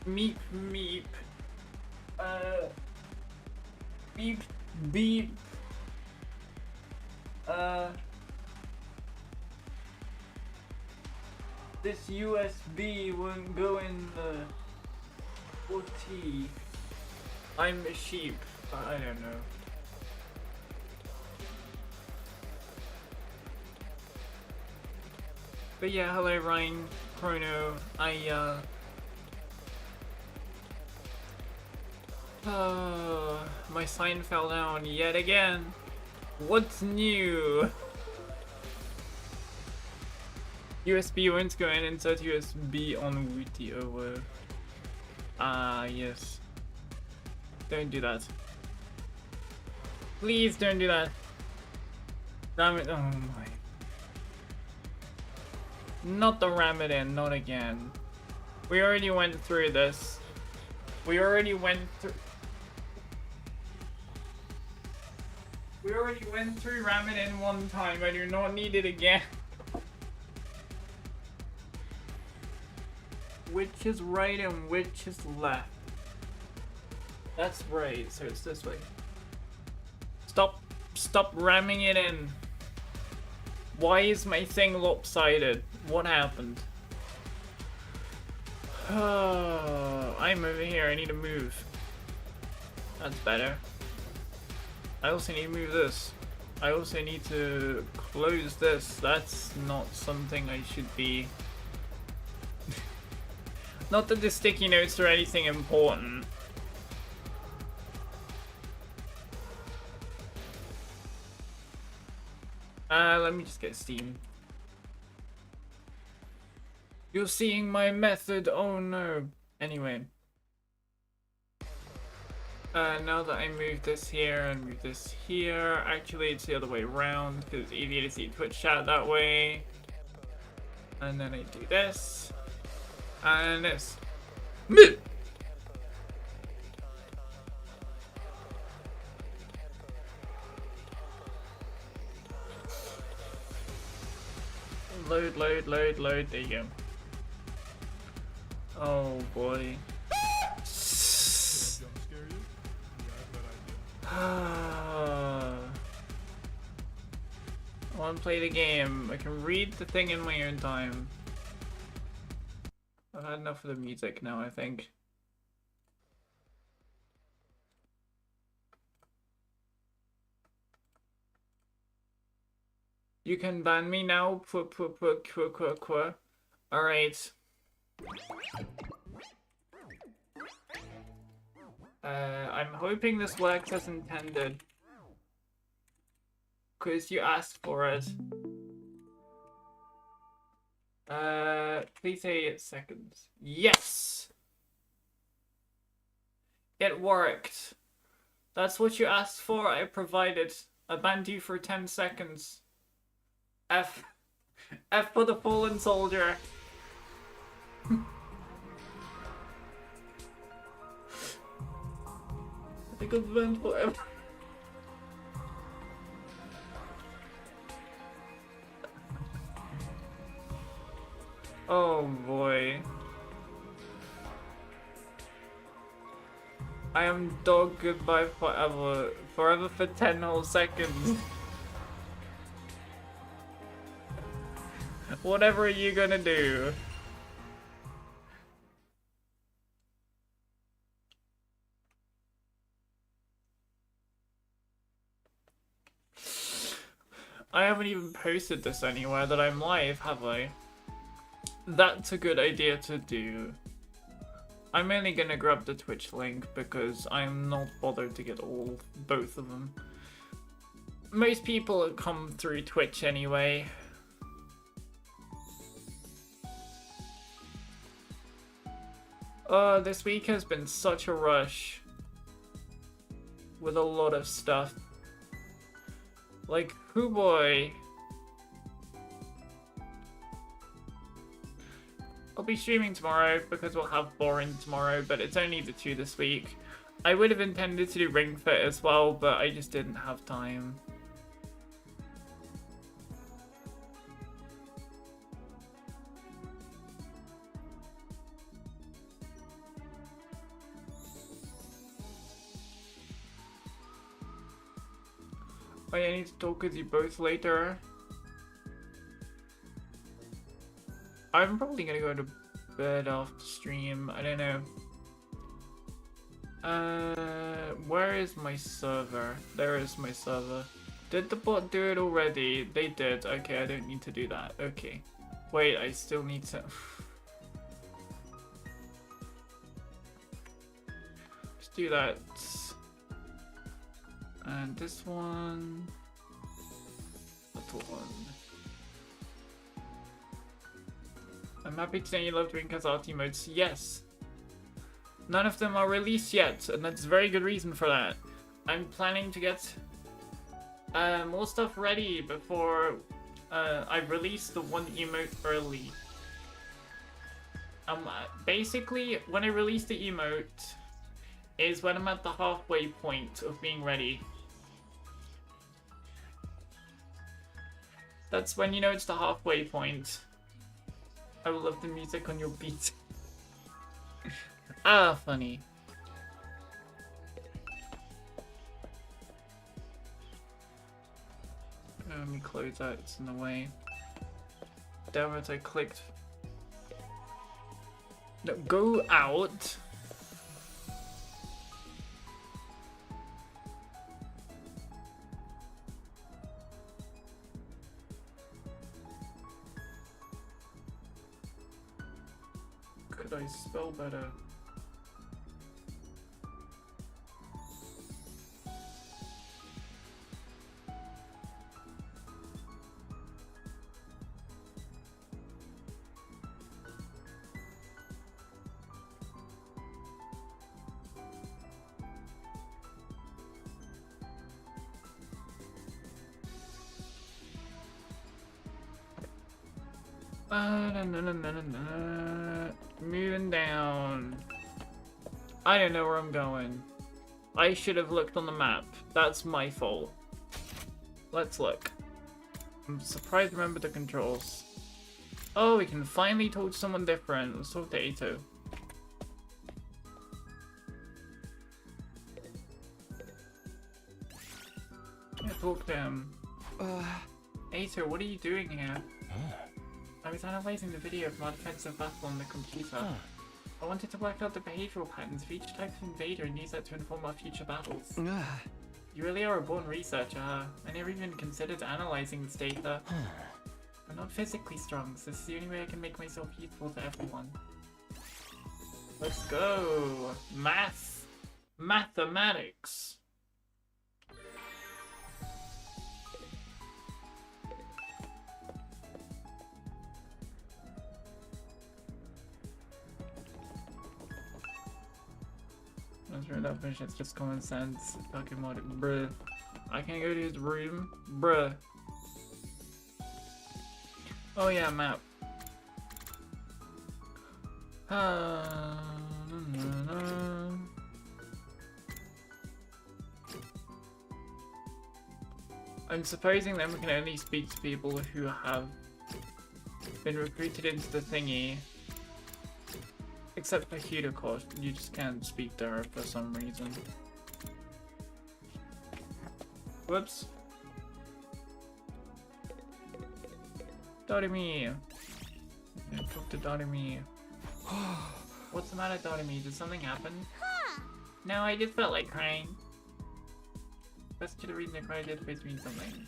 Meep meep. Beep beep. This USB won't go in the OT. I'm a sheep. I don't know. But yeah, hello Ryan, Chrono. My sign fell down yet again. What's new? USB won't go in, insert USB on Wooty over. Yes. Don't do that. Please don't do that. Damn it, oh my. Not the ram it in, not again. We already went through this. We already went through ram it in one time. I do not need it again. Which is right and which is left? That's right, so it's this way. Stop ramming it in. Why is my thing lopsided? What happened? I'm over here, I need to move. That's better. I also need to move this. I also need to close this. That's not something I should be... Not that the sticky notes are anything important. Let me just get Steam. You're seeing my method, oh no. Anyway. Now that I move this here and move this here, actually it's the other way around because it's easier to see Twitch chat that way. And then I do this. And this. Move! Load, there you go. Oh boy. I want to play the game. I can read the thing in my own time. I've had enough of the music now, I think. You can ban me now. Alright. I'm hoping this works as intended. Because you asked for it. Please say it's seconds. Yes! It worked. That's what you asked for, I provided. I banned you for 10 seconds. F for the fallen soldier. I think I've banned forever. Oh boy. I am dog goodbye forever. Forever for 10 whole seconds. Whatever are you gonna do? I haven't even posted this anywhere that I'm live, have I? That's a good idea to do. I'm only gonna grab the Twitch link because I'm not bothered to get both of them. Most people come through Twitch anyway. This week has been such a rush. With a lot of stuff. Like, hoo boy. I'll be streaming tomorrow because we'll have boring tomorrow, but it's only the 2 this week. I would have intended to do Ring Fit as well, but I just didn't have time. Oh yeah, I need to talk with you both later. I'm probably gonna go to bed after stream. I don't know. Where is my server? There is my server. Did the bot do it already? They did. Okay, I don't need to do that. Okay. Wait, I still need to... Let's do that. And this one... Little one. I'm happy to say you love doing art emotes. Yes. None of them are released yet, and that's a very good reason for that. I'm planning to get more stuff ready before I release the one emote early. Basically, when I release the emote is when I'm at the halfway point of being ready. That's when you know it's the halfway point. I will love the music on your beat. Ah, funny. Let me close that, it's in the way. Damn it, I clicked. No, go out. Could I spell better? Moving down. I don't know where I'm going. I should have looked on the map. That's my fault. Let's look. I'm surprised I remember the controls. Oh, we can finally talk to someone different. Let's talk to Ato. Yeah, talk to him. Ato, what are you doing here? I was analyzing the video of my defensive battle on the computer. I wanted to work out the behavioral patterns of each type of invader and use that to inform our future battles. You really are a born researcher, huh? I never even considered analyzing this data. I'm not physically strong, so this is the only way I can make myself useful to everyone. Let's go! Math! Mathematics! That's right, that finish, it's just common sense. Fucking mod, bruh. I can go to his room, bruh. Oh yeah, map. I'm supposing then we can only speak to people who have been recruited into the thingy. Except for Hideko, you just can't speak to her for some reason. Whoops. Doremi! Talk to Doremi. What's the matter, Doremi? Did something happen? No, I just felt like crying. That's the reason I cried is supposed to mean something.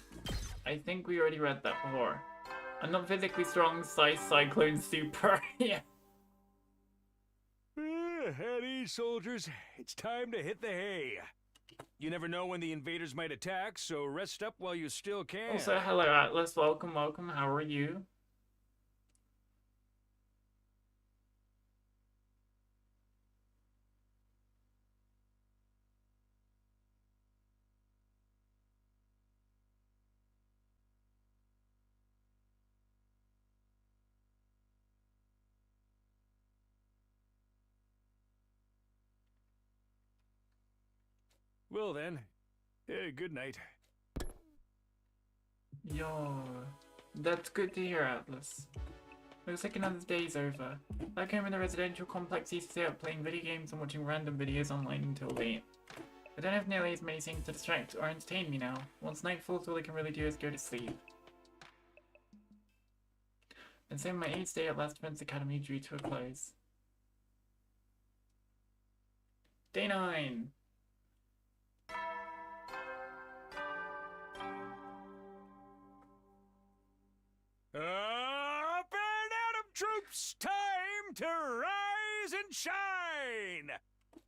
I think we already read that before. I'm not physically strong, size cyclone super. Yeah. At ease, soldiers. It's time to hit the hay. You never know when the invaders might attack, so rest up while you still can. Also, hello Atlas, welcome, welcome, how are you? Well then, good night. Yo, that's good to hear, Atlas. Looks like another day's over. Back home in the residential complex, he used to stay up playing video games and watching random videos online until late. I don't have nearly as many things to distract or entertain me now. Once night falls, all I can really do is go to sleep. And so my 8th day at Last Defense Academy drew to a close. Day 9! Up and Adam troops! Time to rise and shine!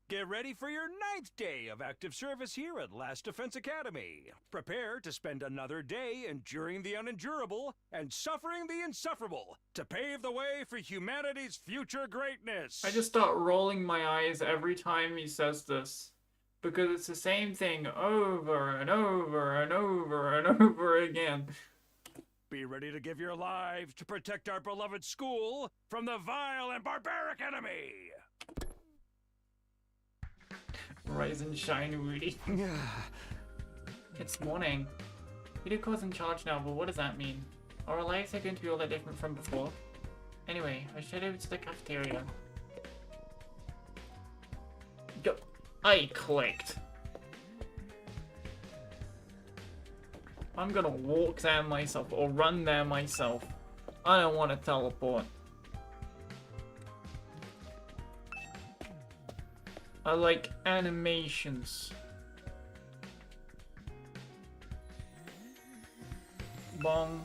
Get ready for your 9th day of active service here at Last Defense Academy. Prepare to spend another day enduring the unendurable and suffering the insufferable to pave the way for humanity's future greatness. I just start rolling my eyes every time he says this. Because it's the same thing over and over and over and over again. Be ready to give your lives to protect our beloved school from the vile and barbaric enemy. Rise and shine, Woody. It's morning. Hideko's in charge now, but what does that mean? Our lives are going to be all that different from before. Anyway, I should head over to the cafeteria. Go. I clicked. I'm gonna walk there myself, or run there myself. I don't want to teleport. I like animations. Bong.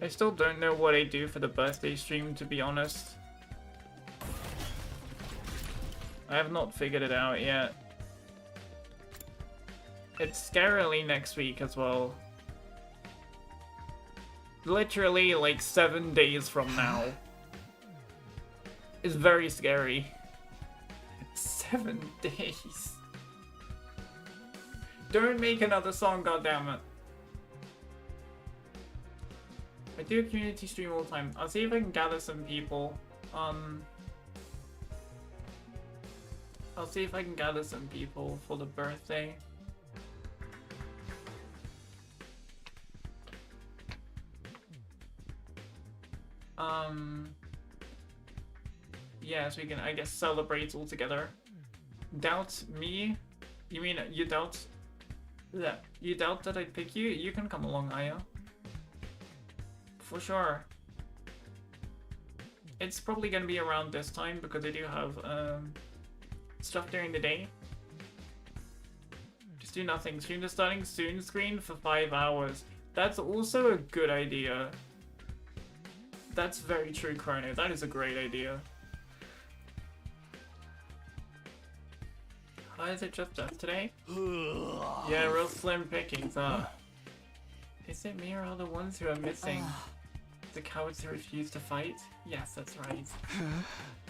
I still don't know what I do for the birthday stream, to be honest. I have not figured it out yet. It's scarily next week as well. Literally like 7 days from now. It's very scary. 7 days. Don't make another song, goddammit. I do a community stream all the time. I'll see if I can gather some people. I'll see if I can gather some people for the birthday. Yeah, so we can, I guess, celebrate all together. Doubt me? You mean you doubt? Yeah, you doubt that I'd pick you? You can come along, Aya. For sure. It's probably gonna be around this time because I do have stuff during the day. Just do nothing. Stream the starting soon screen for 5 hours. That's also a good idea. That's very true, Chrono. That is a great idea. Why is it just us today? Yeah, real slim pickings, huh? Is it me or are the ones who are missing? The cowards who refuse to fight? Yes, that's right.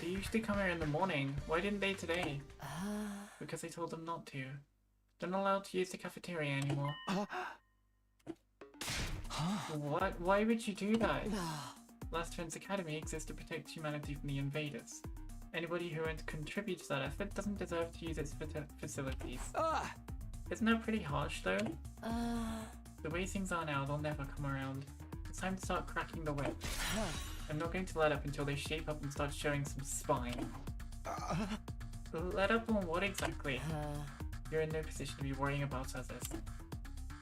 They usually come here in the morning. Why didn't they today? Because I told them not to. They're not allowed to use the cafeteria anymore. What? Why would you do that? Last Defense Academy exists to protect humanity from the invaders. Anybody who won't contribute to that effort doesn't deserve to use its facilities. Isn't that pretty harsh, though? The way things are now, they'll never come around. It's time to start cracking the whip. I'm not going to let up until they shape up and start showing some spine. Let up on what exactly? You're in no position to be worrying about others.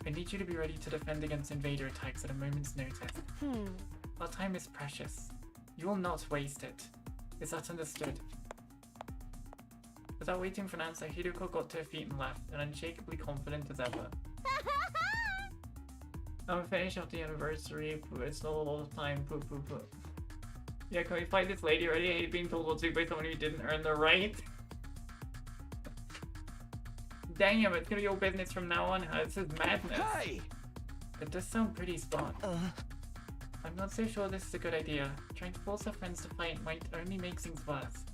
I need you to be ready to defend against invader attacks at a moment's notice. Our time is precious. You will not waste it. Is that understood? Without waiting for an answer, Hideko got to her feet and left, and unshakably confident as ever. I'm gonna finish off the anniversary, it's not a lot of time, poo poo poo. Yeah, can we fight this lady already? I hate being told what to do by someone who didn't earn the right. Damn, it's gonna be all business from now on. This is madness. Hey! It does sound pretty spot. I'm not so sure this is a good idea. Trying to force our friends to fight might only make things worse.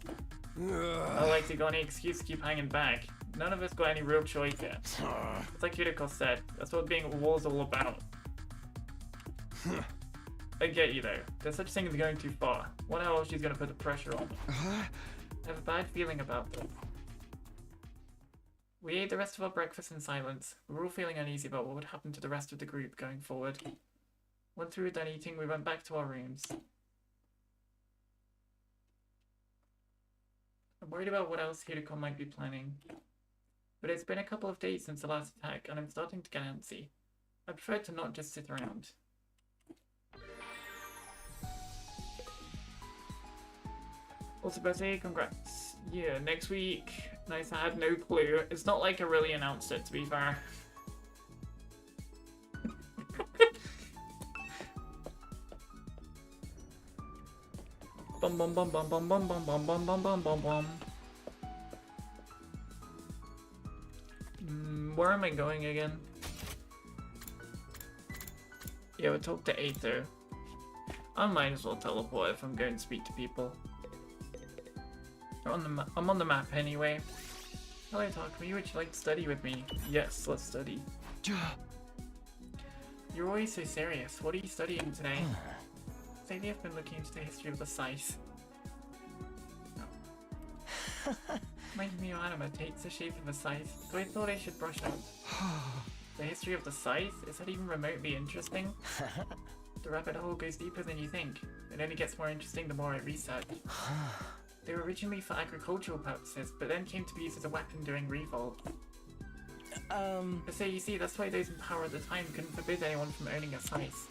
I like to got any excuse to keep hanging back. None of us got any real choice yet. It's like Hideko said, that's what being at war's all about. I get you though. There's such thing as going too far. Wonder how she's gonna put the pressure on. I have a bad feeling about this. We ate the rest of our breakfast in silence. We were all feeling uneasy about what would happen to the rest of the group going forward. Once we were done eating, we went back to our rooms. I'm worried about what else Hideko might be planning. But it's been a couple of days since the last attack, and I'm starting to get antsy. I prefer to not just sit around. Also, birthday, congrats. Yeah, next week. Nice, I had no clue. It's not like I really announced it, to be fair. Bum bum bum bum bum bum bum bum bum bum bum bum bum. Where am I going again? Yeah, we'll talk to Aether. I might as well teleport if I'm going to speak to people. I'm on the map anyway. Hello, Takumi. Would you like to study with me? Yes, let's study. You're always so serious. What are you studying today? Lately I've been looking into the history of the scythe. Oh. Reminds me of anima takes the shape of a scythe, so I thought I should brush up. The history of the scythe? Is that even remotely interesting? The rabbit hole goes deeper than you think. It only gets more interesting the more I research. They were originally for agricultural purposes, but then came to be used as a weapon during revolt. So you see, that's why those in power at the time couldn't forbid anyone from owning a scythe.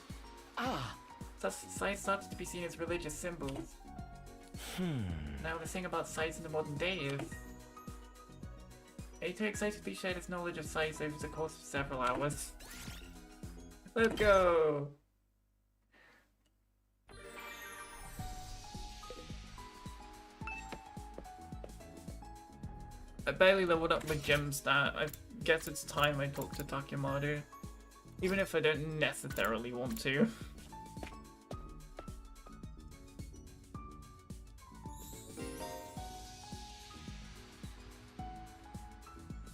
Thus, scythes started to be seen as religious symbols. Now the thing about scythes in the modern day is... Ato excitedly shared his knowledge of scythes over the course of several hours. Let's go! I barely leveled up my gem stat. I guess it's time I talk to Takemaru. Even if I don't necessarily want to.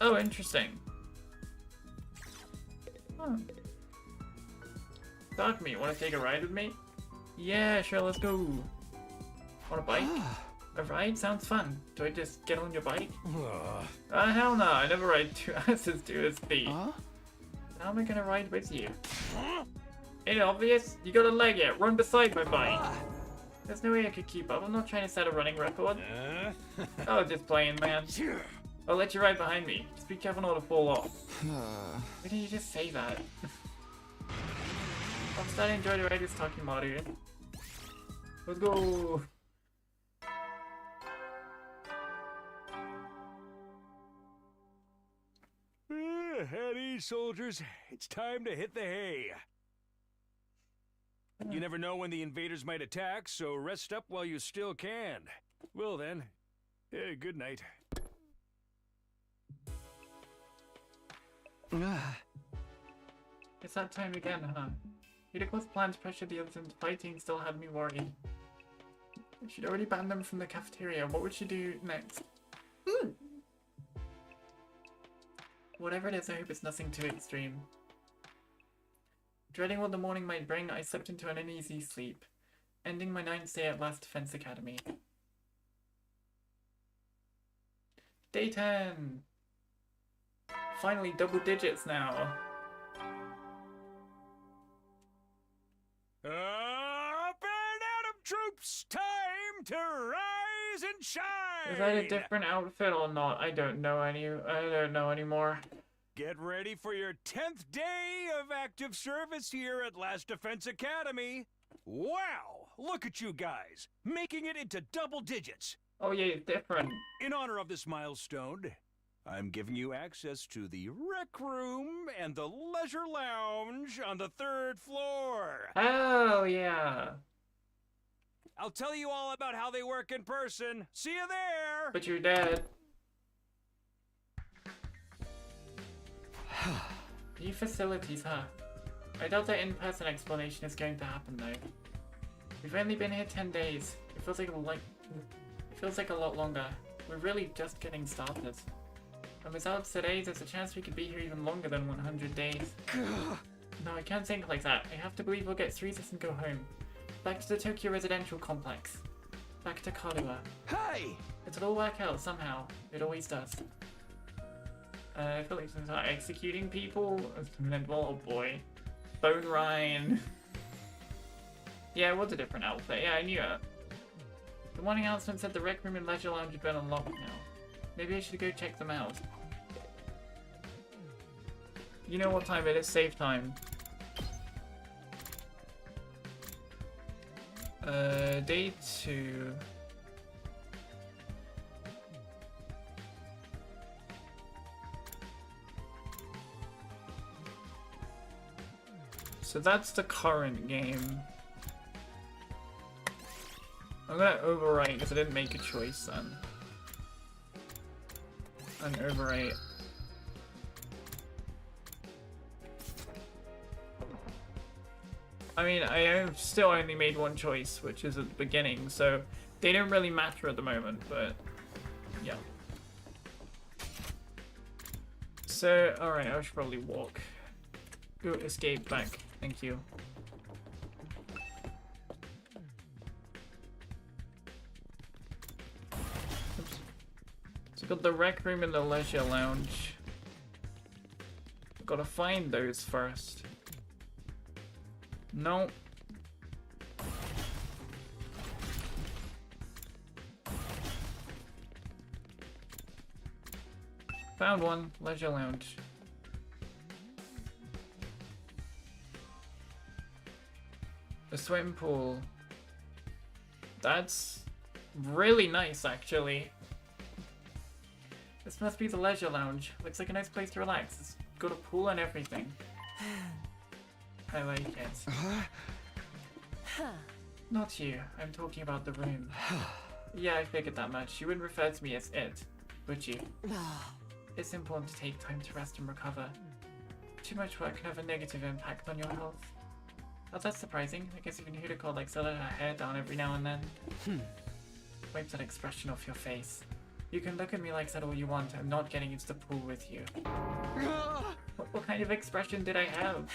Oh, interesting. Huh. Takumi, wanna take a ride with me? Yeah, sure, let's go. On a bike? A ride sounds fun. Do I just get on your bike? Hell no, I never ride two asses to his feet. How am I gonna ride with you? Ain't it obvious? You gotta leg it, run beside my bike. There's no way I could keep up, I'm not trying to set a running record. Oh, just playing, man. I'll let you ride behind me. Just be careful not to fall off. Why did you just say that? I'm starting to enjoy the ride with Takemaru. Let's go! At ease, soldiers. It's time to hit the hay. You never know when the invaders might attack, so rest up while you still can. Well then, good night. It's that time again, huh? Hideko's plan to pressure the others into fighting still had me worried. She'd already banned them from the cafeteria. What would she do next? Whatever it is, I hope it's nothing too extreme. Dreading what the morning might bring, I slipped into an uneasy sleep, ending my 9th day at Last Defense Academy. Day 10! Finally, double digits now. Up and out of troops! Time to rise and shine! Is that a different outfit or not? I don't know anymore. Get ready for your 10th day of active service here at Last Defense Academy. Wow! Look at you guys, making it into double digits. Oh yeah, it's different. In honor of this milestone, I'm giving you access to the rec room and the leisure lounge on the 3rd floor. Oh yeah. I'll tell you all about how they work in person. See you there! But you're dead. New facilities, huh? I doubt that in-person explanation is going to happen though. We've only been here 10 days. It feels like a lot longer. We're really just getting started. And without today, there's a chance we could be here even longer than 100 days. No, I can't think like that. I have to believe we'll get through this and go home. Back to the Tokyo residential complex. Back to Karuha. Hey! It'll all work out somehow. It always does. I feel like since I'm executing people, oh boy. Bone Ryan. Yeah, it was a different outfit. Yeah, I knew it. The morning announcement said the Rec Room and Leisure Lounge had been unlocked now. Maybe I should go check them out. You know what time it is? Save time. Day 2. So that's the current game. I'm gonna overwrite because I didn't make a choice then. And overwrite. I mean, I have still only made one choice, which is at the beginning, so they don't really matter at the moment, but yeah. So, alright, I should probably walk. Go escape back. Thank you. Oops. So I've got the Rec Room and the Leisure Lounge. I've got to find those first. No. Found one. Leisure Lounge. A swimming pool. That's really nice, actually. This must be the Leisure Lounge. Looks like a nice place to relax. It's got a pool and everything. I like it. Not you. I'm talking about the room. Yeah, I figured that much. You wouldn't refer to me as it, would you? It's important to take time to rest and recover. Too much work can have a negative impact on your health. Oh, that's surprising. I guess even Hudako likes to let her hair down every now and then. Wipe that expression off your face. You can look at me like that all you want. I'm not getting into the pool with you. What kind of expression did I have?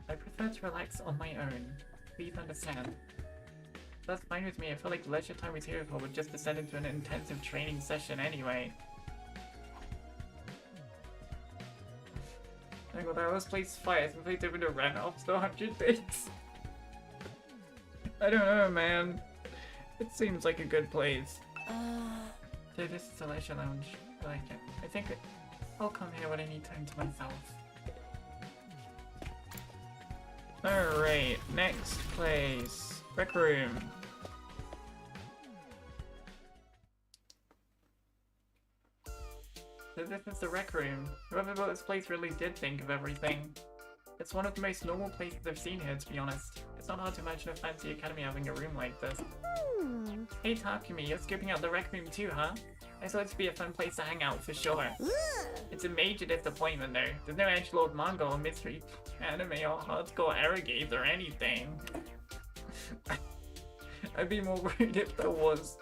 I prefer to relax on my own. Please understand. That's fine with me. I feel like the leisure time with Hudako would just descend into an intensive training session anyway. I got that place fires and played over to rent after 100 days. I don't know, man. It seems like a good place. So this is the Leisure Lounge. I like it. I think I'll come here when I need time to myself. Alright, next place. Rec Room. So this is the Rec Room. Whoever built this place really did think of everything. It's one of the most normal places I've seen here, to be honest. It's not hard to imagine a fancy academy having a room like this. Hey Takumi, you're scoping out the Rec Room too, huh? I thought it'd be a fun place to hang out for sure. It's a major disappointment though. There's no edgelord manga or mystery anime or hardcore arrogate or anything. I'd be more worried if there was.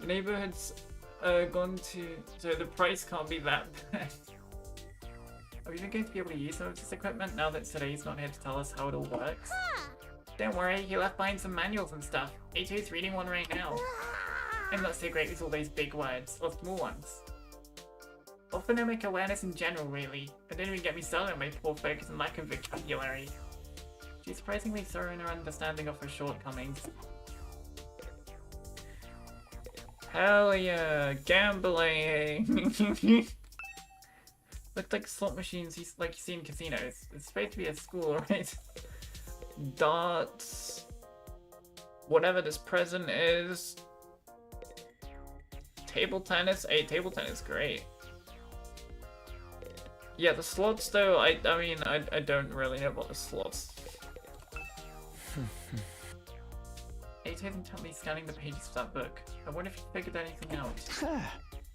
Neighborhood's gone to... So the price can't be that bad. Are we even going to be able to use some of this equipment now that Today's not here to tell us how it all works? Don't worry, he left behind some manuals and stuff. Ito's reading one right now. I'm not so great with all those big words, or small ones. Or phonemic awareness in general, really. But don't even get me started on my poor focus and lack of vocabulary. She's surprisingly thorough in her understanding of her shortcomings. Hell yeah, gambling! Looked like slot machines like you see in casinos. It's supposed to be a school, right? Darts. Whatever this present is. Table tennis. Hey, table tennis, great. Yeah, the slots though, I mean, I don't really know about the slots. Ito's intently scanning the pages of that book. I wonder if he figured anything out.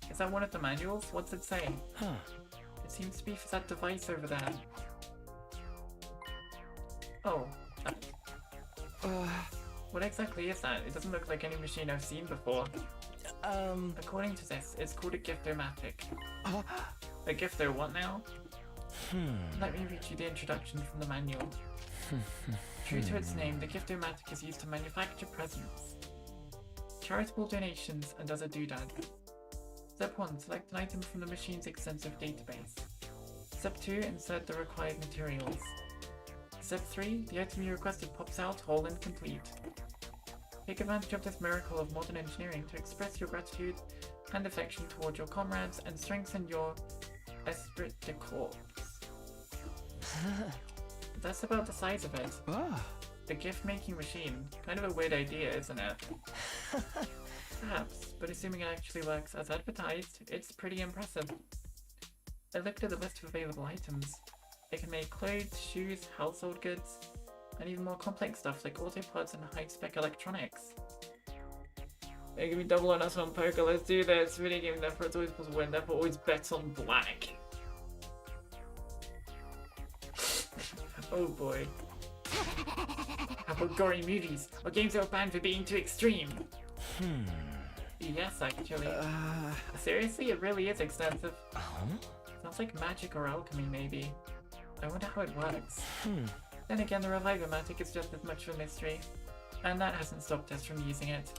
Is that one of the manuals? What's it say? It seems to be for that device over there. Oh. What exactly is that? It doesn't look like any machine I've seen before. According to this, it's called a giftomatic. A gifto what now? Let me read you the introduction from the manual. True to its name, the giftomatic is used to manufacture presents, charitable donations, and as a doodad. Step 1. Select an item from the machine's extensive database. Step 2, insert the required materials. Step 3, the item you requested pops out whole and complete. Take advantage of this miracle of modern engineering to express your gratitude and affection toward your comrades and strengthen your esprit de corps. That's about the size of it. The gift-making machine. Kind of a weird idea, isn't it? Perhaps, but assuming it actually works as advertised, it's pretty impressive. I looked at the list of available items. It can make clothes, shoes, household goods, and even more complex stuff like autopods and high-spec electronics. Hey, give me double on us on poker, let's do this. Video game, therefore it's always possible to win, therefore always bets on black. Oh boy. How about gory movies, or games that are banned for being too extreme? Yes, actually. Seriously, it really is extensive. Sounds like magic or alchemy, maybe. I wonder how it works. Then again, the Revive-O-Matic is just as much of a mystery. And that hasn't stopped us from using it.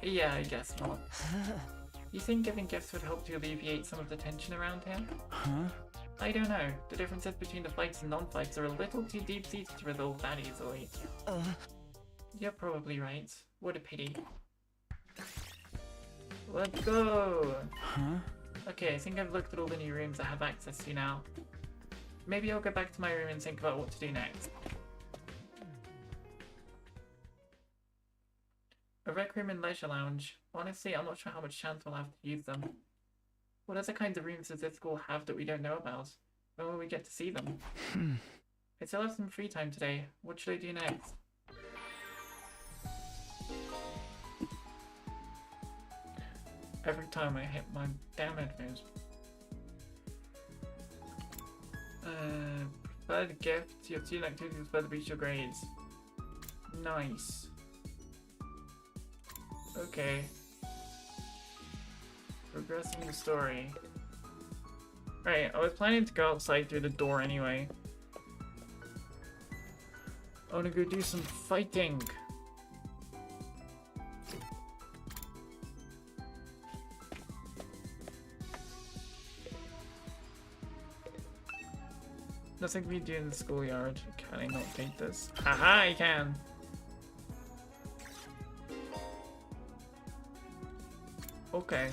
Yeah, I guess not. You think giving gifts would help to alleviate some of the tension around here? I don't know. The differences between the fights and non-fights are a little too deep-seated to resolve that easily. You're probably right. What a pity. Let's go! Okay, I think I've looked at all the new rooms I have access to now. Maybe I'll go back to my room and think about what to do next. A rec room and leisure lounge. Honestly, I'm not sure how much chance we'll have to use them. What other kinds of rooms does this school have that we don't know about? When will we get to see them? I still have some free time today. What should I do next? Every time I hit my damn headphones. Preferred gift. Your student activities further boost your grades. Nice. Okay. Progressing the story. Right, I was planning to go outside through the door anyway. I wanna go do some fighting. Nothing we do in the schoolyard. Can I not take this? Haha, I can! Okay.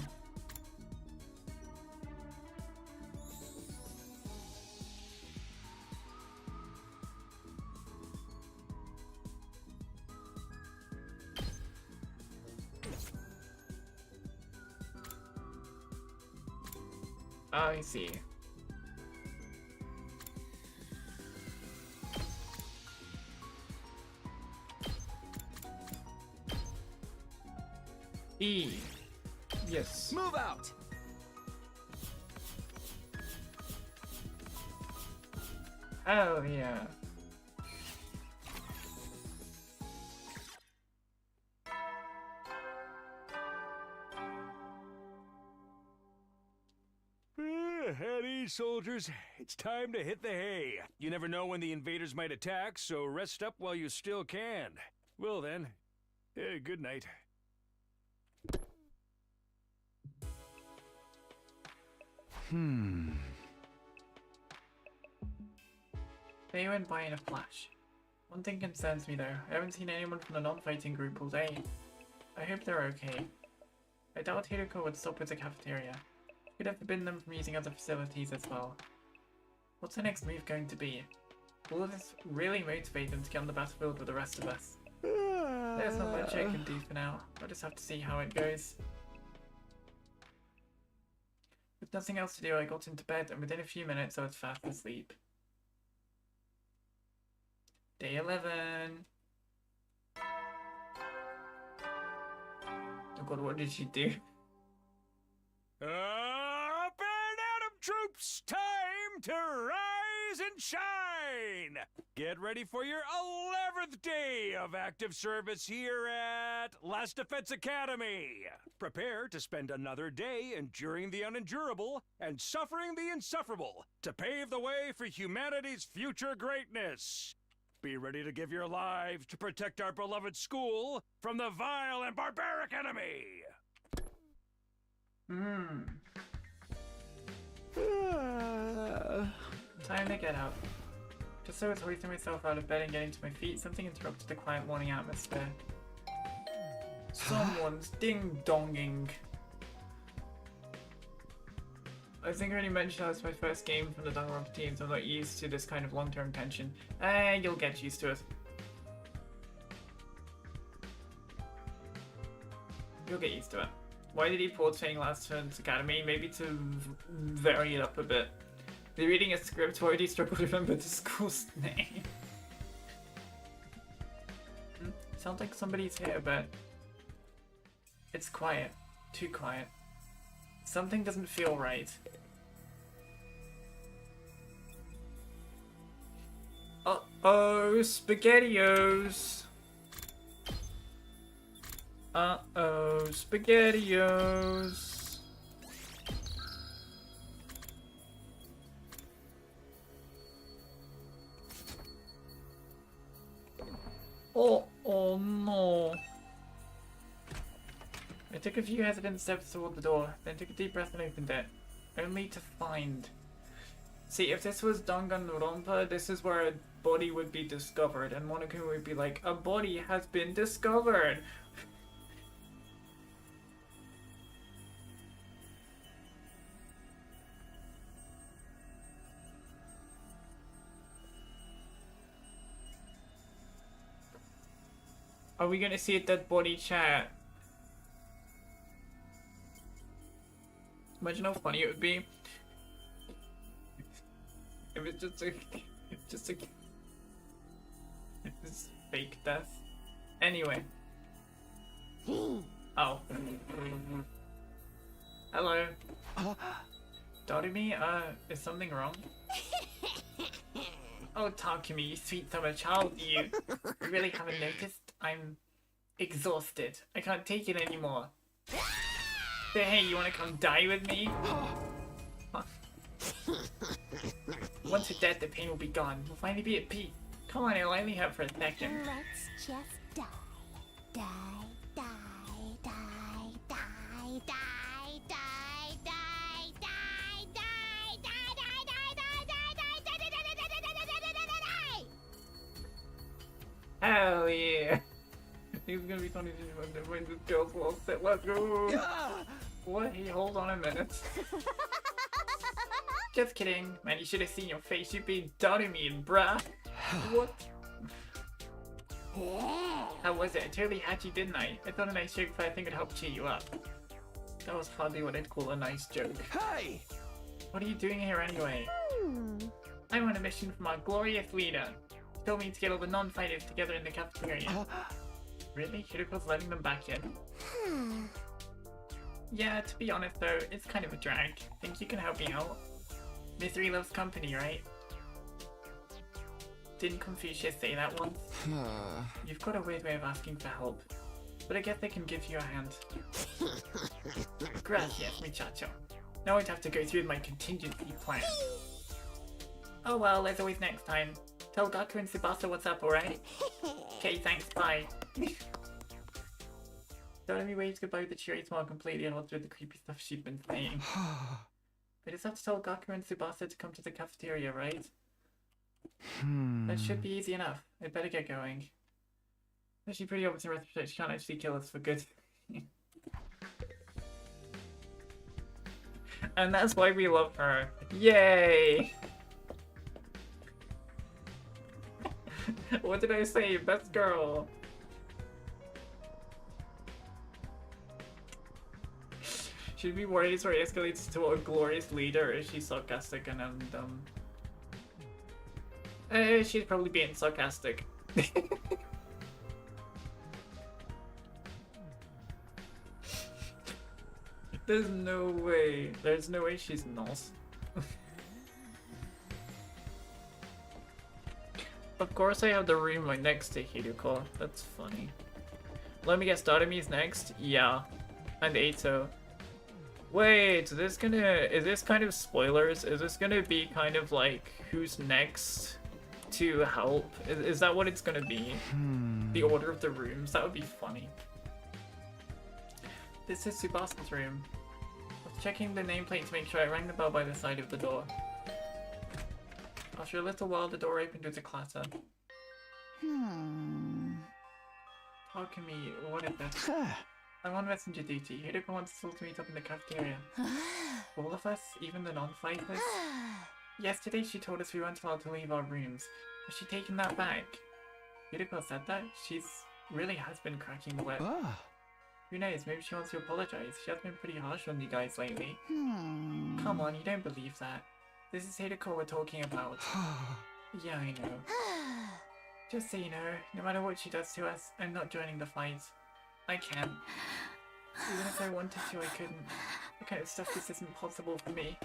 I see. E. Yes. Move out! Oh yeah. At ease, soldiers. It's time to hit the hay. You never know when the invaders might attack, so rest up while you still can. Well then, good night. They went by in a flash. One thing concerns me though. I haven't seen anyone from the non-fighting group all day. I hope they're okay. I doubt Hideko would stop with the cafeteria. Could have forbidden them from using other facilities as well. What's the next move going to be? Will this really motivate them to get on the battlefield with the rest of us? There's not much I can do for now. I'll just have to see how it goes. With nothing else to do, I got into bed, and within a few minutes I was fast asleep. Day 11. Oh god, what did she do? Up and at 'em, troops! Time to rise and shine! Get ready for your 11th day of active service here at Last Defense Academy. Prepare to spend another day enduring the unendurable and suffering the insufferable to pave the way for humanity's future greatness. Be ready to give your lives to protect our beloved school from the vile and barbaric enemy. Time to get up. Just so I was hoisting myself out of bed and getting to my feet, something interrupted the quiet morning atmosphere. Someone's ding-donging. I think I already mentioned that was my first game from the Danganronpa team, so I'm not used to this kind of long-term tension. You'll get used to it. You'll get used to it. Why did he portray Last Defense Academy? Maybe to vary it up a bit. They're reading a script, why did he struggle to remember the school's name? Sounds like somebody's here, but it's quiet. Too quiet. Something doesn't feel right. Uh-oh, SpaghettiOs! Uh-oh, SpaghettiOs! Oh no. I took a few hesitant steps toward the door, then took a deep breath and opened it. Only to find... See, if this was Danganronpa, this is where a body would be discovered, and Monokuma would be like, a body has been discovered! Are we gonna see a dead body chat? Imagine how funny it would be if it's just a this fake death. Anyway. Oh. Hello. Doremi, is something wrong? Oh, Takumi, you sweet summer child, you really haven't noticed? I'm exhausted. I can't take it anymore. So hey, you wanna come die with me? Once you're dead, the pain will be gone. We'll finally be at peace. Come on, it'll only hurt for a second. Let's just die. Die, die, die, die, die, die, die, die, die, die, Hell yeah! It's gonna be funny when this girl's lost it. Let's go! What? Hey, hold on a minute. Just kidding. Man, you should have seen your face. You'd be doubting me, bruh. What? How was it? I totally had you, didn't I? I thought a nice joke, but I think it helped cheer you up. That was hardly what I'd call a nice joke. Hey! What are you doing here anyway? I'm on a mission from our glorious leader. He told me to get all the non-fighters together in the cafeteria. Really? Shiriko's letting them back in? Yeah, to be honest though, it's kind of a drag. Think you can help me out? Misery loves company, right? Didn't Confucius say that once? You've got a weird way of asking for help, but I guess I can give you a hand. Gracias, muchacho. Now I'd have to go through my contingency plan. Oh well, as always next time. Tell Gaku and Tsubasa what's up, alright? Okay, thanks, bye. Doremi waves goodbye with a cheery smile, completely unaltered the creepy stuff she'd been saying. I just have to tell Gaku and Tsubasa to come to the cafeteria, right? That should be easy enough. I'd better get going. Actually, pretty obvious in retrospect, she can't actually kill us for good. And that's why we love her. Yay! What did I say? Best girl! Should we worry this where it escalates to a glorious leader, or is she sarcastic and she's probably being sarcastic. There's no way she's nice. Of course I have the room right next to Hiruko. That's funny. Let me guess, Doremi's next? Yeah. And Eito. Wait, is this kind of spoilers? Is this gonna be kind of like who's next to help? Is that what it's gonna be? The order of the rooms? That would be funny. This is Tsubasa's room. I was checking the nameplate to make sure I rang the bell by the side of the door. After a little while, the door opened with a clatter. Takumi, what is this? I'm on messenger duty. Hideko wants us all to meet up in the cafeteria. All of us? Even the non-fighters? Yesterday she told us we weren't allowed to leave our rooms. Has she taken that back? Hideko said that? She's really has been cracking the whip. Who knows, maybe she wants to apologize. She has been pretty harsh on you guys lately. Come on, you don't believe that. This is Hideko we're talking about. Yeah, I know. Just so you know, no matter what she does to us, I'm not joining the fight. I can't. Even if I wanted to, I couldn't. That kind of stuff just isn't possible for me.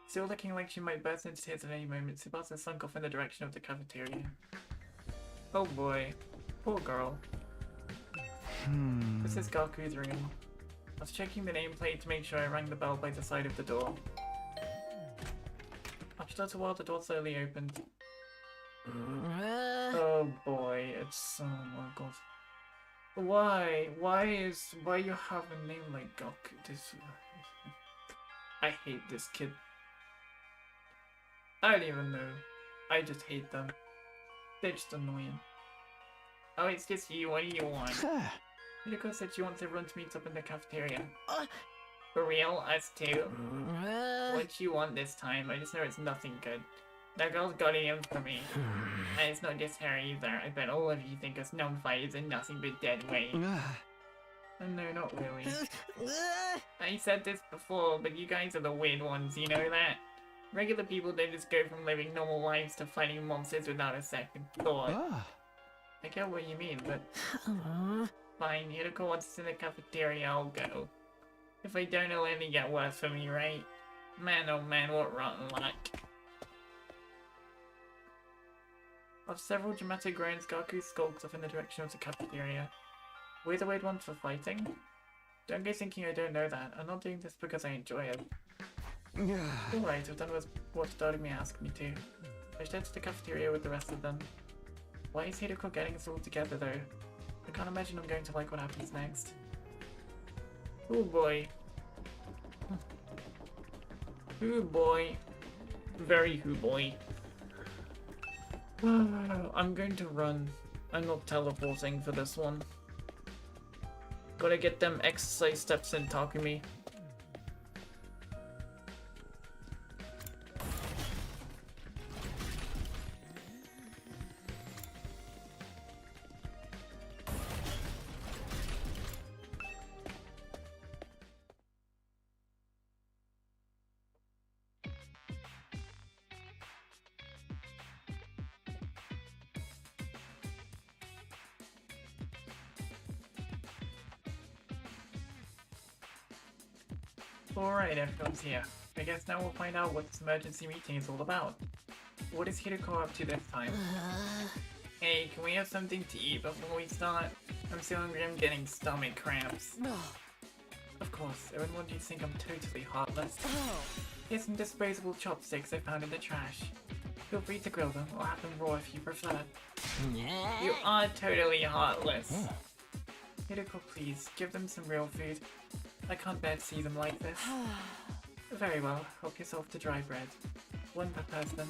Still looking like she might burst into tears at any moment, Tsubasa slunk off in the direction of the cafeteria. Oh boy. Poor girl. This is Gaku's room. I was checking the nameplate to make sure I rang the bell by the side of the door. After a little while, the door slowly opened. Oh boy, it's oh my god. Why? Why you have a name like Gaku? I hate this kid. I don't even know. I just hate them. They're just annoying. Oh, it's just you. What do you want? Hideko said she wants everyone to meet up in the cafeteria. For real? Us too? What do you want this time? I just know it's nothing good. That girl's got it in for me. And it's not just her either. I bet all of you think us non-fighters are nothing but dead weight. Oh, no, not really. I said this before, but you guys are the weird ones, you know that? Regular people don't just go from living normal lives to fighting monsters without a second thought. I get what you mean, but... Fine, Hideko wants us in the cafeteria, I'll go. If I don't, it'll only get worse for me, right? Man, oh man, what rotten luck. After several dramatic groans, Gaku skulks off in the direction of the cafeteria. We're the weird ones for fighting? Don't go thinking I don't know that. I'm not doing this because I enjoy it. Alright, I've done what started me asked me to. I should head to the cafeteria with the rest of them. Why is Hideko getting us all together though? I can't imagine I'm going to like what happens next. Oh boy. Hoo boy. Very hoo boy. I'm going to run. I'm not teleporting for this one. Gotta get them exercise steps in, Takumi. Alright, everyone's here. I guess now we'll find out what this emergency meeting is all about. What is Hideko up to this time? Hey, can we have something to eat before we start? I'm so hungry I'm getting stomach cramps. Of course, I wouldn't want you to think I'm totally heartless. Here's some disposable chopsticks I found in the trash. Feel free to grill them or have them raw if you prefer. You are totally heartless. Hideko, please, give them some real food. I can't bear to see them like this. Very well, help yourself to dry bread. One per person.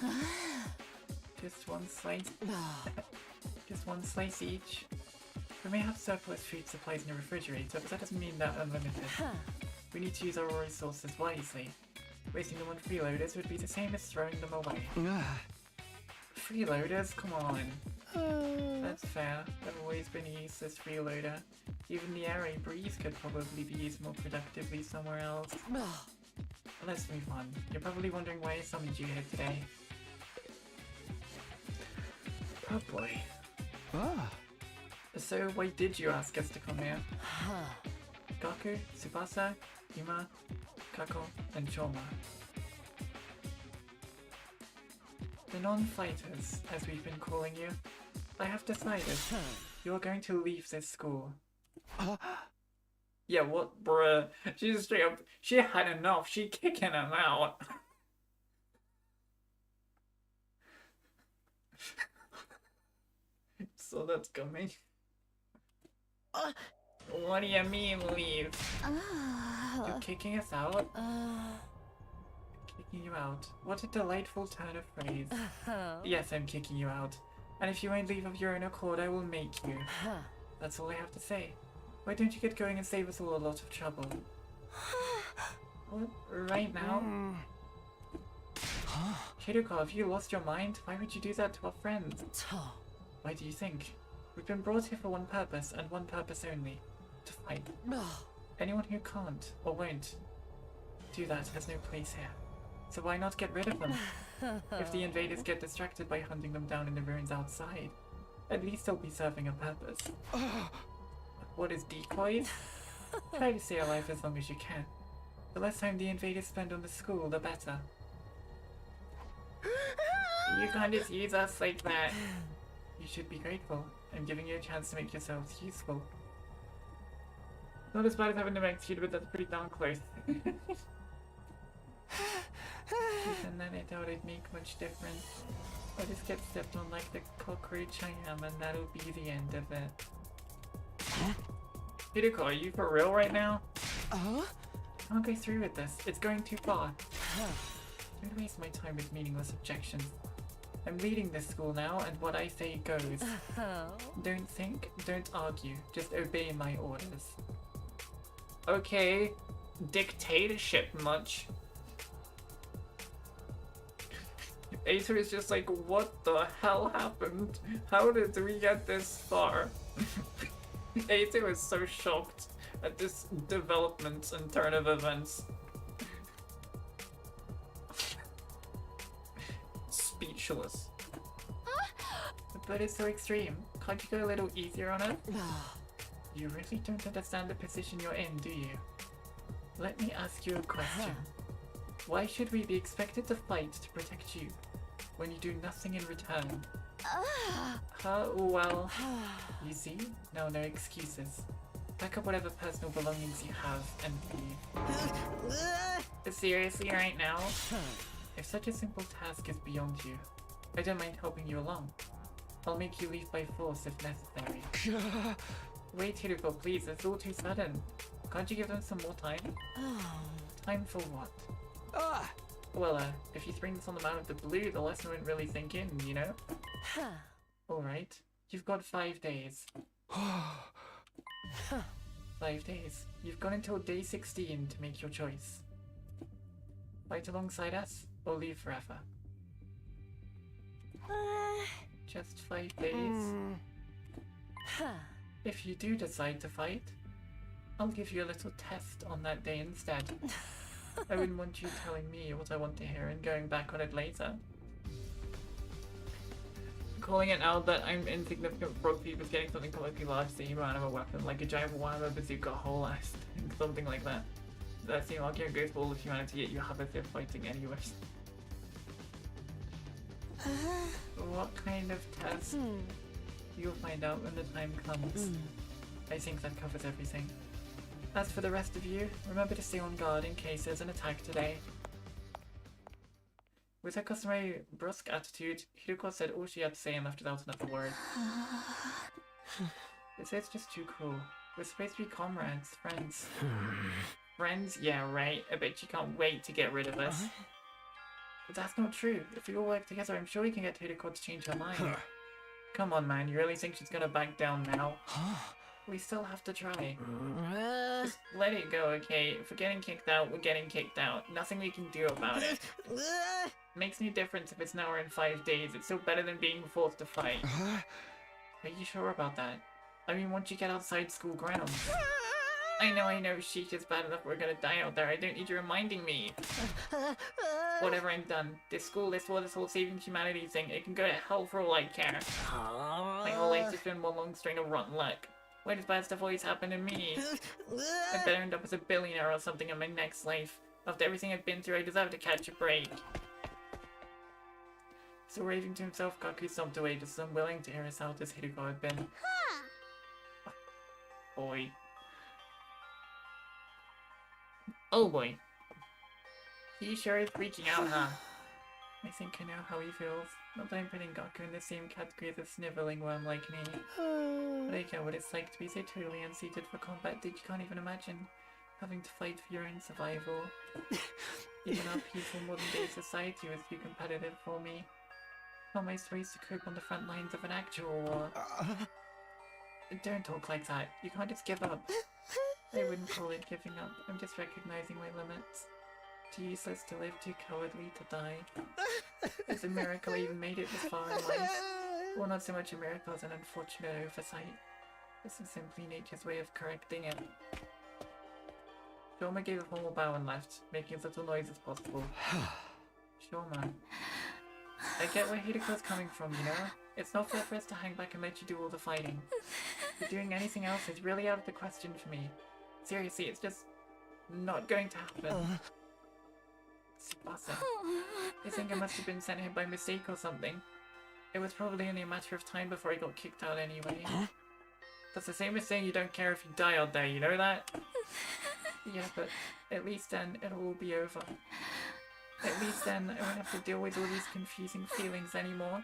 Just one slice. Just one slice each. We may have surplus food supplies in the refrigerator, but that doesn't mean they're unlimited. We need to use our resources wisely. Wasting them on freeloaders would be the same as throwing them away. Freeloaders? Come on. That's fair. I've always been a useless freeloader. Even the air I breathe could probably be used more productively somewhere else. Let's move on. You're probably wondering why I summoned you here today. Oh boy. So why did you ask us to come here? Gaku, Tsubasa, Yuma, Kako, and Choma. The non-fighters, as we've been calling you. I have decided you're going to leave this school. Yeah, what, bruh? She's straight up. She had enough. She kicking him out. So that's coming. What do you mean leave? You're kicking us out? Kicking you out. What a delightful turn of phrase. Yes, I'm kicking you out. And if you won't leave of your own accord, I will make you. That's all I have to say. Why don't you get going and save us all a lot of trouble? What? Right now? Kiriko, have you lost your mind? Why would you do that to our friends? Why do you think? We've been brought here for one purpose, and one purpose only. To fight. Anyone who can't, or won't, do that has no place here. So why not get rid of them? If the invaders get distracted by hunting them down in the ruins outside, at least they'll be serving a purpose. What is decoys? Try to stay alive as long as you can. The less time the invaders spend on the school, the better. You can't just use us like that. You should be grateful. I'm giving you a chance to make yourselves useful. Not as bad as having them executed, but that's pretty darn close. Even then, I doubt it'd make much difference. I'll just get stepped on like the cockroach I am, and that'll be the end of it. Kiriko, are you for real right now? I can't go through with this. It's going too far. Don't waste my time with meaningless objections. I'm leading this school now, and what I say goes. Don't think, don't argue, just obey my orders. Okay, dictatorship much. Acer is just like, what the hell happened? How did we get this far? Acer is so shocked at this development and turn of events. Speechless. But it's so extreme. Can't you go a little easier on it? You really don't understand the position you're in, do you? Let me ask you a question. Why should we be expected to fight to protect you when you do nothing in return? Well, you see? No excuses. Pack up whatever personal belongings you have and leave. Seriously, right now? If such a simple task is beyond you, I don't mind helping you along. I'll make you leave by force if necessary. Wait, Hiroko, please, it's all too sudden. Can't you give them some more time? Time for what? Well, if you spring this on them out of the blue, the lesson won't really sink in, you know? Alright, you've got 5 days. 5 days. You've got until day 16 to make your choice. Fight alongside us, or leave forever? Just 5 days. If you do decide to fight, I'll give you a little test on that day instead. I wouldn't want you telling me what I want to hear and going back on it later. Calling it out that I'm insignificant frog thief is getting something politically large, so you run out of a weapon, like a giant Warhammer bazooka whole ass, something like that. That same argument goes for all of humanity, yet you have us there fighting anyways. What kind of test? You'll find out when the time comes. I think that covers everything. As for the rest of you, remember to stay on guard in case there's an attack today. With her customary brusque attitude, Hiroko said all she had to say and left without another word. It's just too cruel. We're supposed to be comrades, friends. Friends? Yeah, right. I bet you can't wait to get rid of us. But that's not true. If we all work together, I'm sure we can get Hiroko to change her mind. Come on, man. You really think she's gonna back down now? We still have to try. Just let it go, okay? If we're getting kicked out, we're getting kicked out. Nothing we can do about it. Makes no difference if it's now or in 5 days. It's still better than being forced to fight. Are you sure about that? I mean, once you get outside school grounds. I know, sheesh is bad enough we're gonna die out there. I don't need you reminding me. Whatever, I'm done. This school, this whole saving humanity thing, it can go to hell for all I care. My whole life's just been one long string of rotten luck. Why does bad stuff always happen to me? I'd better end up as a billionaire or something in my next life. After everything I've been through, I deserve to catch a break. So raving to himself, Gaku stomped away, just as unwilling to hear us out as Hiroko had been. Boy. Oh boy. He sure is freaking out, huh? I think I know how he feels. Not that I'm putting Gaku in the same category as a sniveling worm like me. But I get what it's like to be so totally unsuited for combat that you can't even imagine having to fight for your own survival. Even our peaceful modern-day society was too competitive for me. How am I supposed to cope on the front lines of an actual war? Don't talk like that. You can't just give up. I wouldn't call it giving up. I'm just recognizing my limits. Too useless to live, too cowardly to die. It's a miracle I even made it this far in life. Well, not so much a miracle as an unfortunate oversight. This is simply nature's way of correcting it. Shoma gave a formal bow and left, making as little noise as possible. Shoma. I get where Hideko's coming from, you know? It's not fair for us to hang back and let you do all the fighting. But doing anything else is really out of the question for me. Seriously, it's just not going to happen. Tsubasa. I think I must have been sent here by mistake or something. It was probably only a matter of time before I got kicked out anyway. That's the same as saying you don't care if you die out there, you know that? Yeah, but at least then it'll all be over. At least then I won't have to deal with all these confusing feelings anymore.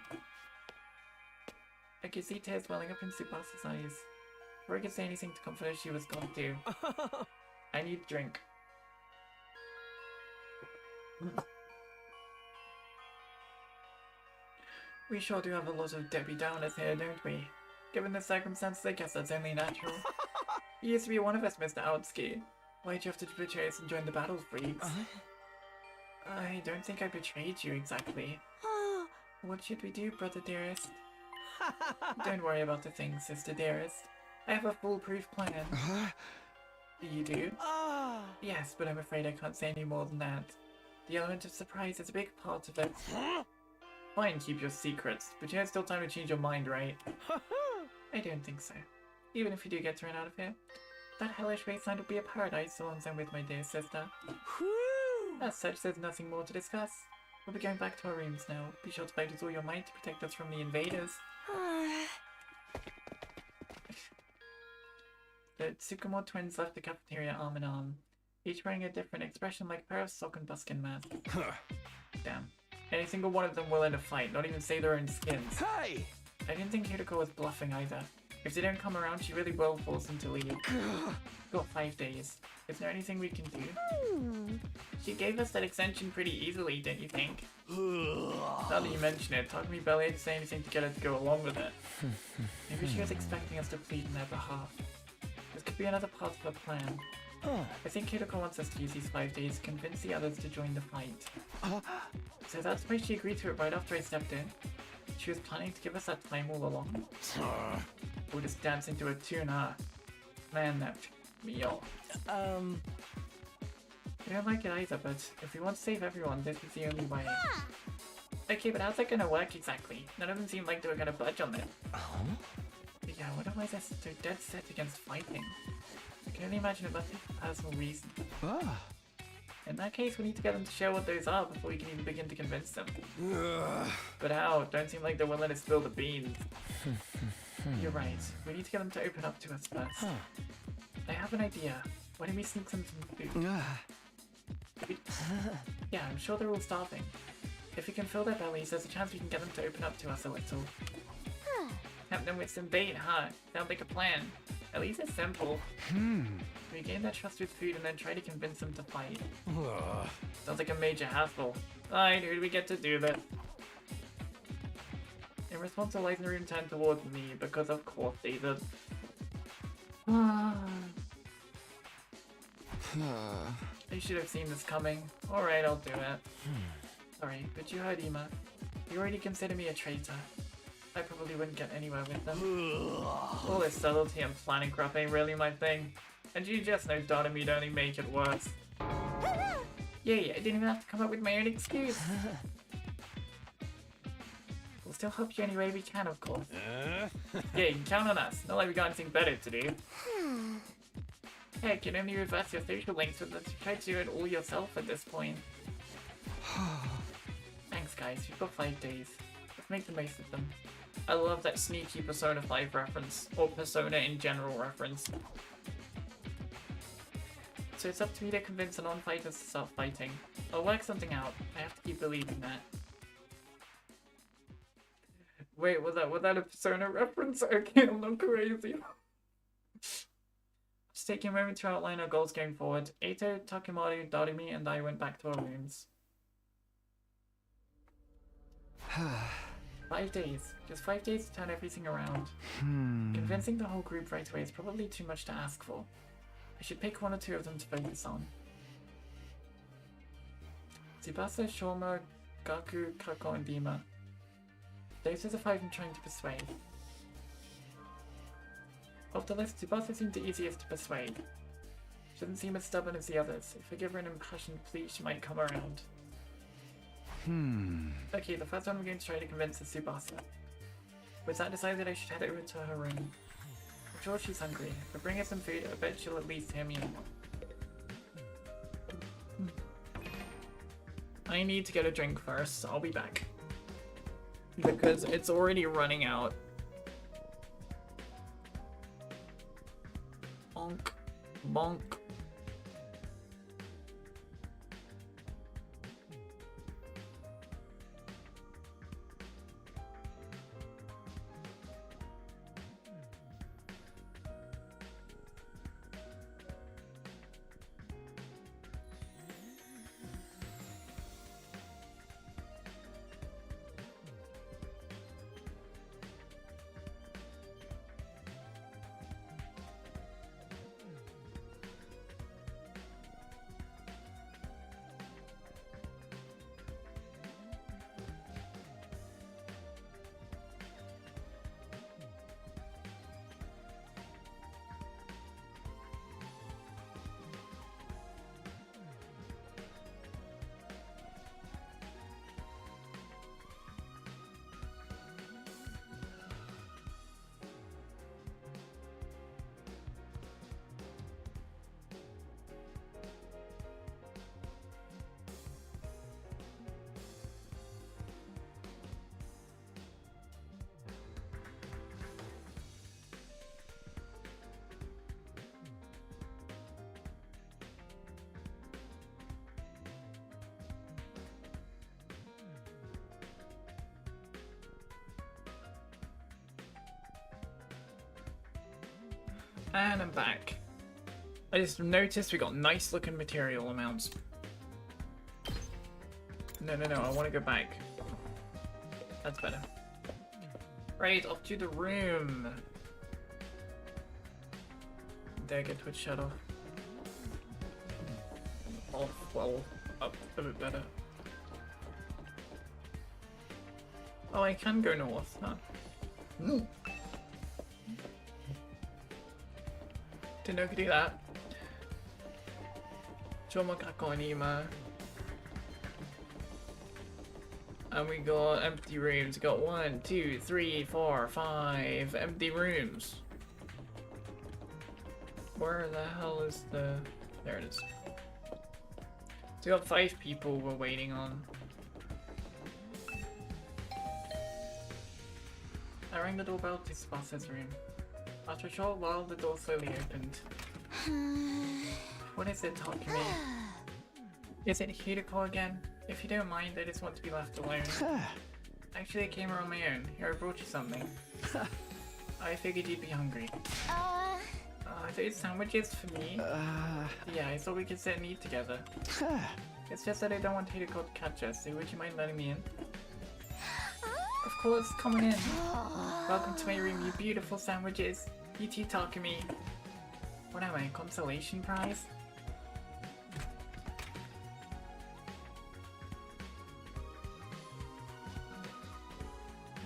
I could see tears welling up in Tsubasa's eyes. Before I could say anything to comfort her, she was gone too. I need a drink. We sure do have a lot of Debbie Downers here, don't we? Given the circumstances, I guess that's only natural. You used to be one of us, Mr. Outsky. Why'd you have to betray us and join the battle freaks? I don't think I betrayed you exactly. What should we do, brother dearest? Don't worry about the thing, sister dearest. I have a foolproof plan. You do? Yes, but I'm afraid I can't say any more than that. The element of surprise is a big part of it. Fine, keep your secrets, but you have still time to change your mind, right? I don't think so. Even if you do get thrown out of here, that hellish wasteland will be a paradise so long as I'm with my dear sister. As such, there's nothing more to discuss. We'll be going back to our rooms now. Be sure to fight with all your might to protect us from the invaders. The Tsukumo twins left the cafeteria arm in arm, each wearing a different expression like a pair of sock and buskin masks. Damn. Any single one of them will end a fight, not even save their own skins. Hey! I didn't think Hideko was bluffing either. If they don't come around, she really will force them to leave. Got 5 days. Is there anything we can do? She gave us that extension pretty easily, don't you think? Now that you mention it, Takumi barely had to say anything to get her to go along with it. Maybe she was expecting us to plead in their behalf. This could be another part of her plan. I think Hideko wants us to use these 5 days to convince the others to join the fight. So that's why she agreed to it right after I stepped in. She was planning to give us that time all along. We'll just dance into a tune, huh? Man, that me off. I don't like it either, but if we want to save everyone, this is the only way. Okay, but how's that gonna work exactly? None of them seemed like they were gonna budge on it. Yeah, what if I just so dead set against fighting? I can only imagine it must be for personal reasons. In that case, we need to get them to share what those are before we can even begin to convince them. But how? Don't seem like they're willing to spill the beans. You're right. We need to get them to open up to us first. I have an idea. Why don't we sneak them some food? Yeah, I'm sure they're all starving. If we can fill their bellies, there's a chance we can get them to open up to us a little. Help them with some bait, huh? Sounds like a plan. At least it's simple. We gain their trust with food and then try to convince them to fight. Sounds like a major hassle. Alright, who do we get to do this? In response, the lights in the room turned towards me, because of course they did. I should have seen this coming. Alright, I'll do it. Sorry, but you heard Ima. You already consider me a traitor. I probably wouldn't get anywhere with them. All this subtlety and planning crap ain't really my thing. And you just know Dotami'd only make it worse. Yay, I didn't even have to come up with my own excuse. We'll still help you any way we can, of course. Yeah, you can count on us. Not like we got anything better to do. Heck, you can only reverse your social links with us. You try to do it all yourself at this point. Thanks, guys. You've got 5 days. Let's make the most of them. I love that sneaky Persona 5 reference, or Persona in general reference. So it's up to me to convince the non-fighters to start fighting. I'll work something out. I have to keep believing that. Wait, was that a Persona reference? Okay, I'm not crazy. taking a moment to outline our goals going forward, Eito, Takemaru, Darumi, and I went back to our rooms. 5 days. Just 5 days to turn everything around. Convincing the whole group right away is probably too much to ask for. I should pick 1 or 2 of them to focus on. Tsubasa, Shoma, Gaku, Kako, and Dima. Those are the 5 I'm trying to persuade. Of the list, Tsubasa seemed the easiest to persuade. She doesn't seem as stubborn as the others. If I give her an impassioned plea, she might come around. Okay, the first one I'm going to try to convince is Tsubasa. With that decided, I should head over to her room. I'm sure she's hungry. If I bring her some food, I bet she'll at least hear me out. I need to get a drink first. I'll be back. Because it's already running out. Bonk. Bonk. And I'm back. I just noticed we got nice looking material amounts. No, I want to go back. That's better. Right, off to the room. There, get Twitch shut off. Off, well, up a bit better. Oh, I can go north, huh? Didn't know I could do that. Choma Kako and Ima. And we got empty rooms. We got 1, 2, 3, 4, 5 empty rooms. Where the hell is the... There it is. So we got 5 people we're waiting on. I rang the doorbell to Tsubasa's room. After a short while, the door slowly opened. What is it, Takumi? Is it Hideko again? If you don't mind, I just want to be left alone. Actually, I came here on my own. Here, I brought you something. I figured you'd be hungry. Those sandwiches for me? Yeah, I thought we could sit and eat together. It's just that I don't want Hideko to catch us, so would you mind letting me in? Of course, come on in. Welcome to my room, you beautiful sandwiches. You too, Takumi. What am I, a consolation prize?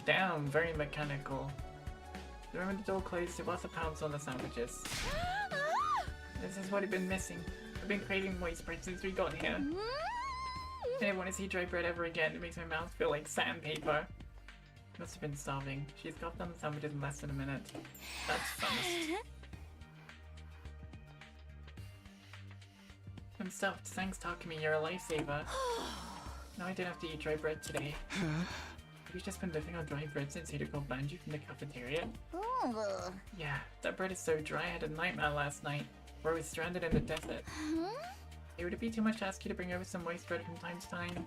Damn, very mechanical. The moment the door closed, it was a pounce on the sandwiches. This is what I've been missing. I've been craving moist bread since we got here. I didn't want to see dry bread ever again. It makes my mouth feel like sandpaper. Must have been starving. She's got done the sandwiches in less than a minute. That's fast. I'm stuffed. Thanks, Takumi. You're a lifesaver. Now I didn't have to eat dry bread today. You've just been living on dry bread since Hideko banned you from the cafeteria? Yeah, that bread is so dry. I had a nightmare last night where I was stranded in the desert. Hey, would it be too much to ask you to bring over some moist bread from time to time?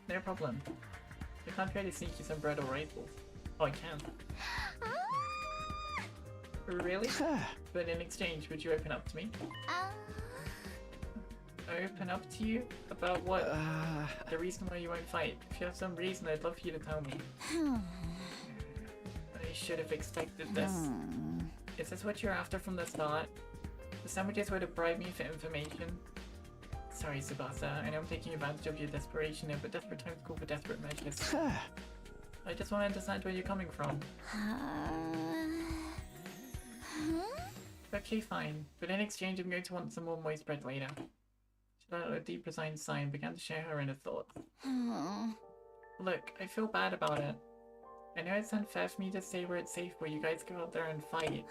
No problem. I can't try to sneak you some bread or rifles. Oh, I can. Really? But in exchange, would you open up to me? Open up to you? About what? The reason why you won't fight. If you have some reason, I'd love for you to tell me. I should have expected this. Is this what you're after from the start? The sandwiches were to bribe me for information. Sorry, Tsubasa. I know I'm taking advantage of your desperation here, but desperate times call for desperate measures. I just want to understand where you're coming from. Okay, fine. But in exchange, I'm going to want some more moist bread later. She let out a deep resigned sigh and began to share her inner thoughts. Look, I feel bad about it. I know it's unfair for me to say where it's safe where you guys go out there and fight.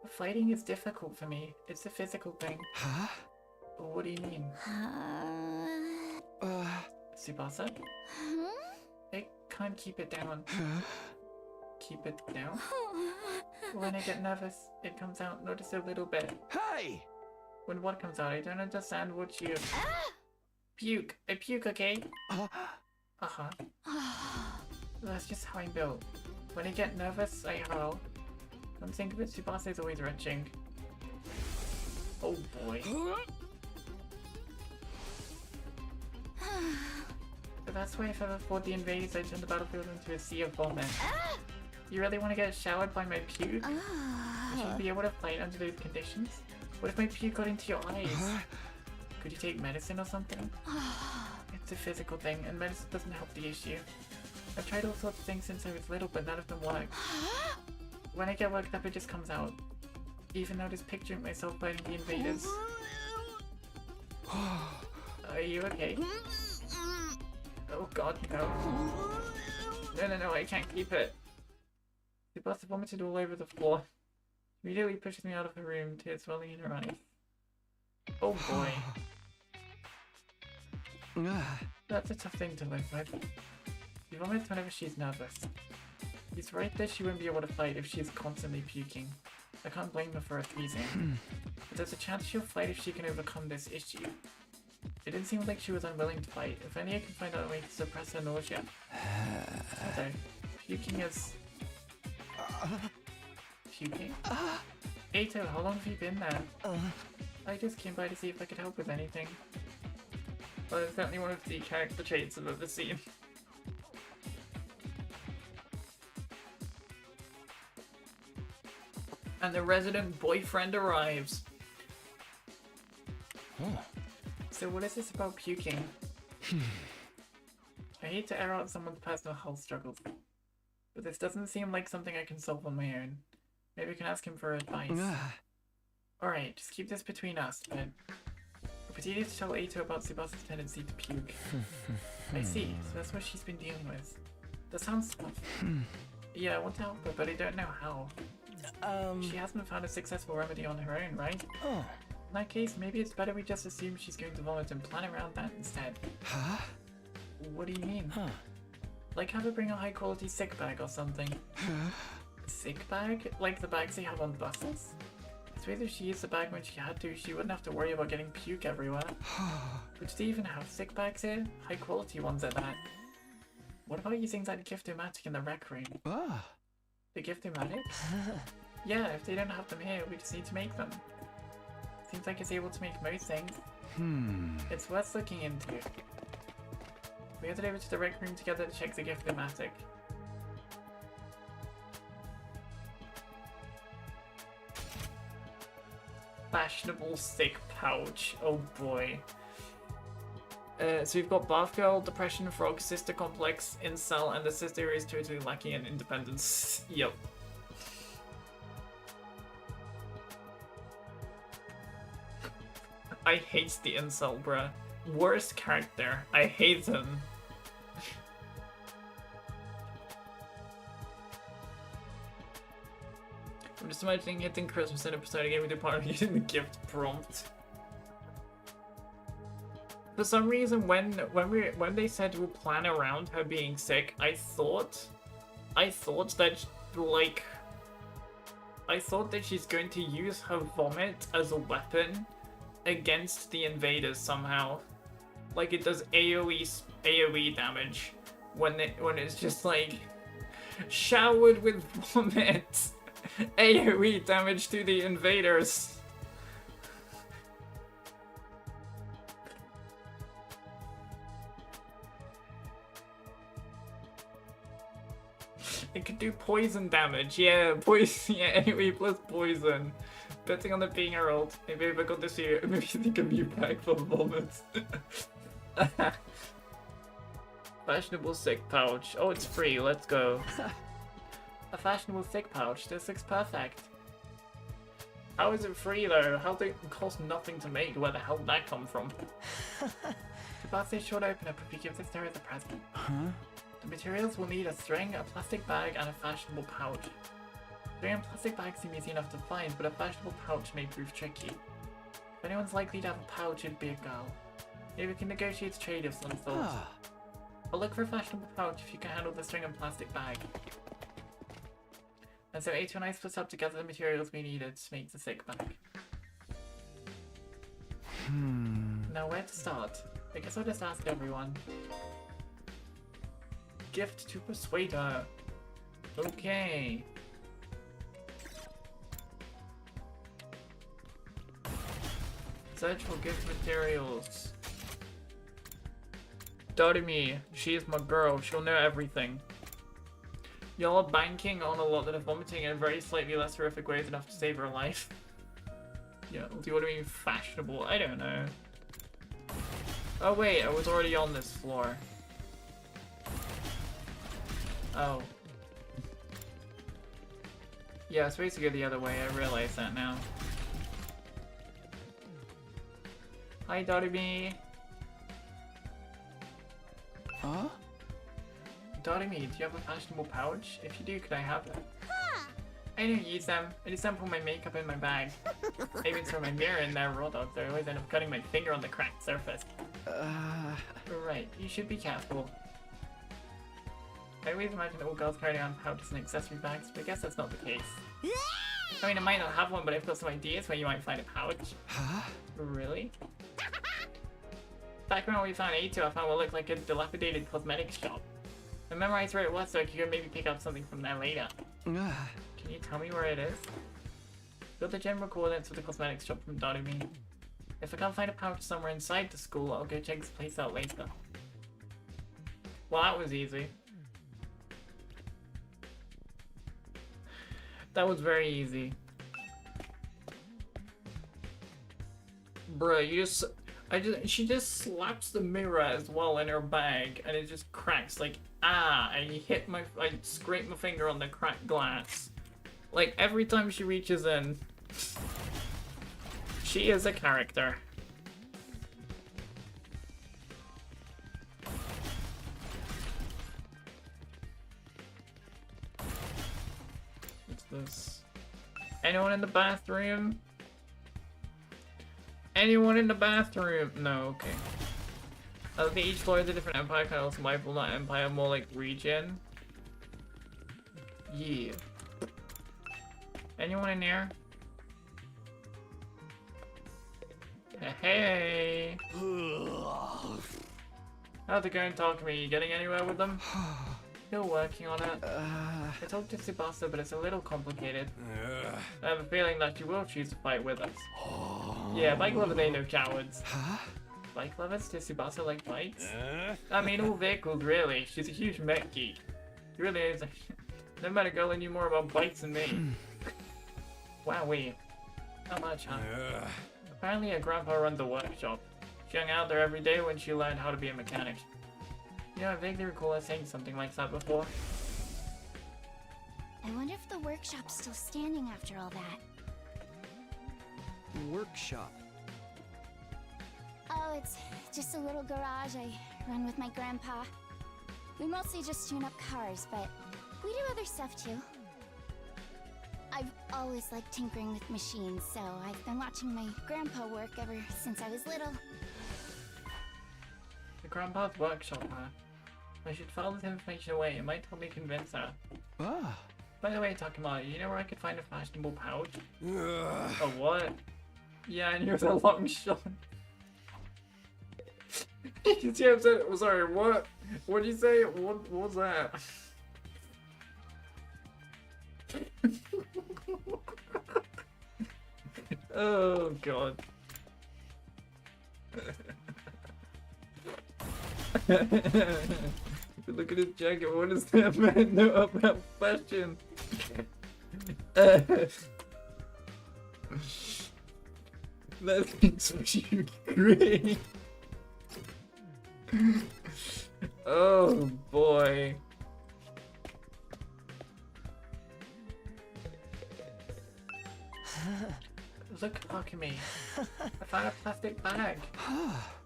Fighting is difficult for me. It's a physical thing. Huh? What do you mean? Tsubasa? I can't keep it down. Keep it down? When I get nervous, it comes out notice a little bit. Hey! When what comes out, I don't understand what you... Puke. I puke, okay? Uh-huh. That's just how I'm built. When I get nervous, I howl. Come think of it, Tsubasa is always retching. Oh boy. But that's why if I ever fought the invaders, I turned the battlefield into a sea of vomit. You really want to get showered by my puke? I should be able to fight under those conditions. What if my puke got into your eyes? Could you take medicine or something? It's a physical thing, and medicine doesn't help the issue. I've tried all sorts of things since I was little, but none of them work. When I get worked up, it just comes out. Even though just picturing myself fighting the invaders. Are you okay? Oh god, no. No, I can't keep it. Tsubasa vomited all over the floor. Immediately pushes me out of the room, tears swelling in her eyes. Oh boy. That's a tough thing to live with. She vomits whenever she's nervous. He's right that she wouldn't be able to fight if she's constantly puking. I can't blame her for refusing. But there's a chance she'll fight if she can overcome this issue. It didn't seem like she was unwilling to fight. If only I can find out a way to suppress her nausea. Although, puking is... Puking? Eito, how long have you been there? I just came by to see if I could help with anything. Well, it's certainly one of the character traits I've ever seen. And the resident boyfriend arrives. So what is this about puking? I hate to air out someone's personal health struggles, but this doesn't seem like something I can solve on my own. Maybe I can ask him for advice. Alright, just keep this between us, but... I proceeded to tell Eito about Tsubasa's tendency to puke. I see, so that's what she's been dealing with. That sounds tough. Yeah, I want to help her, but I don't know how. She hasn't found a successful remedy on her own, right? In that case, maybe it's better we just assume she's going to vomit and plan around that instead. Huh? What do you mean? Like have her bring a high quality sick bag or something. Sick bag? Like the bags they have on buses? I suppose if she used the bag when she had to, she wouldn't have to worry about getting puke everywhere. But do they even have sick bags here? High quality ones at that. What about using that gift-o-matic in the rec room? The gift-o-matic? Yeah, if they don't have them here, we just need to make them. Seems like it's able to make most things. It's worth looking into. We headed over to the rec room together to check the gift-o-matic. Fashionable sick pouch. Oh boy. So we've got Bath Girl, Depression, Frog, Sister Complex, Incel, and the sister is totally lacking in independence. Yep. I hate the Incel, bruh. Worst character. I hate him. I'm just imagining hitting Christmas in episode again with your partner using the gift prompt. For some reason, when they said we'll plan around her being sick, I thought that she's going to use her vomit as a weapon against the invaders somehow. Like it does AoE damage when it's just like showered with vomit. AoE damage to the invaders. It could do poison damage. Yeah, poison. Yeah, AoE plus poison. Betting on it being Herald. Maybe if I got this here, maybe think of you back for the moment. Fashionable sick pouch. Oh, it's free. Let's go. A fashionable thick pouch. This looks perfect. How is it free though? How did it cost nothing to make? Where the hell did that come from? The birthday short opener if you give this there as a present. Huh? The materials will need a string, a plastic bag, and a fashionable pouch. String and plastic bags seem easy enough to find, but a fashionable pouch may prove tricky. If anyone's likely to have a pouch, it'd be a girl. Maybe we can negotiate a trade of some sort. Ah. I'll look for a fashionable pouch if you can handle the string and plastic bag. And so A2 and I split up together the materials we needed to make the thick bag. Now where to start? I guess I'll just ask everyone. Gift to Persuader. Okay. Search for gift materials. Doremi, she is my girl. She'll know everything. Y'all are banking on a lot that are vomiting in very slightly less horrific ways enough to save her life. Yeah, do you want to be fashionable? I don't know. Oh wait, I was already on this floor. Oh. Yeah, it's supposed to go the other way, I realize that now. Hi, Doremi. Huh? Doremi, do you have a fashionable pouch? If you do, could I have it? Huh. I don't use them. I just don't put my makeup in my bag. I even throw my mirror in there, raw dogs. I always end up cutting my finger on the cracked surface. Right, you should be careful. I always imagine all girls carry around pouches and accessory bags, but I guess that's not the case. I mean, I might not have one, but I've got some ideas where you might find a pouch. Huh? Really? Back when we found A2, I found what looked like a dilapidated cosmetics shop. I memorized where it was so I could maybe pick up something from there later. Ah. Can you tell me where it is? Got the general coordinates of the cosmetics shop from Doremi. If I can't find a pouch somewhere inside the school, I'll go check this place out later. Well, that was easy. That was very easy. Bruh, she just slaps the mirror as well in her bag and it just cracks. Like, I scrape my finger on the cracked glass. Like, every time she reaches in, she is a character. What's this? Anyone in the bathroom? Anyone in the bathroom? No, okay. I think each floor is a different empire, kind of also mindful, not empire, more like region. Yeah. Anyone in here? Hey. How's it going? Talk to me. You getting anywhere with them? Still working on it. I talked to Tsubasa, but it's a little complicated. I have a feeling that you will choose to fight with us. Yeah, bike lovers ain't no cowards. Huh? Bike lovers? Does Tsubasa like bikes? I mean, all vehicles, really. She's a huge mech geek. She really is. No matter girl knew more about bikes than me. Wowee. Not much, huh? Apparently her grandpa runs a workshop. She hung out there every day when she learned how to be a mechanic. You know, I vaguely recall her saying something like that before. I wonder if the workshop's still standing after all that. Workshop. Oh, it's just a little garage I run with my grandpa. We mostly just tune up cars, but we do other stuff too. I've always liked tinkering with machines, so I've been watching my grandpa work ever since I was little. The grandpa's workshop, huh? I should file this information away. It might help me convince her. Ah. By the way, Takamata, you know where I could find a fashionable pouch? A what? Yeah, I knew it was a long shot. You see, I'm sorry, what? What did you say? What was that? Oh god. Look at his jacket. What does that man know about fashion? That makes you great. Oh boy. Look, Akemi. I found a plastic bag.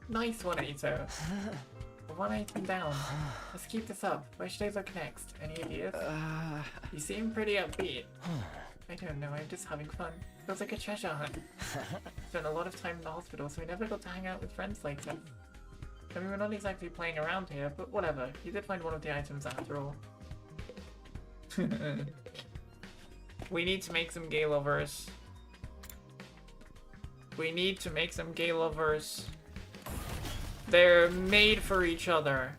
Nice one, Ito. One item down. Let's keep this up. Where should I look next? Any ideas? You seem pretty upbeat. I don't know, I'm just having fun. Feels like a treasure hunt. Spent a lot of time in the hospital, so we never got to hang out with friends like that. I mean, we're not exactly playing around here, but whatever. You did find one of the items after all. We need to make some gay lovers. We need to make some gay lovers. They're made for each other.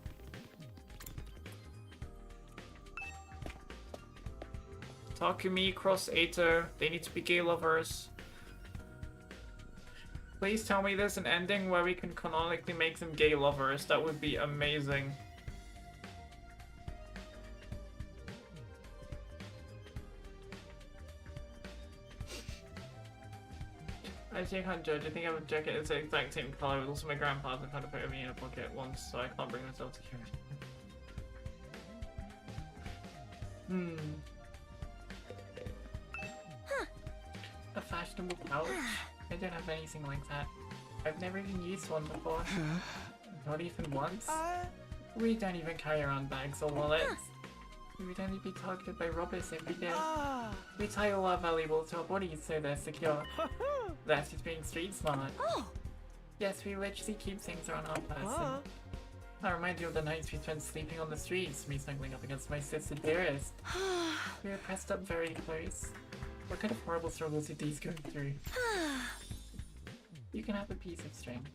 Takumi, Cross Eito, they need to be gay lovers. Please tell me there's an ending where we can canonically make them gay lovers. That would be amazing. I can't judge. I think I have a jacket that's the exact same color. It was also my grandpa's and kind of put it in a pocket once, so I can't bring myself to carry it. Huh. A fashionable pouch? I don't have anything like that. I've never even used one before. Not even once. We don't even carry around bags or wallets. We would only be targeted by robbers if we did. We tie all our valuables to our bodies so they're secure. That's just being street smart. Oh. Yes, we literally keep things around our person. I remind you of the nights we spent sleeping on the streets, me snuggling up against my sister dearest. We were pressed up very close. What kind of horrible struggles did these go through? You can have a piece of string.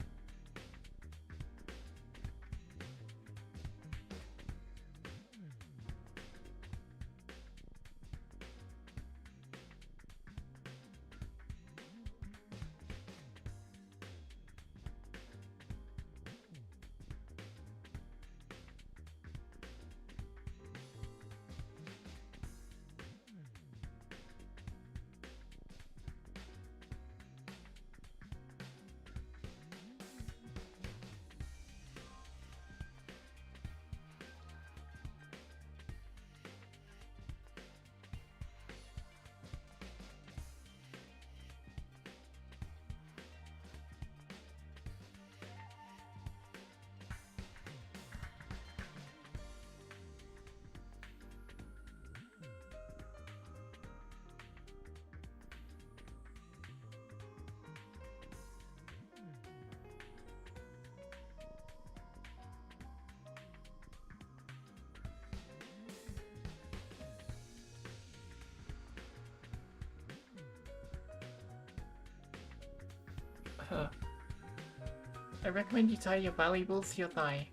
I recommend you tie your valuables to your thigh.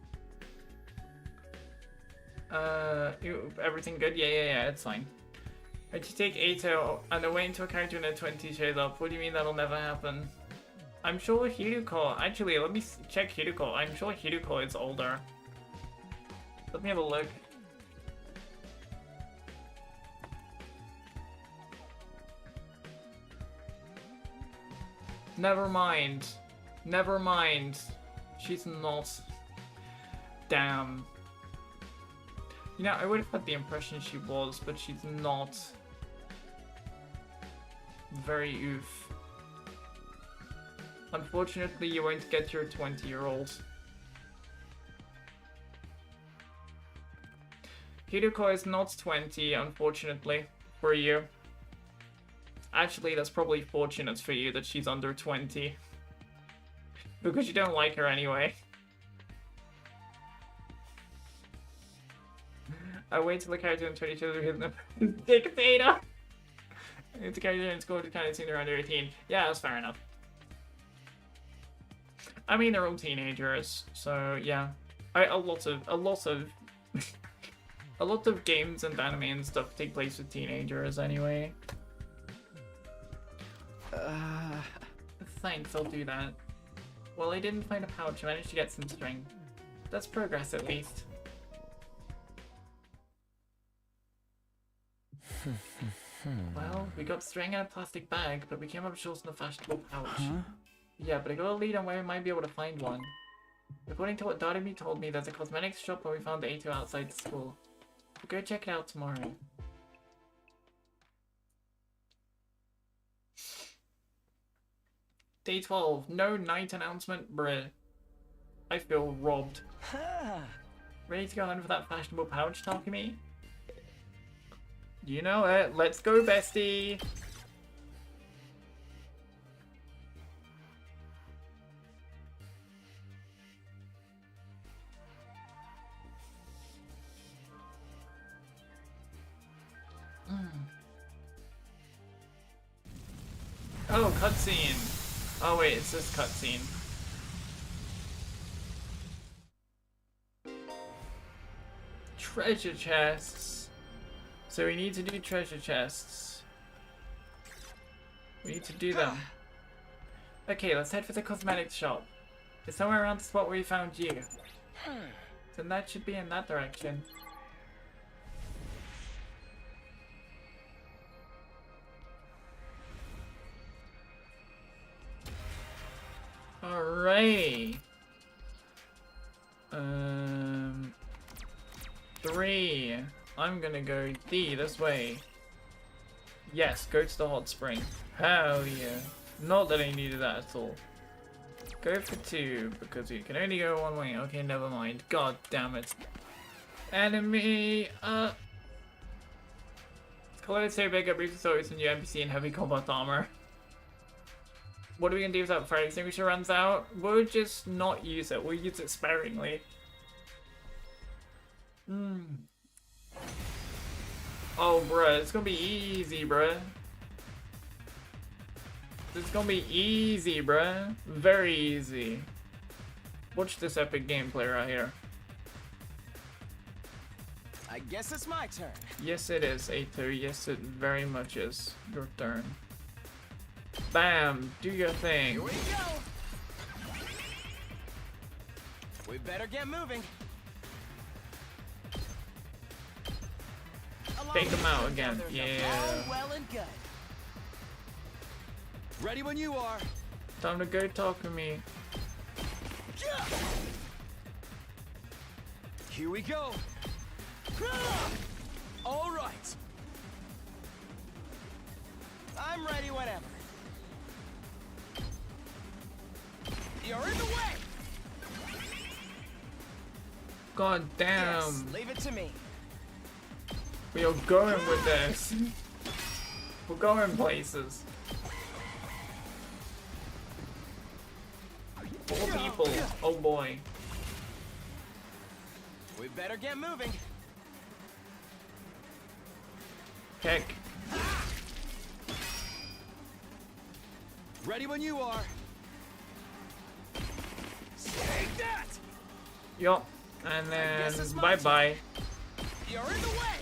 Everything good? Yeah, it's fine. But you take Eito and then wait until a character in a 20 shows up. What do you mean that'll never happen? I'm sure Hiruko, actually, let me check Hiruko. I'm sure Hiruko is older. Let me have a look. Never mind. Never mind. She's not. Damn. You know, I would have had the impression she was, but she's not. Very oof. Unfortunately, you won't get your 20-year-old. Hiruko is not 20, unfortunately, for you. Actually, that's probably fortunate for you that she's under 20. Because you don't like her anyway. I wait till the character in 22 to hit the dictator! If the character in school to kind of seem they're under 18. Yeah, that's fair enough. I mean, they're all teenagers, so yeah. A lot of A lot of games and anime and stuff take place with teenagers anyway. Thanks, I'll do that. Well, I didn't find a pouch. I managed to get some string. That's progress, at least. Well, we got string in a plastic bag, but we came up short in a fashionable pouch. Huh? Yeah, but I got a lead on where we might be able to find one. According to what Darby told me, there's a cosmetics shop where we found the A2 outside the school. We'll go check it out tomorrow. Day 12. No night announcement, bruh. I feel robbed. Ready to go in for that fashionable pouch, Takumi? You know it. Let's go, bestie. Oh, cutscene. Oh wait, it's this cutscene. Treasure chests. So we need to do treasure chests. We need to do them. Okay, let's head for the cosmetics shop. It's somewhere around the spot where we found you. Then that should be in that direction. Alrighty. 3. I'm gonna go D this way. Yes, go to the hot spring. Hell yeah. Not that I needed that at all. Go for 2 because you can only go one way. Okay, never mind. God damn it. Enemy. Color so big, I briefly thought it was a new NPC in heavy combat armor. What are we gonna do if that fire extinguisher runs out? We'll just not use it. We'll use it sparingly. Oh, bruh. It's gonna be easy, bruh. It's gonna be easy, bruh. Very easy. Watch this epic gameplay right here. I guess it's my turn. Yes, it is, A2. Yes, it very much is. Your turn. Bam! Do your thing. Here we go. We better get moving. Take them out again. Yeah. All well and good. Ready when you are. Time to go talk to me. Here we go. All right. I'm ready whenever. You're in the way. God damn. Yes, leave it to me. We are going with this. We're going places. 4 people. Oh boy. We better get moving. Heck. Ready when you are. Take that! Yup. And guess then it's my bye bye. You're in the way.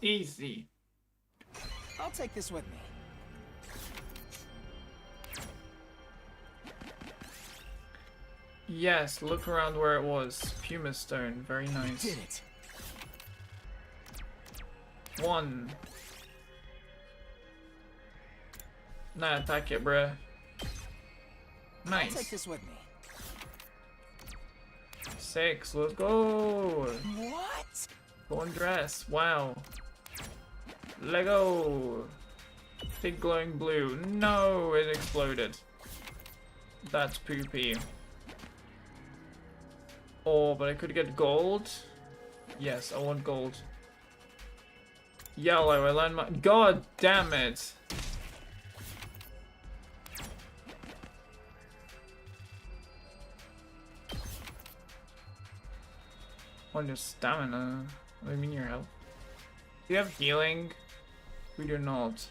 Easy. I'll take this with me. Yes, look around where it was. Puma stone. Very nice. Did it. 1. Nah, attack it, bruh. I'll Nice. take this with me. 6. Let's go. What? Go and dress. Wow. Lego. Big glowing blue. No, it exploded. That's poopy. Oh, but I could get gold. Yes, I want gold. Yellow. I land my. God damn it. On your stamina. What do you mean your health? Do you have healing? We do not.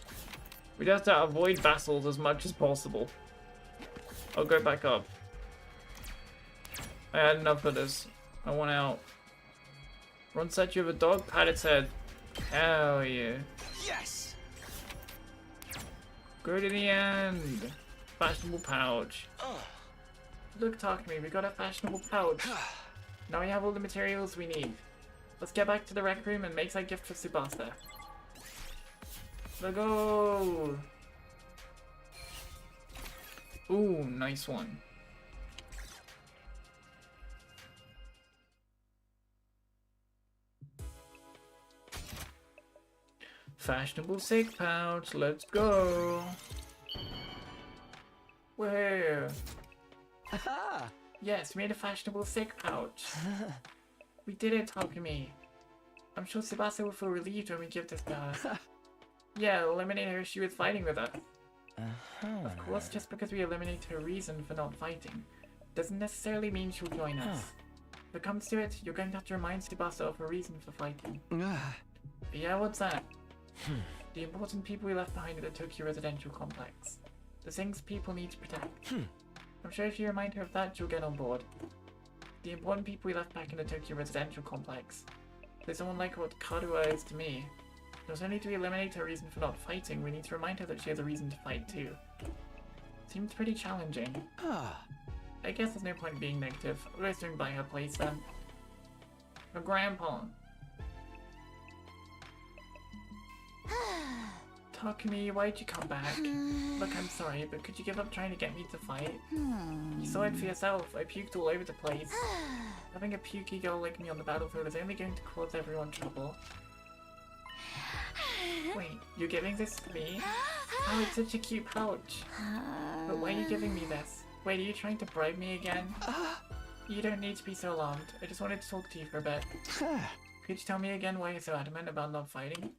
We'd have to avoid vassals as much as possible. I'll go back up. I had enough of this. I want out. Run said you have a dog, pat its head. Hell yeah. Yes! Go to the end. Fashionable pouch. Look, talk to me. We got a fashionable pouch. Now we have all the materials we need. Let's get back to the rec room and make that gift for Tsubasa. Let's go! Ooh, nice one. Fashionable sick pouch, let's go! Where? Aha! Yes, we made a fashionable sick pouch. We did it, Takumi. I'm sure Tsubasa will feel relieved when we give this to her. Yeah, eliminate her issue with fighting with us. Of course, just because we eliminate her reason for not fighting, doesn't necessarily mean she'll join us. If it comes to it, you're going to have to remind Tsubasa of her reason for fighting. Yeah, what's that? The important people we left behind at the Tokyo residential complex. The things people need to protect. I'm sure if you remind her of that, she'll get on board. The important people we left back in the Tokyo residential complex. There's someone like what Karuha is to me. Not only do we eliminate her reason for not fighting, we need to remind her that she has a reason to fight too. Seems pretty challenging. I guess there's no point in being negative. I'll go swing by her place then. Her grandpa. Takumi, why'd you come back? Look, I'm sorry, but could you give up trying to get me to fight? You saw it for yourself. I puked all over the place. Having a pukey girl like me on the battlefield is only going to cause everyone trouble. Wait, you're giving this to me? Oh, it's such a cute pouch. But why are you giving me this? Wait, are you trying to bribe me again? You don't need to be so alarmed. I just wanted to talk to you for a bit. Could you tell me again why you're so adamant about not fighting?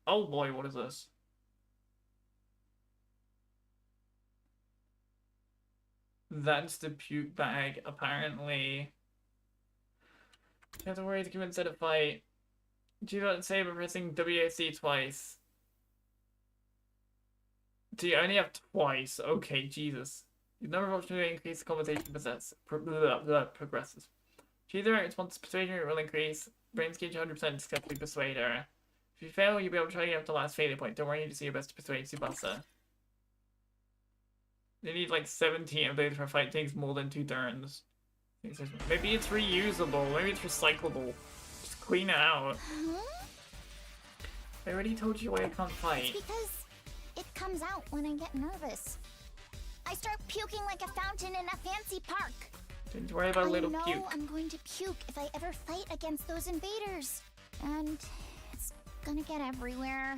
Oh boy, what is this? That's the puke bag, apparently. You have to worry to convince her to fight. Do not say by pressing WAC twice. Do you only have twice? Okay, Jesus. The number of options to increase the conversation progresses. Choose the right response, persuasion rate will increase. Brain gauge 100% to successfully persuade her. If you fail, you'll be able to try again after the last failure point. Don't worry, you just do your best to persuade Tsubasa. They need like 17 of those for a fight takes more than 2 turns. Maybe it's reusable, maybe it's recyclable. Just clean it out. I already told you why I can't fight. It's because it comes out when I get nervous. I start puking like a fountain in a fancy park. Don't worry about a little puke. I know I'm going to puke if I ever fight against those invaders. And it's gonna get everywhere.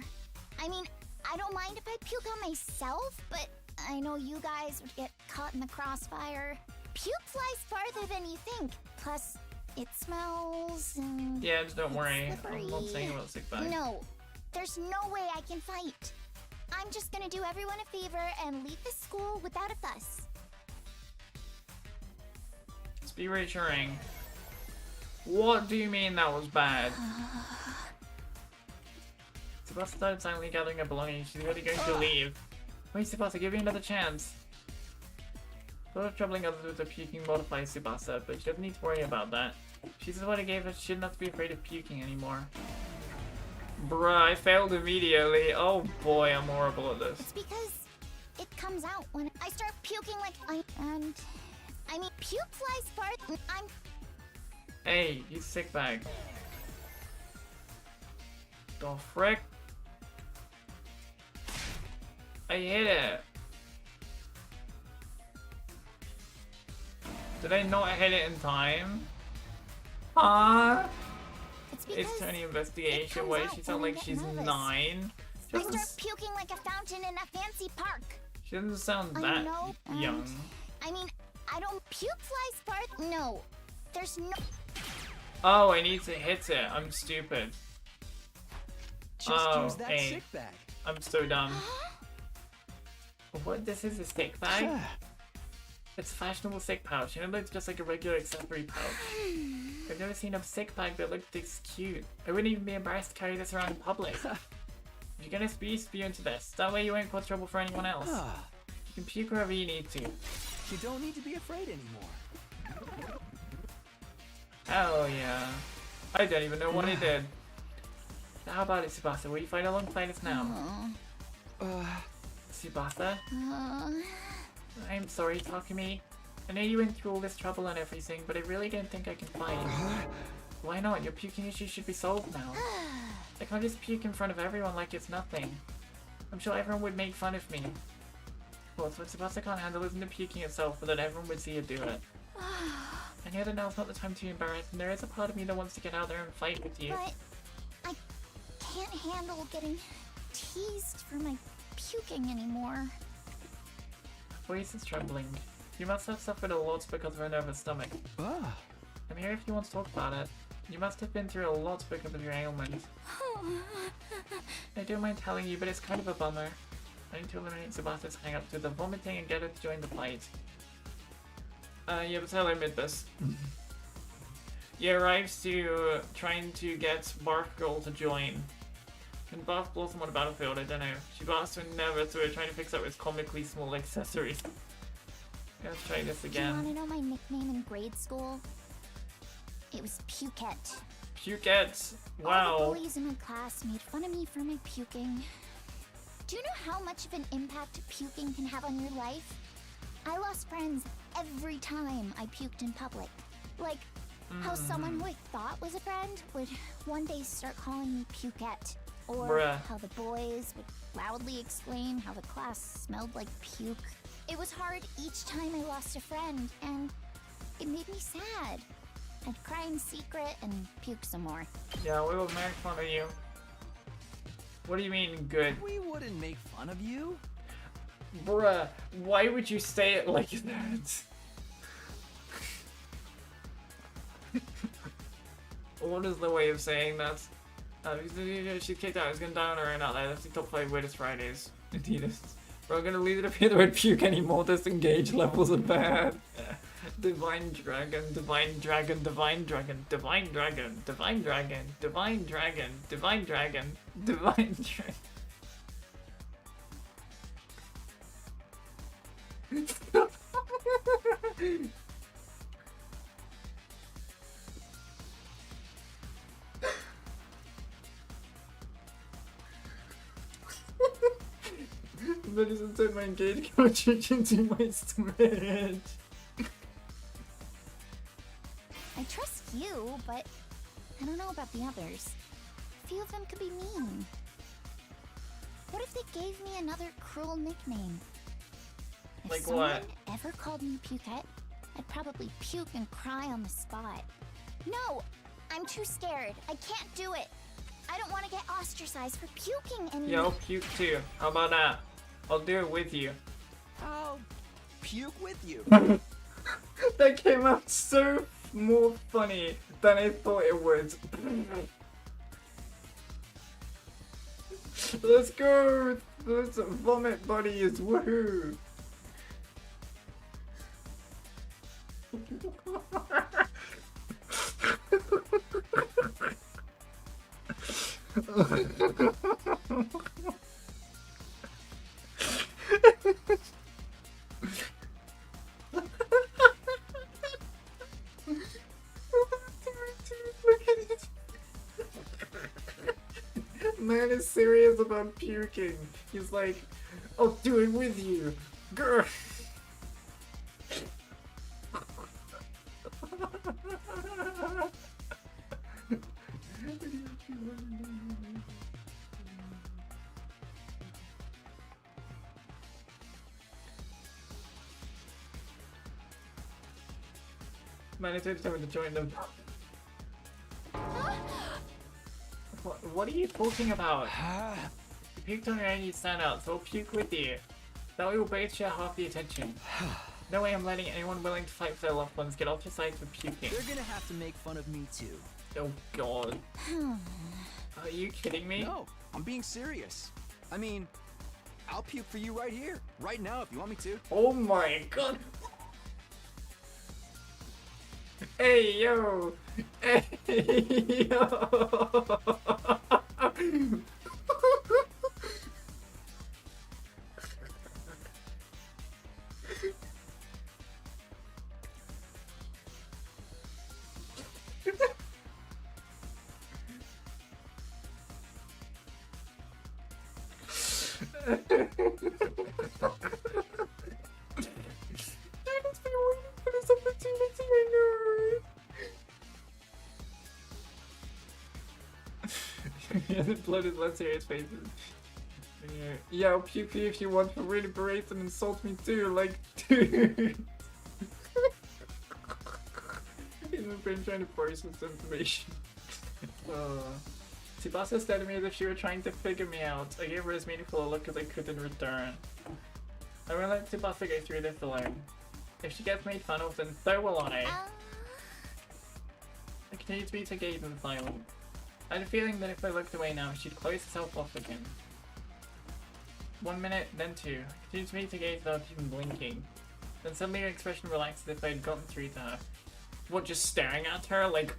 I mean, I don't mind if I puke on myself, but I know you guys would get caught in the crossfire. Puke flies farther than you think. Plus, it smells and yeah, just don't worry. slippery. I'm not saying about sick bag. No, there's no way I can fight. I'm just gonna do everyone a favor and leave the school without a fuss. Let's be reassuring. What do you mean that was bad? Tsubasa started silently gathering her belongings. She's really going to leave. Wait, Tsubasa, give me another chance. Sort of troubling others with her puking modifies Tsubasa, but she doesn't need to worry about that. She's the one who gave her, she shouldn't have to be afraid of puking anymore. Bruh, I failed immediately. Oh boy, I'm horrible at this. It's because it comes out when I start puking like I mean, puke flies farther. Hey, you sick bag. The frick? I hit it. Did I not hit it in time? Huh? It's Tony investigation. Why does she sound like she's 9? I start puking like a fountain in a fancy park. She doesn't sound that young. I mean, I don't puke flies farther. No, there's no. Oh, I need to hit it. I'm stupid. Just use that sick bag. I'm so dumb. What? This is a sick bag? It's a fashionable sick pouch, and it looks just like a regular accessory pouch. I've never seen a sick bag that looked this cute. I wouldn't even be embarrassed to carry this around in public. If you're gonna spew into this. That way you won't cause trouble for anyone else. You can puke wherever you need to. You don't need to be afraid anymore. Hell yeah. I don't even know what he did. How about it, Tsubasa? Will you fight alongside us now? Tsubasa? I'm sorry, Takumi. I know you went through all this trouble and everything, but I really don't think I can fight. Why not? Your puking issue should be solved now. I can't just puke in front of everyone like it's nothing. I'm sure everyone would make fun of me. Well, so Tsubasa can't handle isn't the puking itself, but that everyone would see you do it. I know that now's not the time to be embarrassed, and there is a part of me that wants to get out there and fight with you. But I can't handle getting teased for my puking anymore. Voice is trembling. You must have suffered a lot because of a nervous stomach. Ah. I'm here if you want to talk about it. You must have been through a lot because of your ailment. I don't mind telling you, but it's kind of a bummer. I need to eliminate Tsubasa's hang-up to the vomiting and get her to join the fight. Yeah, but I'll admit this. You arrives to trying to get Bark Girl to join. And Bark Blossom on the battlefield, I don't know. She blasts her never, so we're trying to fix up with comically small accessories. Let's try this Do you again. want to know my nickname in grade school? It was Pukette. Pukette! All Wow. the bullies in my class made fun of me for my puking. Do you know how much of an impact puking can have on your life? I lost friends every time I puked in public. Like, how someone who I thought was a friend would one day start calling me Pukette. Or Bruh. how the boys would loudly exclaim how the class smelled like puke. It was hard each time I lost a friend, and it made me sad. I'd cry in secret and puke some more. Yeah, we will make fun of you. What do you mean, good? We wouldn't make fun of you. Bruh, why would you say it like that? What is the way of saying that? She's kicked out. It's gonna die on her own out there. That's the top 5 weirdest Fridays. Adidas. We're gonna leave it up here. They won't puke anymore. Disengage levels are bad. Divine dragon, divine dragon, divine dragon, divine dragon, divine dragon, divine dragon, divine dragon, divine dragon. Medicine said my engaged cartridge into my storage. I trust you, but I don't know about the others. A few of them could be mean. What if they gave me another cruel nickname? If Like someone what? ever called me Pukette, I'd probably puke and cry on the spot. No! I'm too scared. I can't do it. I don't want to get ostracized for puking and... Yo, puke too. How about that? I'll do it with you. I'll puke with you. That came out so more funny than I thought it would. Let's go! Let's vomit buddies, woohoo! Man is serious about puking. He's like, I'll do it with you. Grr. Man, it's time to join them. What are you talking about? You puked on your own, you stand out, so I'll puke with you. That way we'll both share half the attention. No way I'm letting anyone willing to fight for their loved ones get off your side for puking. They're gonna have to make fun of me too. Oh god. Are you kidding me? No, I'm being serious. I mean, I'll puke for you right here, right now if you want me to. Oh my god. Hey yo! Hey yo! Bloated, let's hear his faces. Yeah, I'll puke you if you want, but really berate and insult me too, like, dude. In my brain trying to process information. Tsubasa stared at me as if she were trying to figure me out. I gave her as meaningful a look as I could in return. I will let Tsubasa go through this alone. If she gets made fun of, then so will I. I continued to be so gaze and silent. I had a feeling that if I looked away now, she'd close herself off again. 1 minute, then 2. I continued to be so gaze without even blinking. Then suddenly her expression relaxed as if I had gotten through to her. What, just staring at her? Like,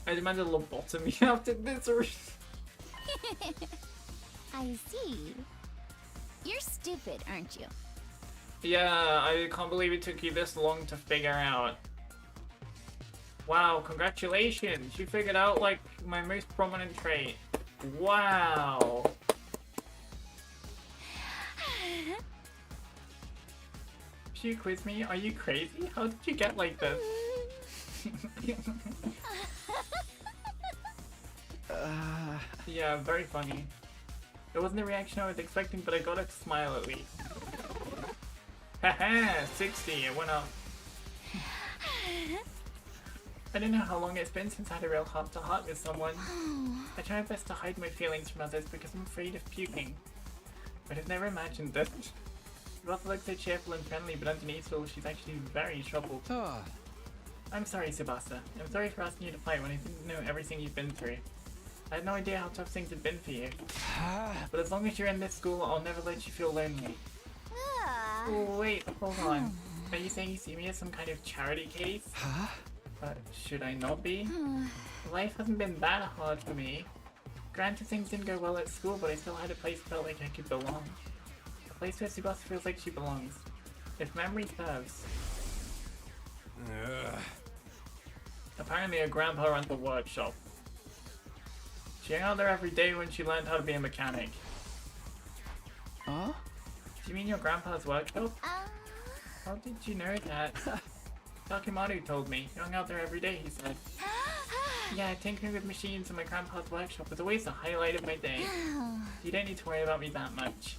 I demanded a lobotomy after this, or... I see. You're stupid, aren't you? Yeah, I can't believe it took you this long to figure out. Wow, congratulations! You figured out, like, my most prominent trait. Wow! You quiz me? Are you crazy? How did you get like this? Yeah, very funny. It wasn't the reaction I was expecting, but I got a smile at least. Haha, 60, it went up. I don't know how long it's been since I had a real heart-to-heart with someone. I try my best to hide my feelings from others because I'm afraid of puking. But I've never imagined this. Rosa looks so cheerful and friendly, but underneath it all, she's actually very troubled. I'm sorry, Tsubasa. I'm sorry for asking you to fight when I didn't know everything you've been through. I had no idea how tough things had been for you. But as long as you're in this school, I'll never let you feel lonely. Oh, wait, hold on. Are you saying you see me as some kind of charity case? Should I not be? Life hasn't been that hard for me. Granted, things didn't go well at school, but I still had a place that felt like I could belong. A place where Tsubasa feels like she belongs. If memory serves. Apparently her grandpa runs a workshop. She hung out there every day when she learned how to be a mechanic. Huh? Do you mean your grandpa's workshop? How did you know that? Takimaru told me. You hung out there every day, he said. Yeah, tinkering with machines in my grandpa's workshop was always the highlight of my day. You don't need to worry about me that much.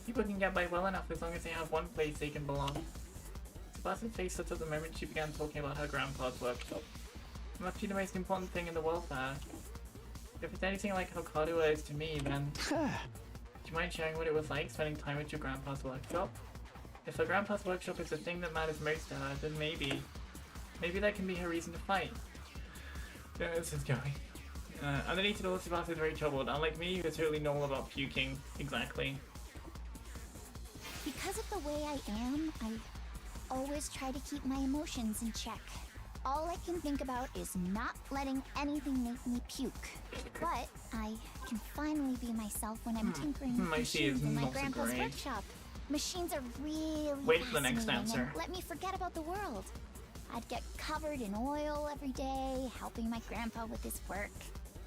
People can get by well enough as long as they have one place they can belong. Tsubasa's face lit up the moment she began talking about her grandpa's workshop. It must be the most important thing in the world for her. If it's anything like how Kadoa is to me, then... Do you mind sharing what it was like spending time with your grandpa's workshop? If her grandpa's workshop is the thing that matters most to her, then maybe that can be her reason to fight. Yeah, this is going. Underneath it all, Tsubasa is very troubled. Unlike me, who's totally normal about puking. Exactly. Because of the way I am, I always try to keep my emotions in check. All I can think about is not letting anything make me puke. But I can finally be myself when I'm tinkering with machines in my grandpa's workshop. Machines are really Wait for the next fascinating answer. and let me forget about the world. I'd get covered in oil every day, helping my grandpa with his work.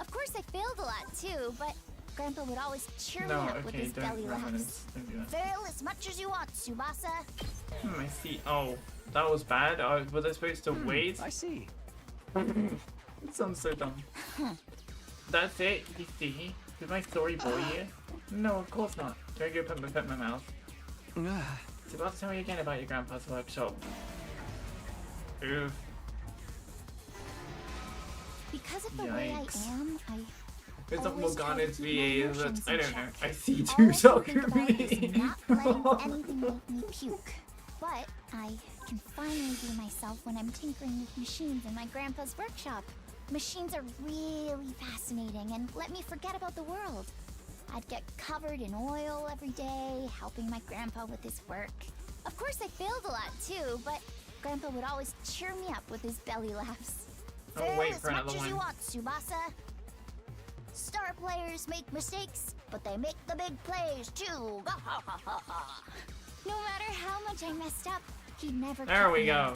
Of course, I failed a lot too, but Grandpa would always cheer me up with his belly laughs. Fail as much as you want, Tsubasa. I see. Oh, that was bad? Was I supposed to wait? I see. It sounds so dumb. That's it? You see? Did my story bore you? No, of course not. Do I go put my foot in my mouth? Tsubasa, tell me again about your grandpa's workshop. Oof. Because of the way I am, I It's not always try to Morgana's keep my VA, emotions I in don't know. check. I see All two I soccer can think about is VAs. not letting anything make me puke. But I can finally be myself when I'm tinkering with machines in my grandpa's workshop. Machines are really fascinating and let me forget about the world. I'd get covered in oil every day, helping my grandpa with his work. Of course, I failed a lot too, but Grandpa would always cheer me up with his belly laughs. Oh, wait Fail for as much another as you one. want, Tsubasa. Star players make mistakes, but they make the big plays too. No matter how much I messed up, he never. There we go.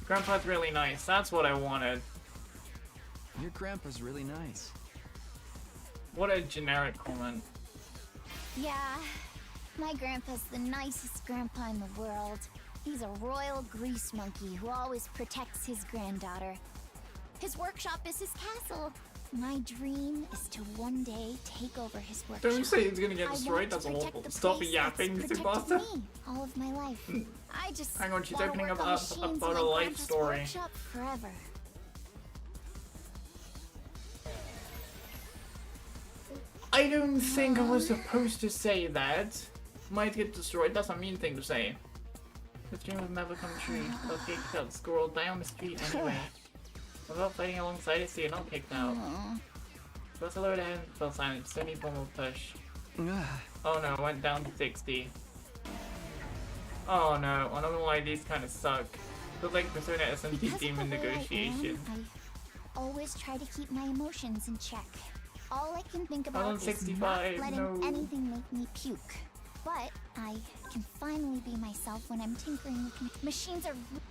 Grandpa's really nice. That's what I wanted. Your grandpa's really nice. What a generic comment. Yeah, my grandpa's the nicest grandpa in the world. He's a royal grease monkey who always protects his granddaughter. His workshop is his castle, My dream is to one day take over his workshop. Don't say it's gonna get I destroyed. want to That's protect awful. the Stop place yapping, that's Tsubasa. protected me all of my life. I just Hang on, she's wanna opening work up on machines in about my a life grandpa's story. workshop forever. I don't think I was supposed to say that. Might get destroyed. That's a mean thing to say. The dream will never come true. Got kicked out, squirrel down the street anyway. Without fighting alongside it, so you're not kicked out. Press a lower down, fell silent. Just need one more push. Oh no, went down to 60. Oh no, I don't know why these kind of suck. Feels like Persona SMT Because team of in the way I am, negotiation. I always try to keep my emotions in check. All I can think about on is 65, not letting no. anything make me puke. But I can finally be myself when I'm tinkering with machines.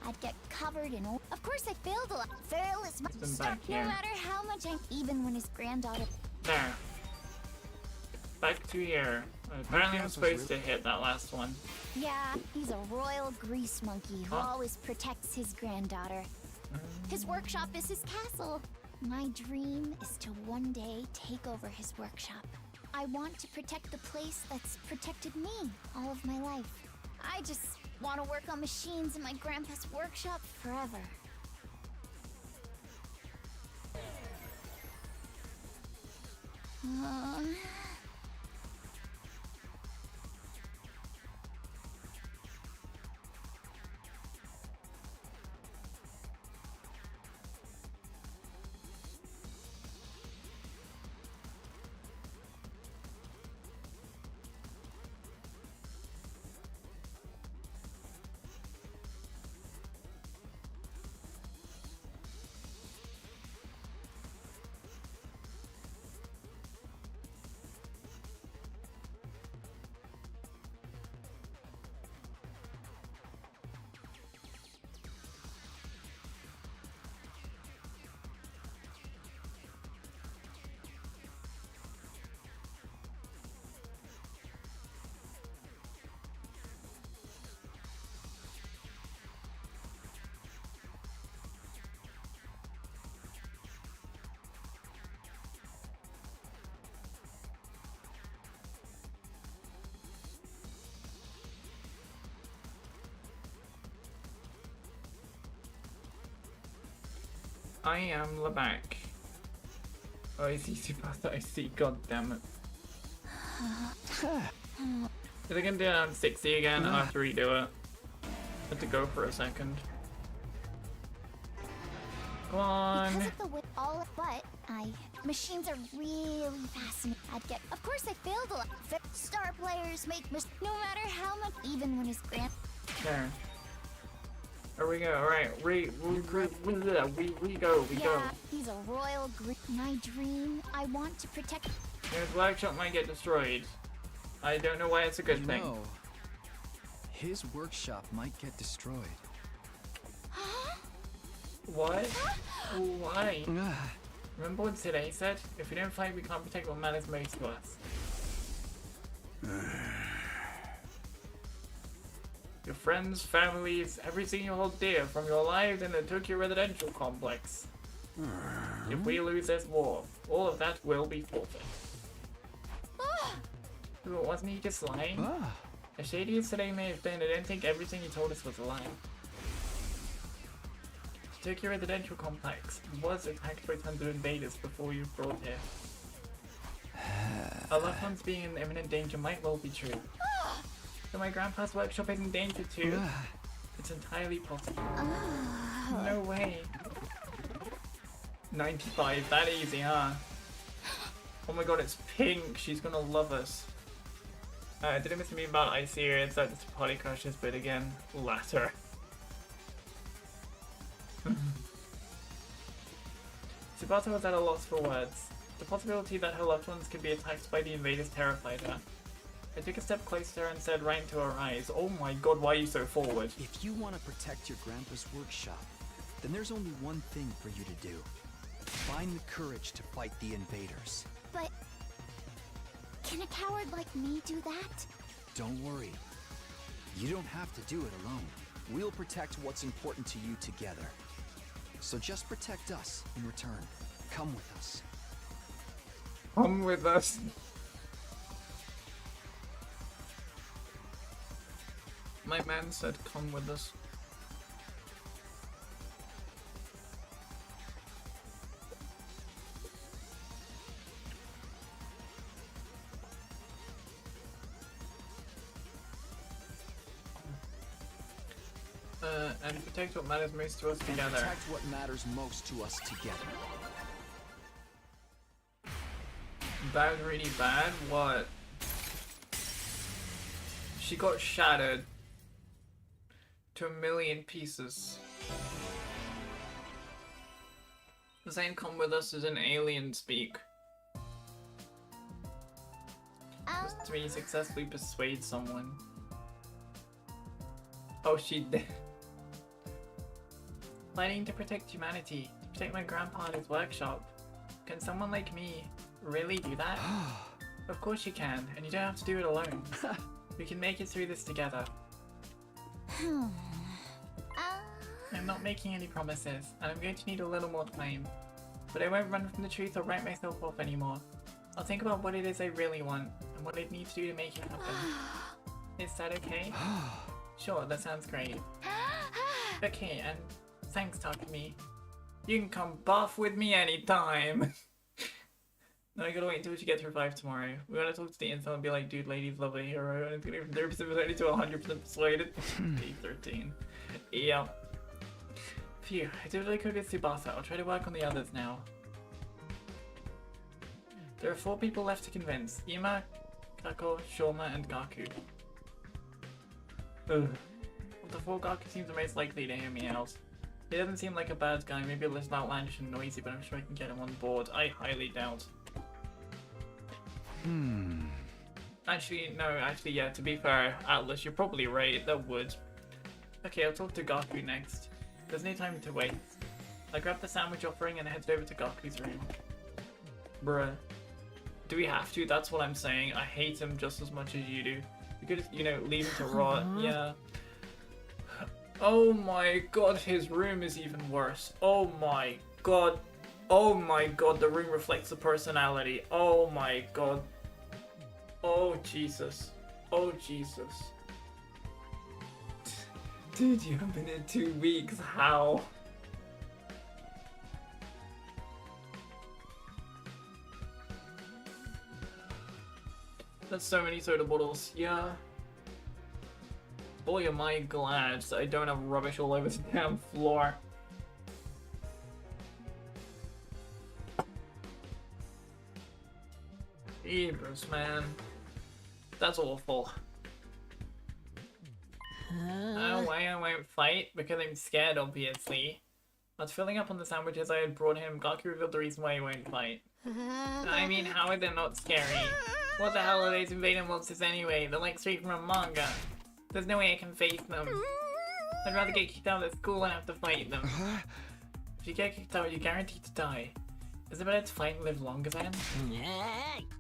I'd get covered in oil. Of course, I failed a lot. Fail is my Them start. back No here. matter how much I, even when his granddaughter. There. Back to here. Apparently I'm supposed to hit that last one. Yeah, he's a royal grease monkey who Huh? always protects his granddaughter. His workshop is his castle. My dream is to one day take over his workshop. I want to protect the place that's protected me all of my life. I just want to work on machines in my grandpa's workshop forever. I am Lebac. Oh, I see Tsubasa, I see, god damn it. If I can do it on 60 again, I'll have to redo it. Had to go for a second. Come on. Because of the way machines are really fascinating. I'd get. Of course, I failed a lot. Star players make no matter how much, even when his grand. There. There we go, alright. We go. Yeah, he's a royal my dream. I want to protect. His workshop might get destroyed. I don't know why it's a good thing. No. His workshop might get destroyed. What? Why? Remember what today said? If we don't fight, we can't protect what matters most to us. Your friends, families, everything you hold dear, from your lives in the Tokyo residential complex. If we lose this war, all of that will be forfeit. But wasn't he just lying? As shady as today may have been, I don't think everything he told us was a lie. The Tokyo residential complex was attacked by tons of invaders before you were brought here. Our loved ones being in imminent danger might well be true. So my grandpa's workshop is in danger too. It's entirely possible. No way. 95, that easy, huh? Oh my god, it's pink. She's gonna love us. Did I miss a meme about Icy here? It's like this party crushes, but again, latter. Tsubasa was at a loss for words. The possibility that her loved ones could be attacked by the invaders terrified her. I took a step closer and said right into her eyes, "Oh my god, why are you so forward?" If you want to protect your grandpa's workshop, then there's only one thing for you to do. Find the courage to fight the invaders. But can a coward like me do that? Don't worry. You don't have to do it alone. We'll protect what's important to you together. So just protect us in return. Come with us. Come with us. My man said, come with us. And protect what matters most to us together. Protect what matters most to us together. Bad, really bad? What? She got shattered to a million pieces. Saying come with us is an alien speak. Just to me successfully persuade someone. Oh, she did. Fighting to protect humanity, to protect my grandpa and his workshop. Can someone like me really do that? Of course you can, and you don't have to do it alone. We can make it through this together. I'm not making any promises, and I'm going to need a little more time. But I won't run from the truth or write myself off anymore. I'll think about what it is I really want, and what I'd need to do to make it happen. Is that okay? Sure, that sounds great. Okay, and thanks, Takumi. You can come buff with me anytime. No, I gotta wait until she gets revived tomorrow. We gotta talk to the info and be like, dude, ladies love a hero, and it's gonna be from 0% persuaded to 100% persuaded. P13. Yeah. Phew, I did what I could with Tsubasa. I'll try to work on the others now. There are 4 people left to convince. Ima, Kako, Shoma, and Gaku. Ugh. Of the 4, Gaku seems the most likely to hear me out. He doesn't seem like a bad guy, maybe a little outlandish and noisy, but I'm sure I can get him on board. I highly doubt. Actually, yeah, to be fair, Atlas, you're probably right, that would. Okay, I'll talk to Gaku next. There's no time to wait. I grab the sandwich offering and head over to Gaku's room. Bruh. Do we have to? That's what I'm saying. I hate him just as much as you do. You could, you know, leave him to rot. Yeah. Oh my god, his room is even worse. Oh my god. Oh my god, the room reflects the personality. Oh my god. Oh Jesus. Oh Jesus. Dude, you have been in 2 weeks. How? That's so many soda bottles. Yeah. Boy, am I glad that I don't have rubbish all over the damn floor. Hebrews, man. That's awful. Oh, why I won't fight? Because I'm scared, obviously. I was filling up on the sandwiches I had brought him. Gaku revealed the reason why he won't fight. I mean, how are they not scary? What the hell are these invading monsters anyway? They're like straight from a manga. There's no way I can face them. I'd rather get kicked out of school than have to fight them. If you get kicked out, you're guaranteed to die. Is it better to fight and live longer then?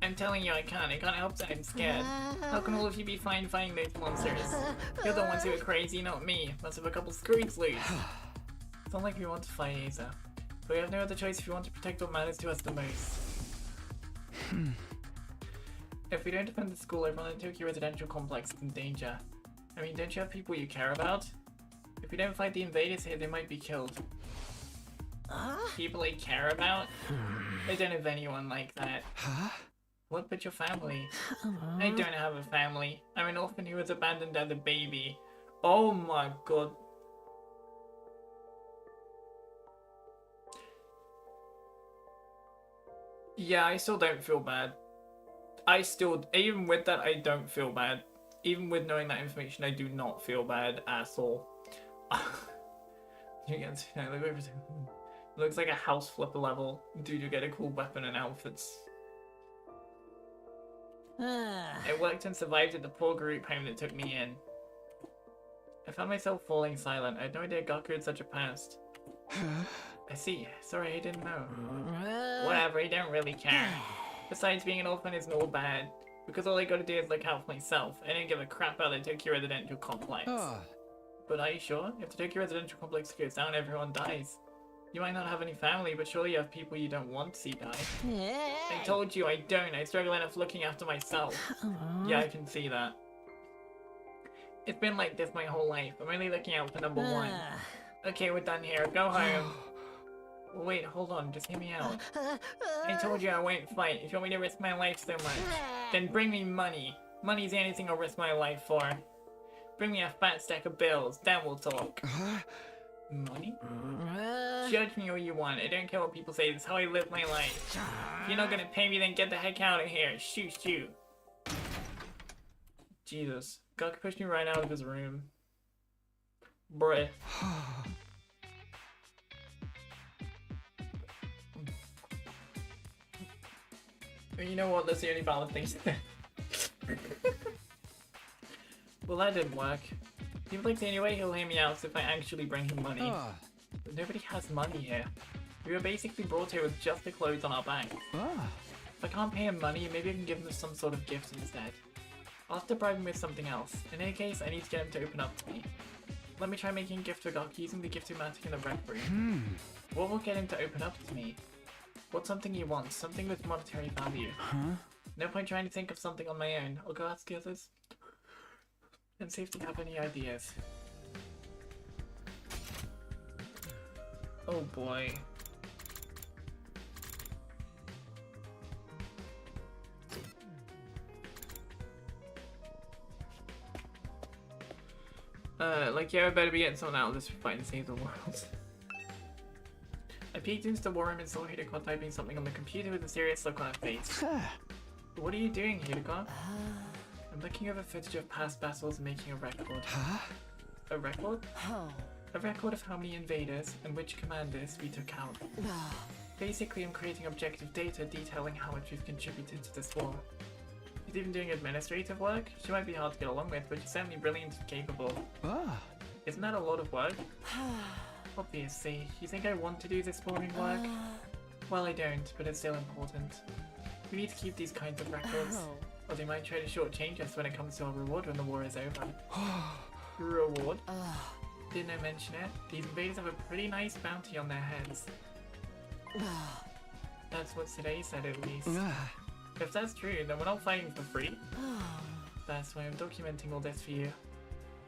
I'm telling you I can't help that I'm scared. How can all of you be fine fighting those monsters? You're the ones who are crazy, not me. Must have a couple screws loose. It's not like we want to fight Asa. But we have no other choice if we want to protect what matters to us the most. If we don't defend the school, everyone in the Tokyo residential complex is in danger. I mean, don't you have people you care about? If we don't fight the invaders here, they might be killed. People I care about? I don't have anyone like that. What but your family? I don't have a family. I'm an orphan who was abandoned as a baby. Oh my god. Yeah, I still don't feel bad. Even with that, I don't feel bad. Even with knowing that information, I do not feel bad at all. You get to look over. Looks like a house flipper level. Dude, you get a cool weapon and outfits. I worked and survived at the poor group home that took me in. I found myself falling silent. I had no idea Gaku had such a past. I see. Sorry, I didn't know. Whatever, I don't really care. Besides, being an orphan isn't all bad. Because all I gotta do is look out for myself. I don't give a crap about the Tokyo residential complex. But are you sure? If the Tokyo residential complex goes down, everyone dies. You might not have any family, but surely you have people you don't want to see die. I told you I don't. I struggle enough looking after myself. Yeah, I can see that. It's been like this my whole life. I'm only looking out for number one. Okay, we're done here. Go home. Wait, hold on. Just hear me out. I told you I won't fight. If you want me to risk my life so much, then bring me money. Money's the only thing I'll risk my life for. Bring me a fat stack of bills. Then we'll talk. Money? Judge me all you want. I don't care what people say. This is how I live my life. If you're not gonna pay me, then get the heck out of here. Shoot, shoot. Jesus. God pushed me right out of his room. Bruh. You know what? That's the only valid thing to say. Well, that didn't work. He thinks the only way he'll hear me out is if I actually bring him money. But nobody has money here. We were basically brought here with just the clothes on our backs. If I can't pay him money, maybe I can give him some sort of gift instead. I'll have to bribe him with something else. In any case, I need to get him to open up to me. Let me try making a gift to Gok using the Gift-O-Matic in the rec room. What will get him to open up to me? What's something he wants? Something with monetary value. No point trying to think of something on my own. I'll go ask the others and see if they have any ideas. Oh boy. Yeah, I better be getting someone out of this fight and save the world. I peeked into the war room and saw Hideko typing something on the computer with a serious look on her face. What are you doing, Hideko? I'm looking over footage of past battles and making a record. A record? A record of how many invaders and which commanders we took out. Basically, I'm creating objective data detailing how much we've contributed to this war. She's even doing administrative work. She might be hard to get along with, but she's certainly brilliant and capable. Isn't that a lot of work? Obviously. You think I want to do this boring work? Well, I don't, but it's still important. We need to keep these kinds of records, or they might try to shortchange us when it comes to our reward when the war is over. Reward? Didn't I mention it? These invaders have a pretty nice bounty on their heads. That's what today said, at least. If that's true, then we're not fighting for free. That's why I'm documenting all this for you.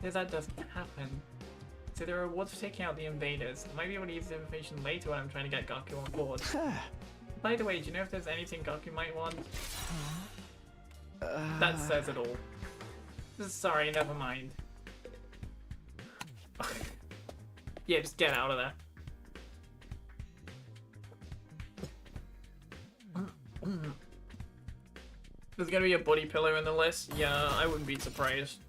If that doesn't happen. So there are rewards for taking out the invaders. I might be able to use this information later when I'm trying to get Gaku on board. By the way, do you know if there's anything Gaku might want? That says it all. Sorry, never mind. Yeah, just get out of there. There's gonna be a body pillow in the list? Yeah, I wouldn't be surprised.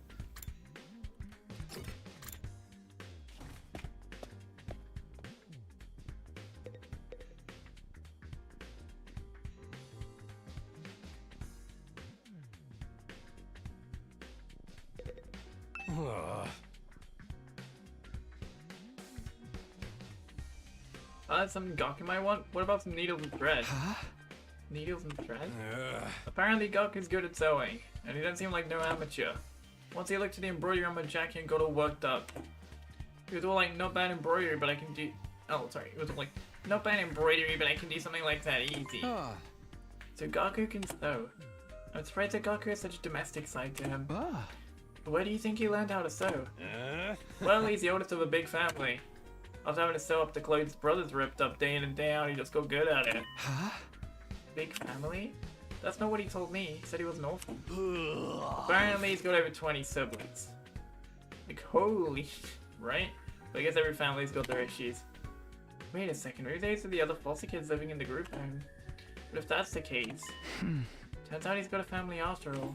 That's something Gaku might want? What about some needles and thread? Needles and thread? Apparently Gaku's good at sewing, and he doesn't seem like no amateur. Once he looked at the embroidery on my jacket and got all worked up. He was all like, not bad embroidery, but I can do... Oh, sorry. It was like, not bad embroidery, but I can do something like that easy. So Gaku can sew. I'm surprised that Gaku has such a domestic side to him. Where do you think he learned how to sew? Well, he's the oldest of a big family. After having to sew up the clothes his brothers ripped up day in and day out, he just got good at it. Big family? That's not what he told me. He said he was an orphan. Apparently he's got over 20 siblings. Like, holy... right? But I guess every family's got their issues. Wait a second, maybe those are the other foster kids living in the group home. But if that's the case... turns out he's got a family after all.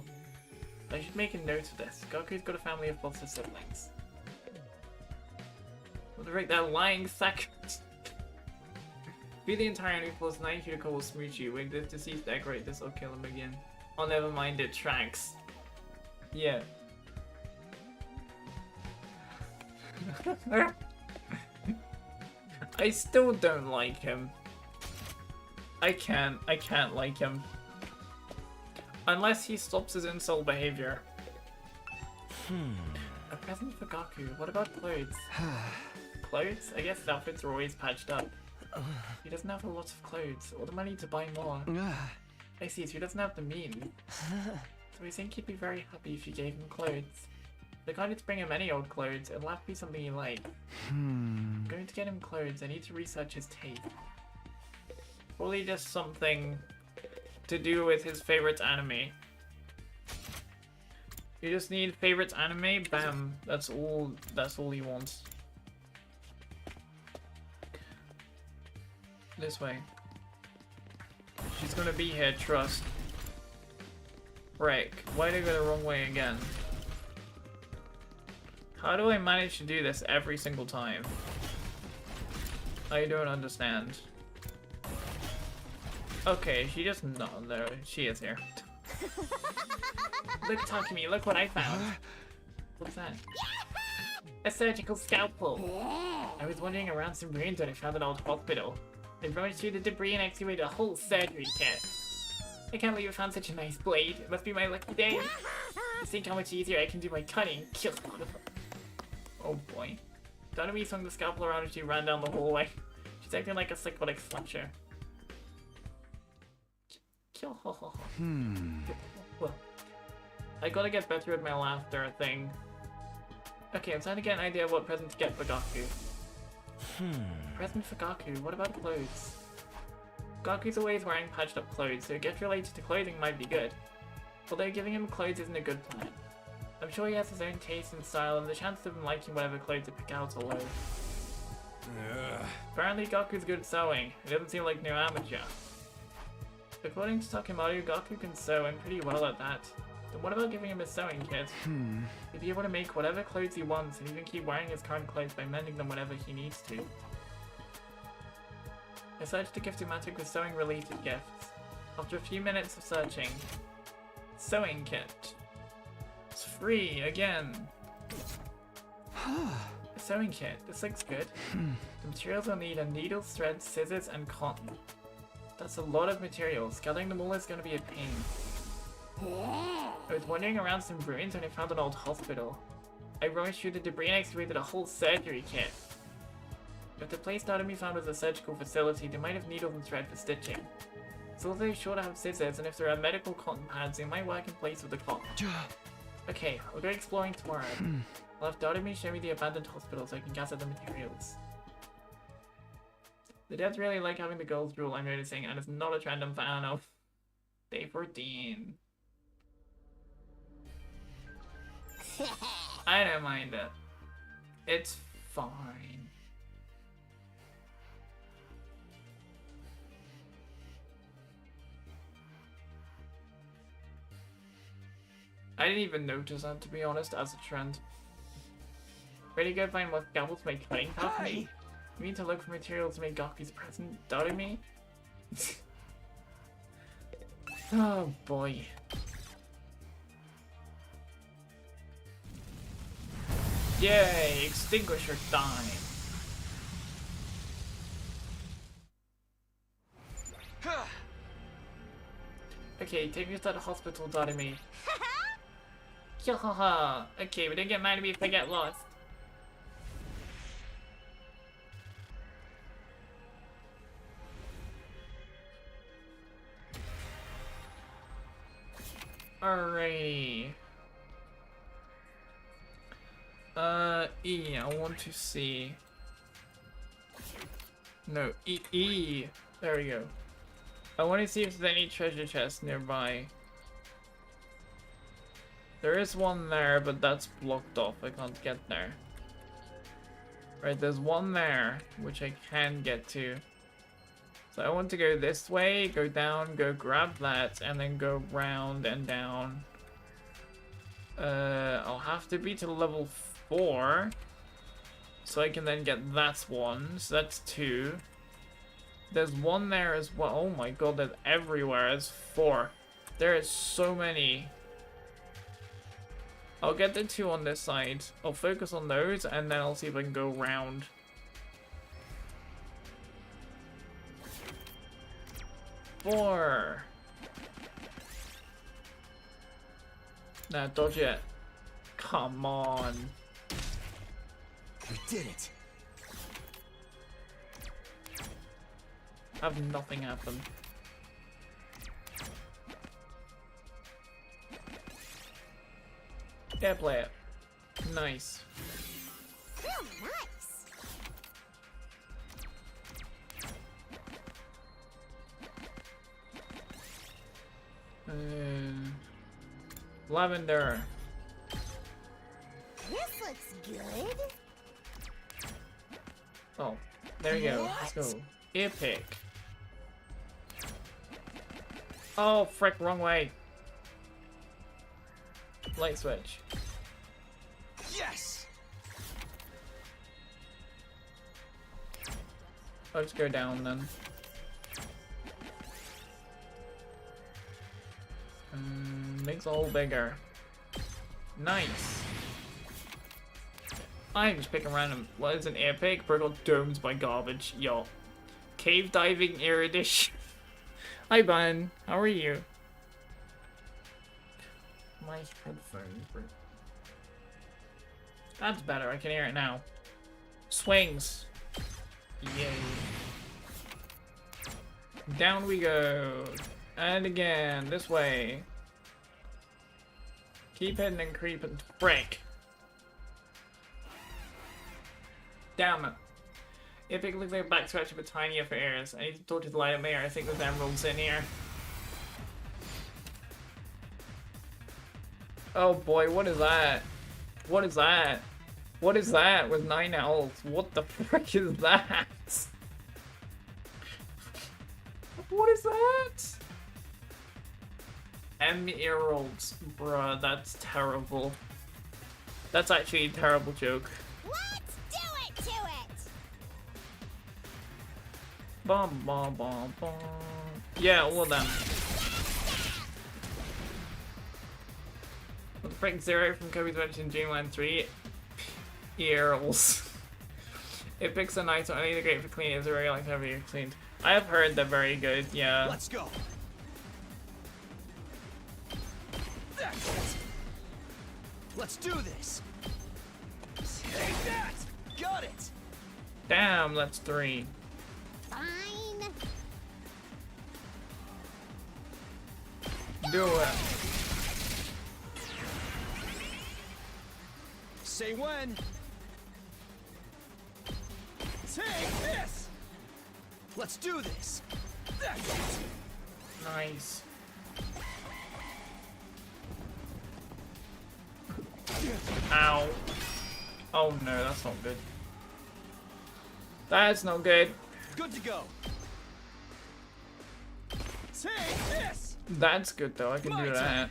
I should make a note of this. Gaku's got a family of foster siblings. What the frick, that lying sack... Be the entire new plus 9 Hideko will smooch you. Wait, this deceased decorate this, I'll kill him again. Oh, never mind, it tracks. Yeah. I still don't like him. I can't like him. Unless he stops his insult behavior. A present for Gaku. What about clothes? Clothes? I guess outfits are always patched up. He doesn't have a lot of clothes, or the money to buy more. I see, so he doesn't have the means. So I think he'd be very happy if you gave him clothes. They can't just bring him any old clothes, it'll have to be something he likes. I'm going to get him clothes, I need to research his taste. Probably just something to do with his favorite anime. You just need favorite anime, bam, that's all he wants. This way. She's gonna be here, trust. Frick, why did I go the wrong way again? How do I manage to do this every single time? I don't understand. Okay, she just not there. She is here. Look, Takumi, look what I found. What's that? A surgical scalpel. I was wandering around some ruins when I found an old hospital. I rummaged through the debris and excavated a whole surgery kit. I can't believe I found such a nice blade. It must be my lucky day. Just think how much easier I can do my cutting. Oh boy. Donami swung the scalpel around as she ran down the hallway. She's acting like a psychotic slasher. Well, I gotta get better at my laughter thing. Okay, I'm starting to get an idea of what present to get for Gaku. Present for Gaku, what about clothes? Gaku's always wearing patched up clothes, so a gift related to clothing might be good. Although giving him clothes isn't a good plan. I'm sure he has his own taste and style, and the chances of him liking whatever clothes to pick out are low. Apparently Gaku's good at sewing. He doesn't seem like no amateur. According to Takemaru, Gaku can sew and pretty well at that. Then what about giving him a sewing kit? He'd be able to make whatever clothes he wants and even keep wearing his current clothes by mending them whenever he needs to. I searched the gift-o-matic with sewing related gifts. After a few minutes of searching, sewing kit. It's free again. A sewing kit, this looks good. The materials I'll need are needles, threads, scissors, and cotton. That's a lot of materials. Gathering them all is going to be a pain. I was wandering around some ruins when I found an old hospital. I rummaged through the debris and excavated a whole surgery kit. If the place Naomi found was a surgical facility, they might have needles and thread for stitching. It's also sure to have scissors, and if there are medical cotton pads, they might work in place with the cotton. Okay, I'll go exploring tomorrow. I'll have Naomi show me the abandoned hospital so I can gather the materials. The devs really like having the girls rule, I'm noticing, and it's not a trend I'm a fan of. Day 14. I don't mind it. It's fine. I didn't even notice that, to be honest, as a trend. Ready to go find more scalpels to make cutting stuff for me? You need to look for materials to make Gaku's present. Doubting me? Oh boy. Yay! Extinguisher time! Okay, take me to the hospital, Doremi. Haha. Okay, but don't get mad at me if I get lost. Alrighty. E, I want to see. No, E. There we go. I want to see if there's any treasure chests nearby. There is one there, but that's blocked off. I can't get there. Right, there's one there, which I can get to. So I want to go this way, go down, go grab that, and then go round and down. I'll have to be to level 4. So I can then get that one. So that's 2. There's one there as well. Oh my god, there's everywhere. There's 4. There is so many. I'll get the 2 on this side. I'll focus on those, and then I'll see if I can go round. Four. Nah, dodge it. Come on. We did it. Have nothing happen. Yeah, play it. Nice. Real nice. Lavender. This looks good. Oh, there you go. Let's go. Epic. Oh, frick, wrong way. Light switch. Yes! I'll just go down then. Makes a hole bigger. Nice. I'm just picking random. What is an epic? Burgle domes by garbage. Yo. Cave diving erudition. Hi, Bun. How are you? My headphones. That's better. I can hear it now. Swings. Yay. Down we go. And again. This way. Keep hitting and creeping. Break. Damn it. Epic looks like a back scratcher but tinier for ears. I need to talk to the light up mayor. I think there's emeralds in here. Oh boy, what is that? What is that? What is that with 9 owls? What the frick is that? What is that? Emeralds. Bruh, that's terrible. That's actually a terrible joke. Let's do it to it. Bum bum bum bum. Yeah, all of them. What the frick, Zero from Kobe's Adventure in Dreamland 3? Earls. It picks a nice one. I need a great for cleaning. Zero like to have your cleaned. I have heard they're very good, yeah. Let's go. That's it. Let's do this. Take that. Got it. Damn, that's 3. Fine. Do it. Say when. Take this. Let's do this. That's it. Nice. Ow. Oh no, that's not good. That's not good. Good to go. Take this. That's good though, I can My do turn. that.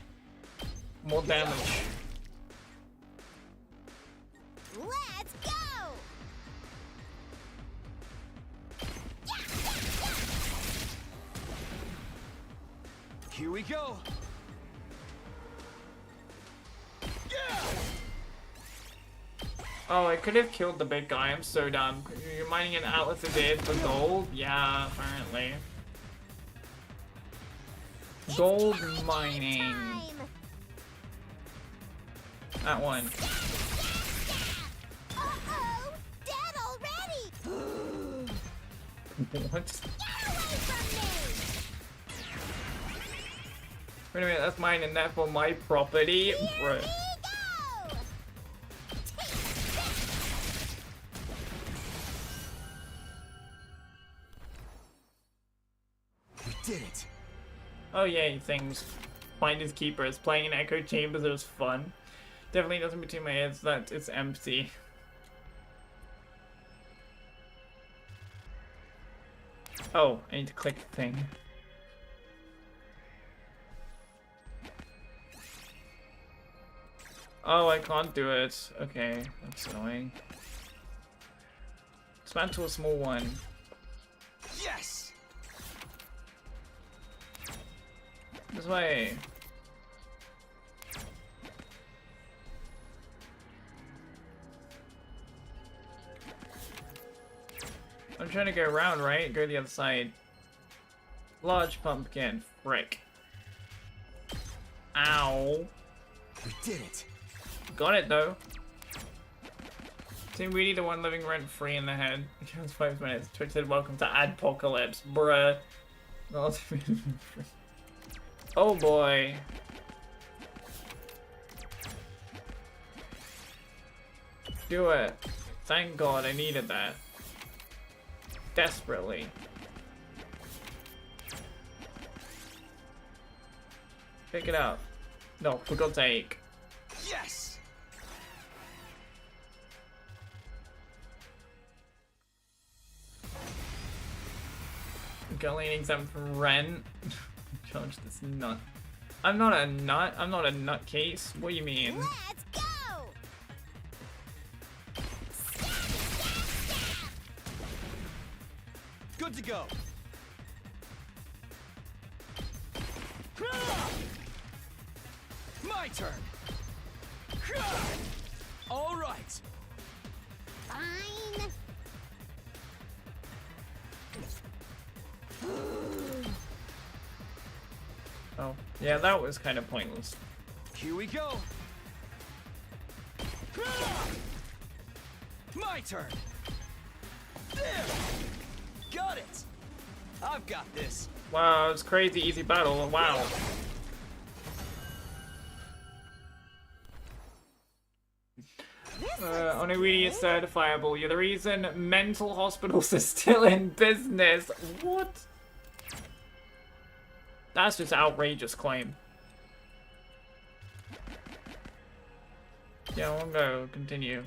More damage. Let's go. Here we go. Yeah. Oh, I could have killed the big guy, I'm so dumb. You're mining an atlas a day for gold? Yeah, apparently. Gold mining. Time. That one. Uh-oh. Dead already. What? Get away from me. Wait a minute, that's mine and that for my property? Bro. Here we go. We did it. Oh yay, things. Finders Keepers. Playing in Echo Chambers was fun. Definitely nothing between my ears that it's empty. Oh, I need to click the thing. Oh, I can't do it. Okay, that's annoying. Expand to a small one. Yes. This way. I'm trying to go around, right? Go to the other side. Large pumpkin. Frick. Ow. We did it. Got it though. Team Weedy, the one living rent free in the head. Just 5 minutes. Twitch said, welcome to Adpocalypse, bruh. Oh boy. Do it. Thank God, I needed that. Desperately. Pick it up. No, for God's sake. Yes! Guardian exempt from rent. Charge this nut. I'm not a nut. I'm not a nutcase. What do you mean? Let's go! Good to go. My turn. All right. Fine. Oh, yeah, that was kind of pointless. Here we go. My turn. There. Got it. I've got this. Wow, it's crazy easy battle. Wow. Onewidi is certifiable. You're the reason mental hospitals are still in business. What? That's just outrageous claim. Yeah, we'll go continue.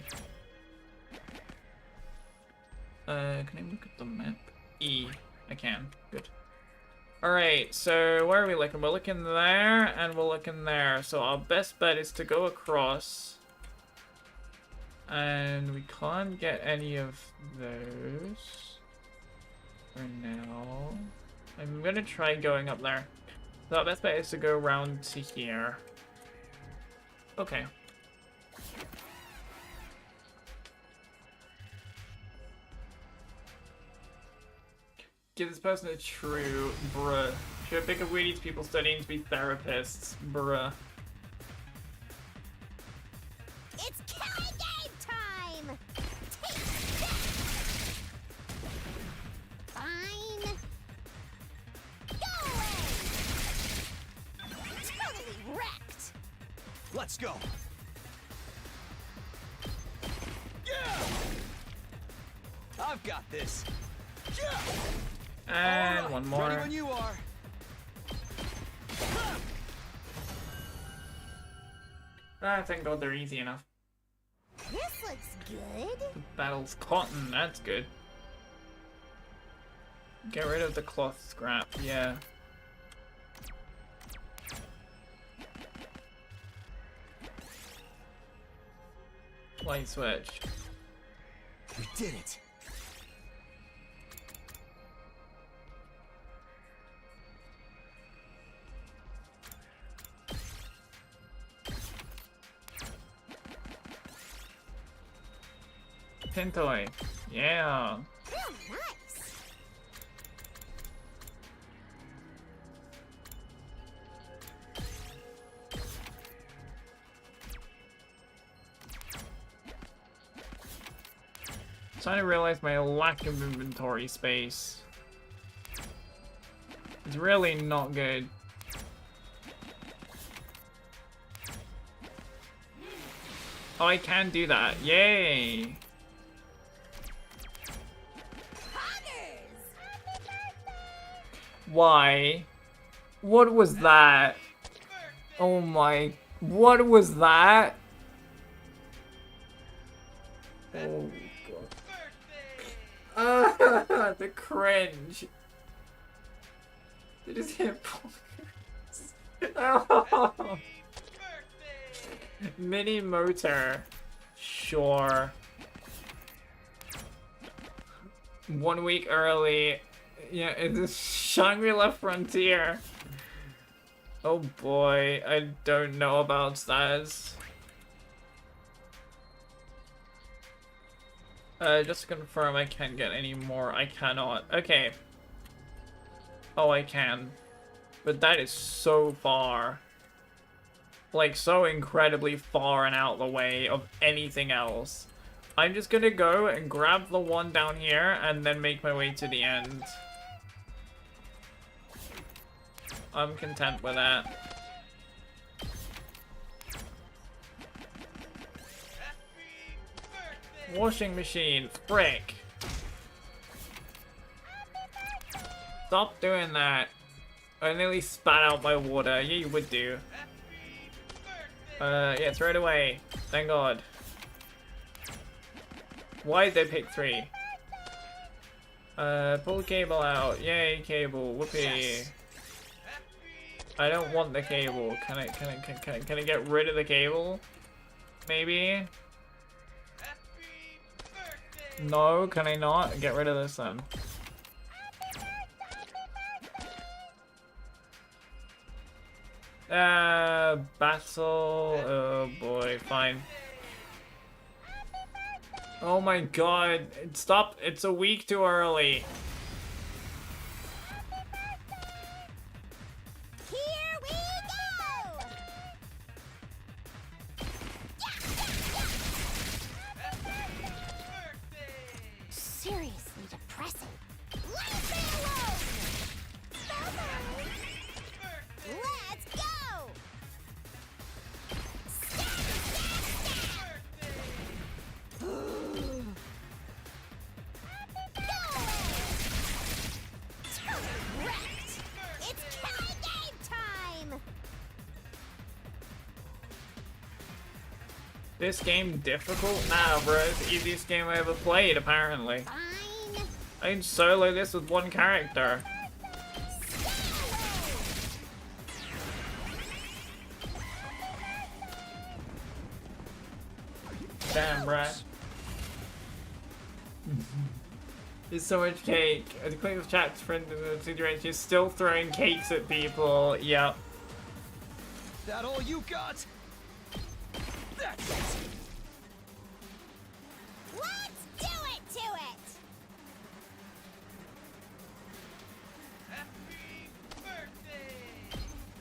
Can I look at the map? E. I can. Good. Alright, so where are we looking? We're looking there, and we're looking there. So our best bet is to go across. And we can't get any of those for now. I'm gonna try going up there. So our best bet is to go around to here. Okay. Give this person a true, bruh. Should I pick up Weedy's people studying to be therapists, bruh. It's killing game time! Take that! Fine. Go away! Totally wrecked! Let's go. Yeah! I've got this. Yeah! And right, one more. Ready when you are. Ah, thank God they're easy enough. This looks good. The battle's cotton, that's good. Get rid of the cloth scrap, yeah. Light switch. We did it. Pintoy. Yeah. Oh, nice. Starting to realize my lack of inventory space. It's really not good. Oh, I can do that. Yay! Why? What was that? Oh my... What was that? Oh god. The cringe. They just hit pointers. Oh. Mini motor. Sure. 1 week early. Yeah, it's Shangri-La Frontier. Oh boy, I don't know about that. Just to confirm, I can't get any more. I cannot. Okay. Oh, I can. But that is so far. Like, so incredibly far and out the way of anything else. I'm just gonna go and grab the one down here and then make my way to the end. I'm content with that. Washing machine, frick. Stop doing that. I nearly spat out my water. Yeah, you would do. Yeah, throw it away. Thank God. Why did they pick 3? Pull the cable out. Yay, cable. Whoopee. Yes. I don't want the cable. Can I get rid of the cable? Maybe? No, can I not? Get rid of this then. Battle. Oh boy, fine. Oh my god. Stop. It's a week too early. Here we go! Seriously depressing. Leave me alone! Let's go! Correct! It's killing game time! This game difficult? Nah, bro. It's the easiest game I ever played, apparently. Fine. I can solo this with one character. Damn, bruh. There's so much cake. The click of chat's friend in the situation is still throwing cakes at people. Yep. That all you got? That's it. Let's do it to it!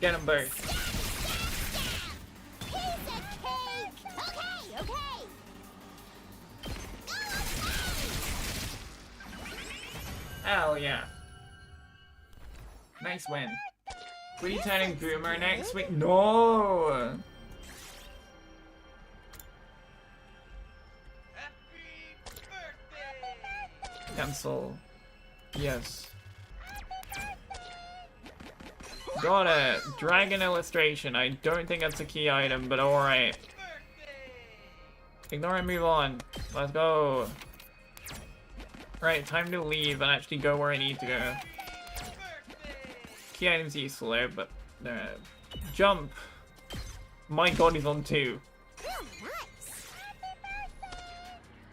Get him both. Piece of cake! Okay, okay! Hell yeah. Nice win. Returning Boomer next week? No! Cancel. Yes. Got it. Dragon illustration. I don't think that's a key item, but alright. Ignore and move on. Let's go. Right, time to leave and actually go where I need to go. Key item's useful there, but jump. My god, he's on 2.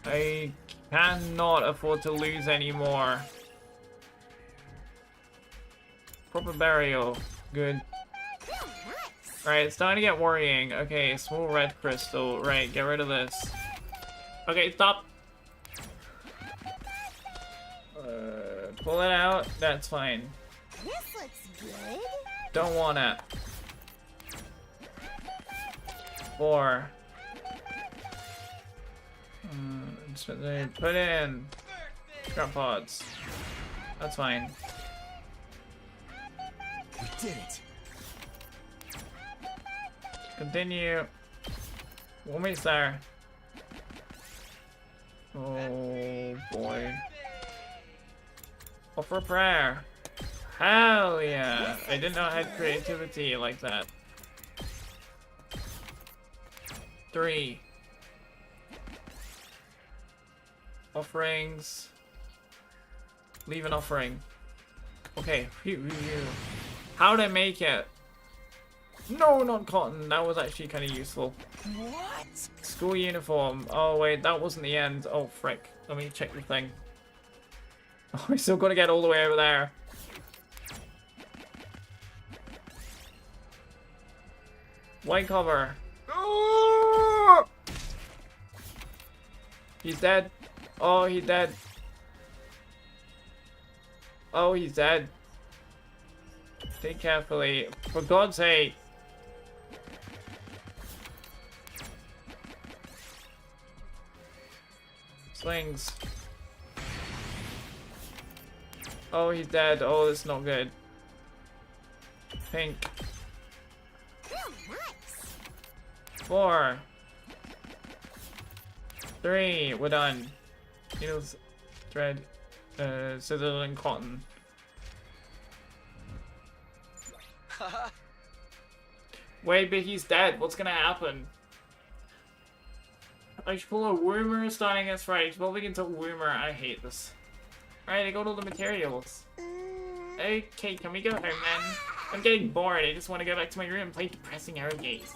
I cannot afford to lose anymore. Proper burial. Good. Alright, it's starting to get worrying. Okay, small red crystal. Right, get rid of this. Okay, stop. Pull it out. That's fine. This looks good. Don't want it. 4. Put in. Scrap pods. That's fine. We did it. Continue. 1 week there. Oh boy. Offer a prayer. Hell yeah. I didn't know I had creativity like that. 3. Offerings. Leave an offering. Okay. How'd I make it? No, not cotton. That was actually kind of useful. What? School uniform. Oh wait, that wasn't the end. Oh frick. Let me check the thing. Oh, I still gotta get all the way over there. White cover. Oh! He's dead. Oh, he's dead. Oh, he's dead. Think carefully. For God's sake. Swings. Oh, he's dead. Oh, that's not good. Pink. 4. 3. We're done. Needles, thread, scissors, and cotton. Wait, but he's dead. What's gonna happen? I should pull a Woomer starting us right. Evolving into Woomer. I hate this. Alright, I got all the materials. Okay, can we go home then? I'm getting bored. I just want to go back to my room and play depressing Arrowgaze.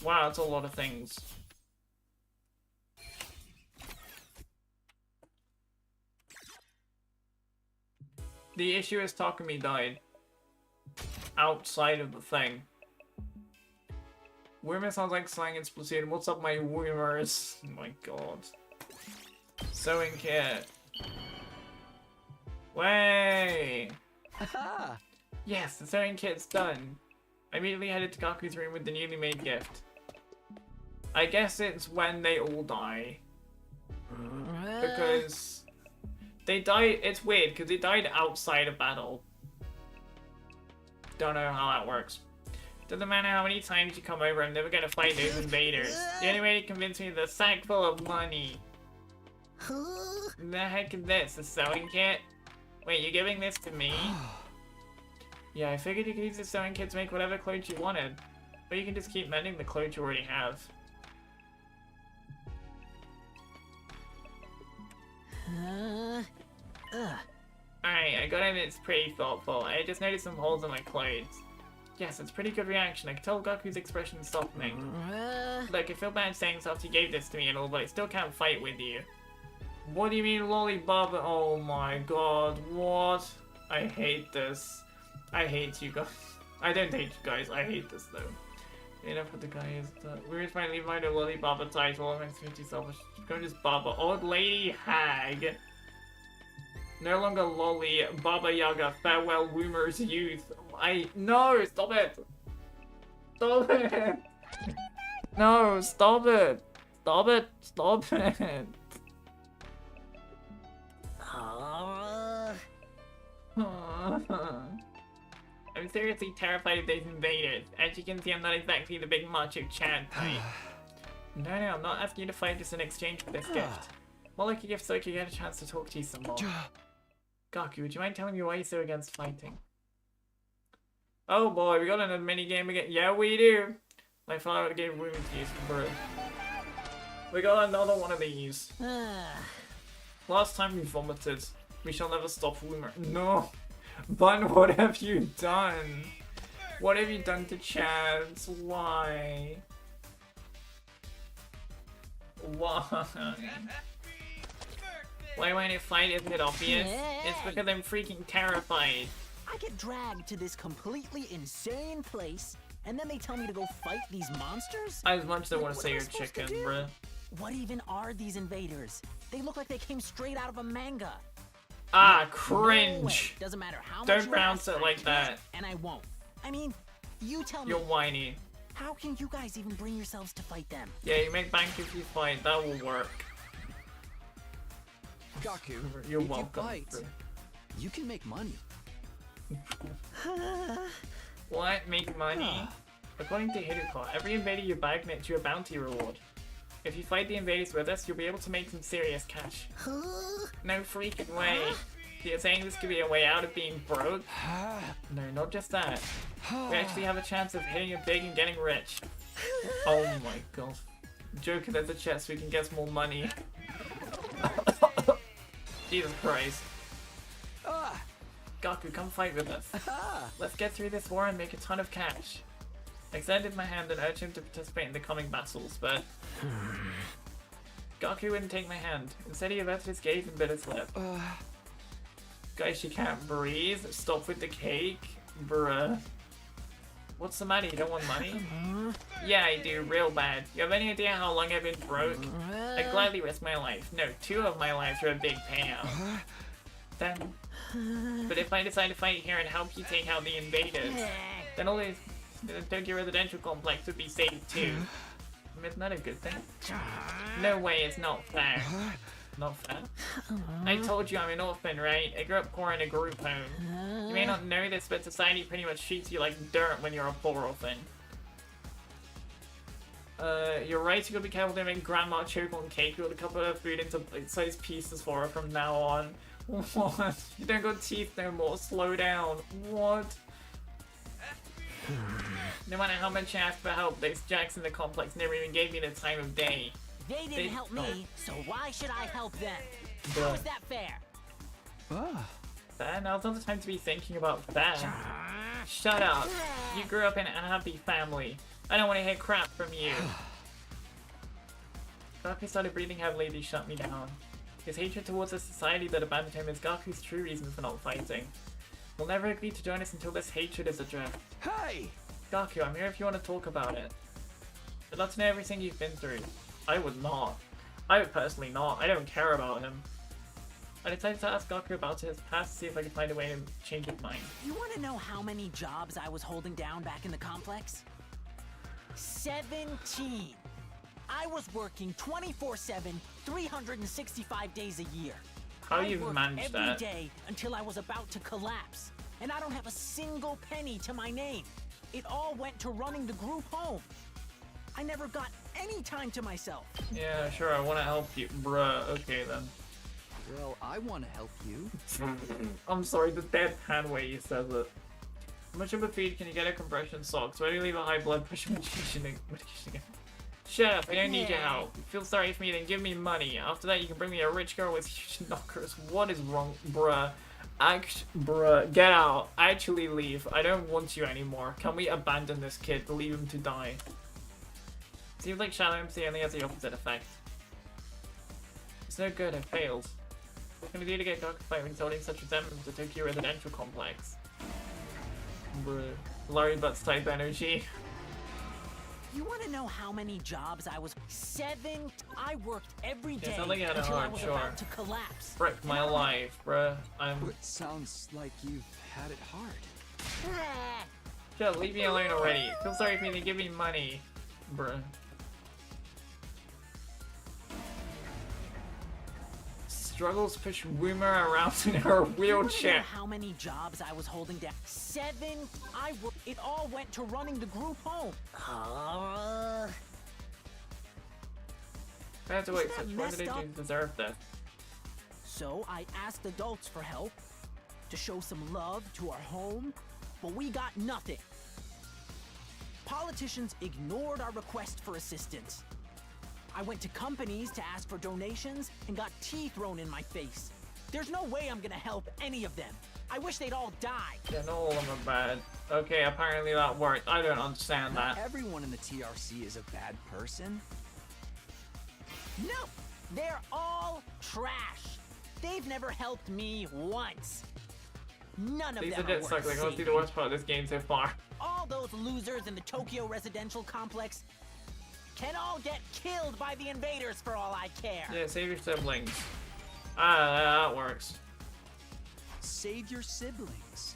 Wow, that's a lot of things. The issue is Takumi died. Outside of the thing. Woomer sounds like slang in Splatoon. What's up, my Woomers? Oh my god. Sewing kit. Way! Yes, the sewing kit's done. I immediately headed to Gaku's room with the newly made gift. I guess it's when they all die. Because they died. It's weird because they died outside of battle. Don't know how that works. Doesn't matter how many times you come over, I'm never gonna fight those invaders. The only way to convince me is a sack full of money. The heck is this? A sewing kit? Wait, you're giving this to me? Yeah, I figured you could use the sewing kit to make whatever clothes you wanted. Or you can just keep mending the clothes you already have. Alright, I got it. It's pretty thoughtful. I just noticed some holes in my clothes. Yes, it's a pretty good reaction. I can tell Gaku's expression is softening. Look, I feel bad saying so after you gave this to me and all, but I still can't fight with you. What do you mean, lollipop? Oh my god, what? I hate this. I hate you guys. I don't hate you guys, I hate this though. Enough with the guy is we're just finally find a lollipop title. I'm extremely selfish. Go just Baba. Old lady hag. No longer lolly. Baba Yaga. Farewell Woomer's youth. No, stop it. Stop it. No, stop it. Stop it. Stop it. I'm seriously terrified of those invaders. As you can see, I'm not exactly the big macho Chad type. No, I'm not asking you to fight just in exchange for this gift. More like a gift so I could get a chance to talk to you some more. Gaku, would you mind telling me why you're so against fighting? Oh boy, we got another mini game again. Yeah, we do. My father gave women to use for birth. We got another one of these. Last time we vomited. We shall never stop Woomer. No! Bun, what have you done? What have you done to Chance? Why? Why? Why won't it fight? Isn't it obvious? It's because I'm freaking terrified. I get dragged to this completely insane place, and then they tell me to go fight these monsters? I as much as I want to say you're chicken, bruh. What even are these invaders? They look like they came straight out of a manga. Ah, No cringe. way. Doesn't matter how Don't much you pronounce ask, it like I that. can't, and I won't. I mean, you tell me. You're whiny. How can you guys even bring yourselves to fight them? Yeah, you make bank if you fight. That will work. Gaku, You're if welcome. you fight, you can make money. What? Make money? According to Hiruko, every invader you bag nets you a bounty reward. If you fight the invaders with us, you'll be able to make some serious cash. No freaking way. You're saying this could be a way out of being broke? No, not just that. We actually have a chance of hitting it big and getting rich. Oh my god. Joker, there's a chest, we can get some more money. Jesus Christ. Gaku, come fight with us. Let's get through this war and make a ton of cash. I extended my hand and urged him to participate in the coming battles, but Gaku wouldn't take my hand. Instead, he averted his gaze and bit his lip. Guys, she can't breathe. Stop with the cake. Bruh. What's the matter? You don't want money? Yeah, I do. Real bad. You have any idea how long I've been broke? I'd gladly risk my life. No, 2 of my lives for a big payout. Then... But if I decide to fight here and help you take out the invaders, then all this Tokyo residential complex would be saved too. Isn't that a good thing? No way, it's not fair. Not fair? I told you I'm an orphan, right? I grew up poor in a group home. You may not know this, but society pretty much treats you like dirt when you're a poor orphan. You're right, you gotta be careful to make grandma choke on cake. You gotta cut her food into bite-sized pieces for her from now on. What? You don't got teeth no more, slow down. What? No matter how much I asked for help, those jacks in the complex never even gave me the time of day. They didn't help me, so why should I help them? Bruh. How is that fair? Fair? Now's not the time to be thinking about fair. Shut up. You grew up in a happy family. I don't want to hear crap from you. Gaku started breathing heavily as he shut me down. His hatred towards a society that abandoned him is Gaku's true reason for not fighting. We'll never agree to join us until this hatred is addressed. Hey! Gaku, I'm here if you want to talk about it. I'd love to know everything you've been through. I would not. I would personally not. I don't care about him. I decided to ask Gaku about his past to see if I could find a way to change his mind. You want to know how many jobs I was holding down back in the complex? 17. I was working 24/7, 365 days a year. How I you've worked managed every that? day until I was about to collapse, and I don't have a single penny to my name. It all went to running the group home. I never got any time to myself. Yeah, sure, I want to help you. Bruh, okay then. Well, I want to help you. I'm sorry, the deadpan way you said it. How much of a feed can you get a compression socks? Why do you leave a high blood pressure medication again? Shut up, I don't need your help. If you feel sorry for me, then give me money. After that, you can bring me a rich girl with huge knockers. What is wrong, bruh? Bruh, get out. Actually leave. I don't want you anymore. Can we abandon this kid? Leave him to die. Seems like Shadow MC only has the opposite effect. It's no good, I failed. What can I do to get Gaku fight when he's holding such resentment to Tokyo Residential Complex? Bruh. Larry Butts type energy. You want to know how many jobs I was? 7. I worked every day sounds like you had a until I hard was chore. about to collapse. Frick my life, bruh. It sounds like you've had it hard. Shut up, leave me alone already. Feel sorry for me, then give me money. Bruh. Struggles push Woomer around in her You wanna know wheelchair. how many jobs I was holding down? 7. It all went to running the group home. I have to wait Isn't that such. What did messed I do up? to deserve this? So I asked adults for help, to show some love to our home, but we got nothing. Politicians ignored our request for assistance. I went to companies to ask for donations and got tea thrown in my face. There's no way I'm gonna help any of them. I wish they'd all die. Yeah, not all of them are bad. Okay, apparently that worked. I don't understand Not that. everyone in the TRC is a bad person. No, they're all trash. They've never helped me once. None of These them are just worth suck. Like, honestly, the saving. worst part of this game so far. All those losers in the Tokyo Residential Complex can all get killed by the invaders for all I care. Yeah, save your siblings. Ah, that works. Save your siblings.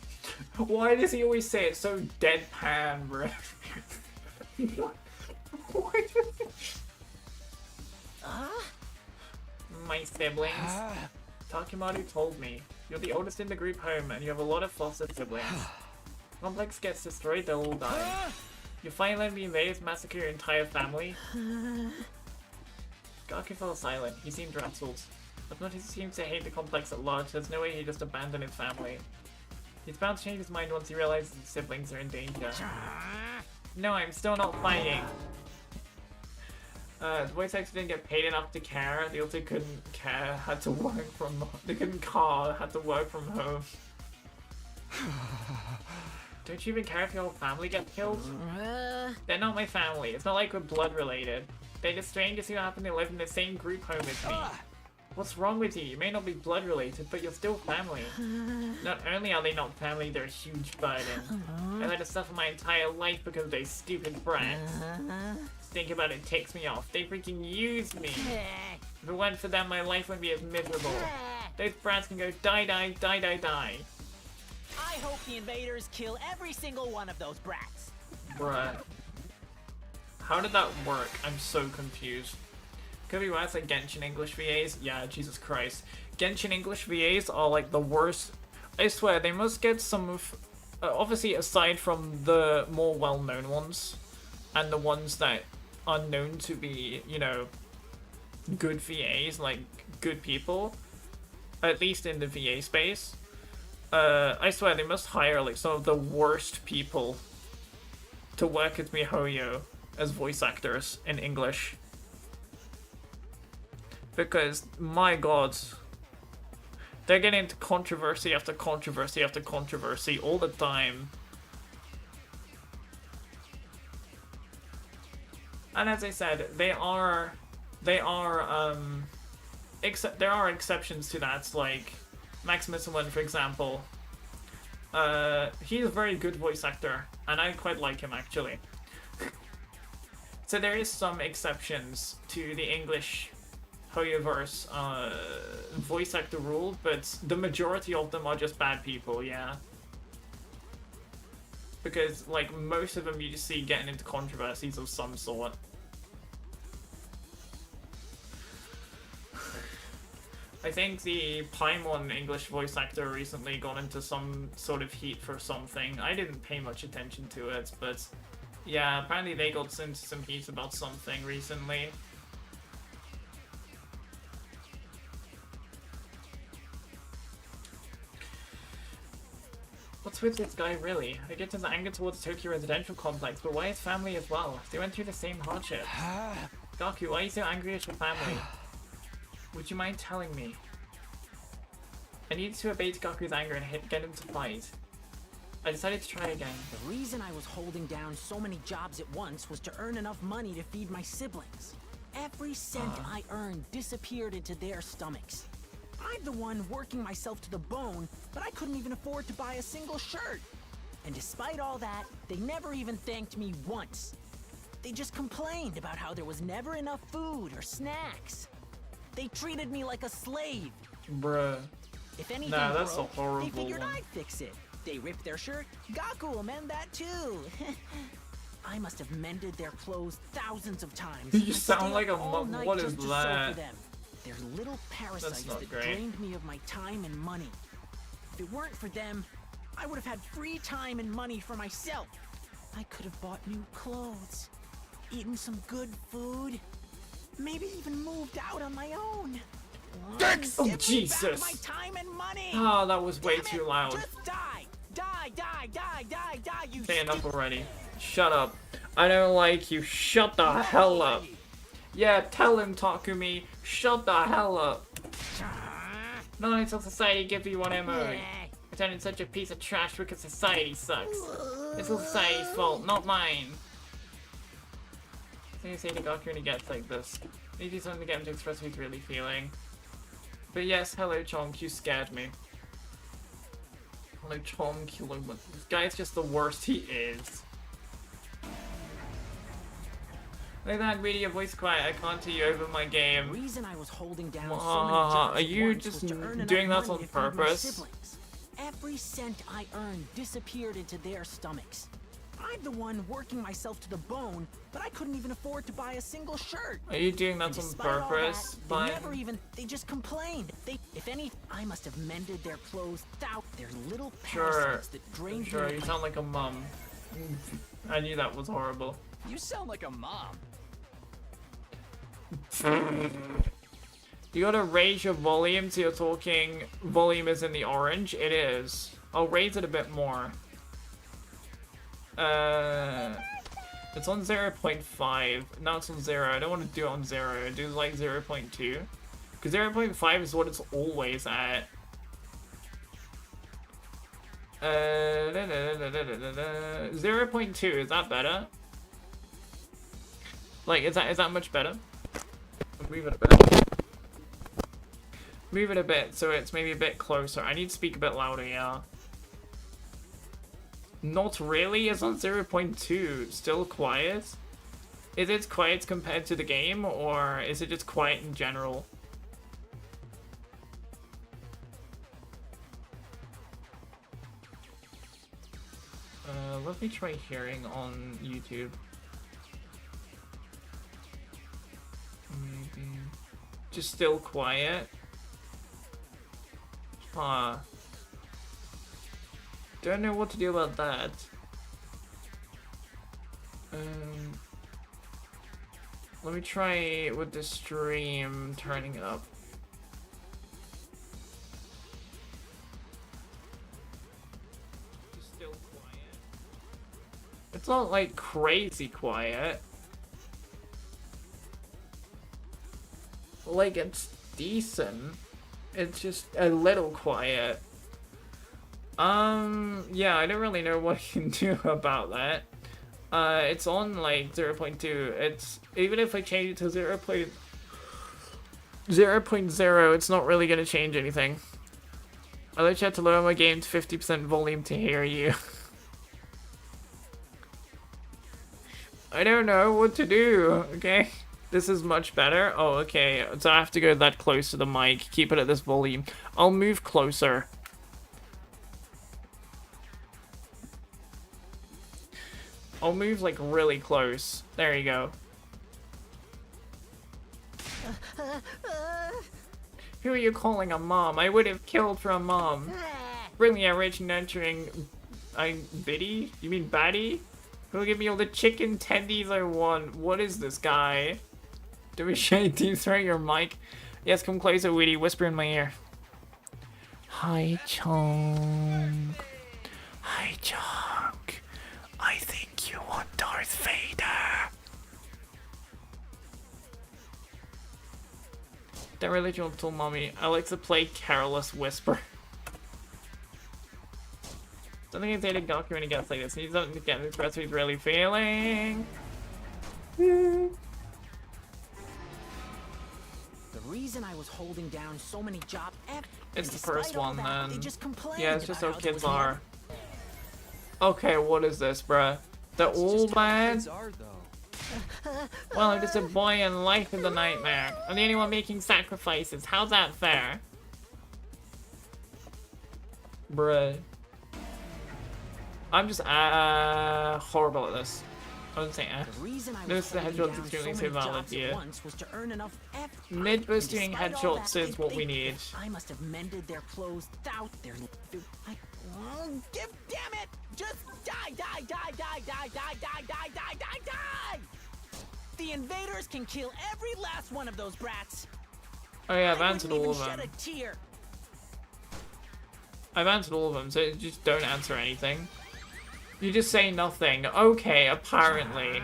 Why does he always say it so deadpan, bro? Why does he... My siblings. Takimaru told me. You're the oldest in the group home, and you have a lot of foster siblings. Complex gets destroyed, they'll all die. You finally let the invaders massacre your entire family? Gaku fell silent. He seemed rattled. As much as he seems to hate the complex at large, there's no way he'd just abandon his family. He's bound to change his mind once he realizes his siblings are in danger. No, I'm still not fighting. The voice actors didn't get paid enough to care. They also couldn't care, had to work from... They couldn't call, had to work from home. Don't you even care if your whole family gets killed? They're not my family. It's not like we're blood related. They're just strangers who happen to live in the same group home as me. What's wrong with you? You may not be blood related, but you're still family. Not only are they not family, they're a huge burden. I've had to suffer my entire life because of those stupid brats. Think about it ticks me off. They freaking use me. If it weren't for them, my life wouldn't be as miserable. Those brats can go die, die, die, die, die. I hope the invaders kill every single one of those brats. Bruh. How did that work? I'm so confused. Could be worse like Genshin English VAs? Yeah, Jesus Christ. Genshin English VAs are like the worst. I swear, they must get some of... obviously, aside from the more well-known ones, and the ones that are known to be, you know, good VAs, like good people, at least in the VA space, I swear they must hire like some of the worst people to work as MiHoYo as voice actors in English. Because, my god, they're getting into controversy after controversy after controversy all the time. And as I said, there are exceptions to that, like Maximus One, for example. He's a very good voice actor, and I quite like him actually. So there is some exceptions to the English Hoyoverse voice actor rule, but the majority of them are just bad people, yeah. Because, like, most of them you just see getting into controversies of some sort. I think the Paimon English voice actor recently got into some sort of heat for something. I didn't pay much attention to it, but yeah, apparently they got into some heat about something recently. What's with this guy, really? I get his anger towards Tokyo Residential Complex, but why his family as well? They went through the same hardship. Gaku, why are you so angry at your family? Would you mind telling me? I needed to abate Gaku's anger and get him to fight. I decided to try again. The reason I was holding down so many jobs at once was to earn enough money to feed my siblings. Every cent I earned disappeared into their stomachs. I'm the one working myself to the bone, but I couldn't even afford to buy a single shirt. And despite all that, they never even thanked me once. They just complained about how there was never enough food or snacks. They treated me like a slave. Bruh. If anything that's broke, a horrible they figured one. I'd fix it. They ripped their shirt, Gaku will mend that too. I must have mended their clothes thousands of times. You I sound stayed like a up all mom. night What just is to sew that? for them. They're little parasites not that great. drained me of my time and money. If it weren't for them, I would have had free time and money for myself. I could have bought new clothes, eaten some good food, maybe even moved out on my own. Thanks! Oh, Give me Jesus. back my time and money. Oh, that was way Damn too it, loud. Just die! Die, die, die, die, die, you Okay, enough already. Shut up. I don't like you. Shut the hell up. Yeah, tell him, Takumi. Shut the hell up. Not until society gives you one MO. I turned in such a piece of trash because society sucks. It's all society's fault, not mine. So you say to Gaku when he gets like this. Need to do something to get him to express what he's really feeling. But yes, hello Chonk, you scared me. Hello Chonk, this guy's just the worst, he is. Like that, reading your voice quiet, I can't hear you over my game. The reason I was holding down so many jobs Are you at once just was to earn doing enough that money on to feed my purpose? siblings. Every cent I earned disappeared into their stomachs. I'm the one working myself to the bone, but I couldn't even afford to buy a single shirt. Are you doing that And on despite all purpose? that, they never even, they just complained. If any, I must have mended their clothes out. They're little parasites that drained Sure, me. you sound like a mum. I knew that was horrible. You sound like a mom. You gotta raise your volume so you're talking. Volume is in the orange. It is. I'll raise it a bit more. It's on 0.5. Now it's on 0. I don't want to do it on 0. Do like 0.2. Because 0.5 is what it's always at. 0.2, is that better? Like, is that much better? Move it a bit. Move it a bit so it's maybe a bit closer. I need to speak a bit louder, yeah. Not really, it's on 0.2. Still quiet? Is it quiet compared to the game, or is it just quiet in general? Let me try hearing on YouTube. Just still quiet. Huh. Don't know what to do about that. Let me try with the stream turning up. Just still quiet. It's not like crazy quiet. Like, it's decent. It's just a little quiet. Yeah, I don't really know what I can do about that. It's on like 0.2. It's, even if I change it to 0.0, it's not really gonna change anything. I literally had to lower my game to 50% volume to hear you. I don't know what to do, okay? This is much better. Oh, okay. So I have to go that close to the mic. Keep it at this volume. I'll move closer. I'll move like really close. There you go. Who are you calling a mom? I would have killed for a mom. Brilliant, rich, nurturing. Biddy? You mean Batty? Who'll give me all the chicken tendies I want? What is this guy? Do we shade deep through your mic? Yes, come closer, Weedy. Whisper in my ear. Hi, Chunk. Hi, Chunk. I think you want Darth Vader. That religion told mommy. I like to play Careless Whisper. Something is dating Goku when he gets like this. He needs something to get express what he's really feeling. The reason I was holding down so many job It's the first one, then. They just complained Yeah, it's just how about there kids was are. Okay, what is this, bruh? The old man? Well, I'm just a boy and life is a nightmare. I'm the only one making sacrifices. How's that fair? Bruh. I'm just horrible at this. I wouldn't say Notice the headshots extremely so valid here. Mid-boosting headshots is what we need. I must have mended their clothes out their damn it! Just die! The invaders can kill every last one of those brats. Oh yeah, I've answered all of them. Shed a tear. I've answered all of them, so just don't answer anything. You just say nothing. Okay, apparently.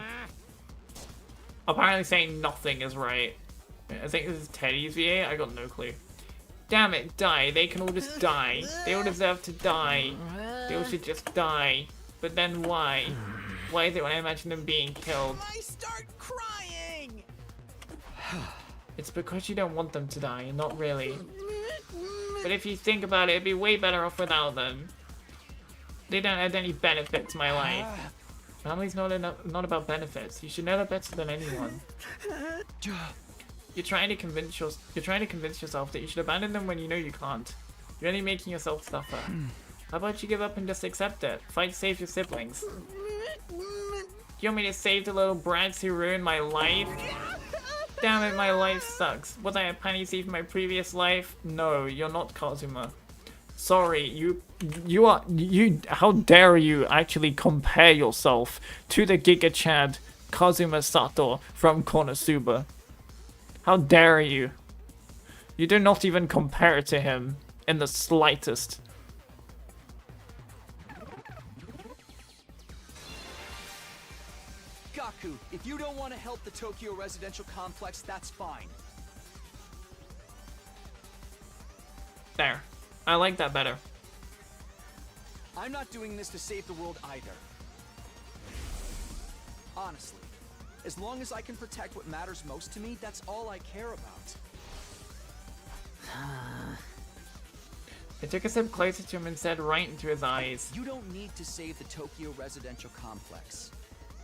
Apparently saying nothing is right. I think this is Teddy's VA. I got no clue. Damn it, die. They can all just die. They all deserve to die. They all should just die. But then why? Why is it when I imagine them being killed? I start crying. It's because you don't want them to die, not really. But if you think about it, it'd be way better off without them. They don't add any benefit to my life. Family's not about benefits. You should know that better than anyone. You're trying to convince yourself that you should abandon them when you know you can't. You're only making yourself suffer. How about you give up and just accept it? Fight to save your siblings. You want me to save the little brats who ruined my life? Damn it, my life sucks. Was I a penny thief in my previous life? No, you're not Kazuma. Sorry, how dare you actually compare yourself to the Giga Chad Kazuma Sato from Konosuba? How dare you? You do not even compare to him in the slightest. Gaku, if you don't want to help the Tokyo residential complex, that's fine. There. I like that better. I'm not doing this to save the world either. Honestly, as long as I can protect what matters most to me, that's all I care about. I took a step closer to him and said right into his eyes. You don't need to save the Tokyo residential complex.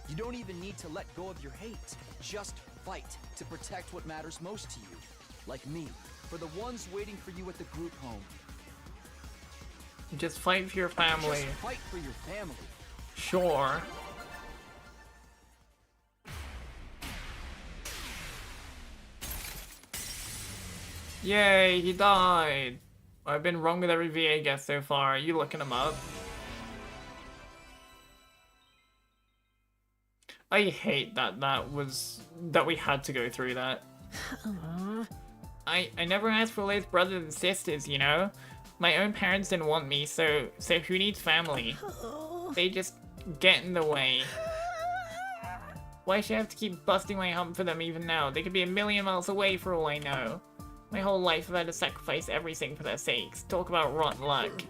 You don't even need to let go of your hate. Just fight to protect what matters most to you. Like me, for the ones waiting for you at the group home. Just fight for your family. Just fight for your family. Sure. Yay, he died. I've been wrong with every VA guess so far. Are you looking him up? I hate that we had to go through that. I never asked for Lay's brothers and sisters, you know? My own parents didn't want me, so who needs family? They just get in the way. Why should I have to keep busting my hump for them even now? They could be a million miles away for all I know. My whole life I've had to sacrifice everything for their sakes. Talk about rotten luck.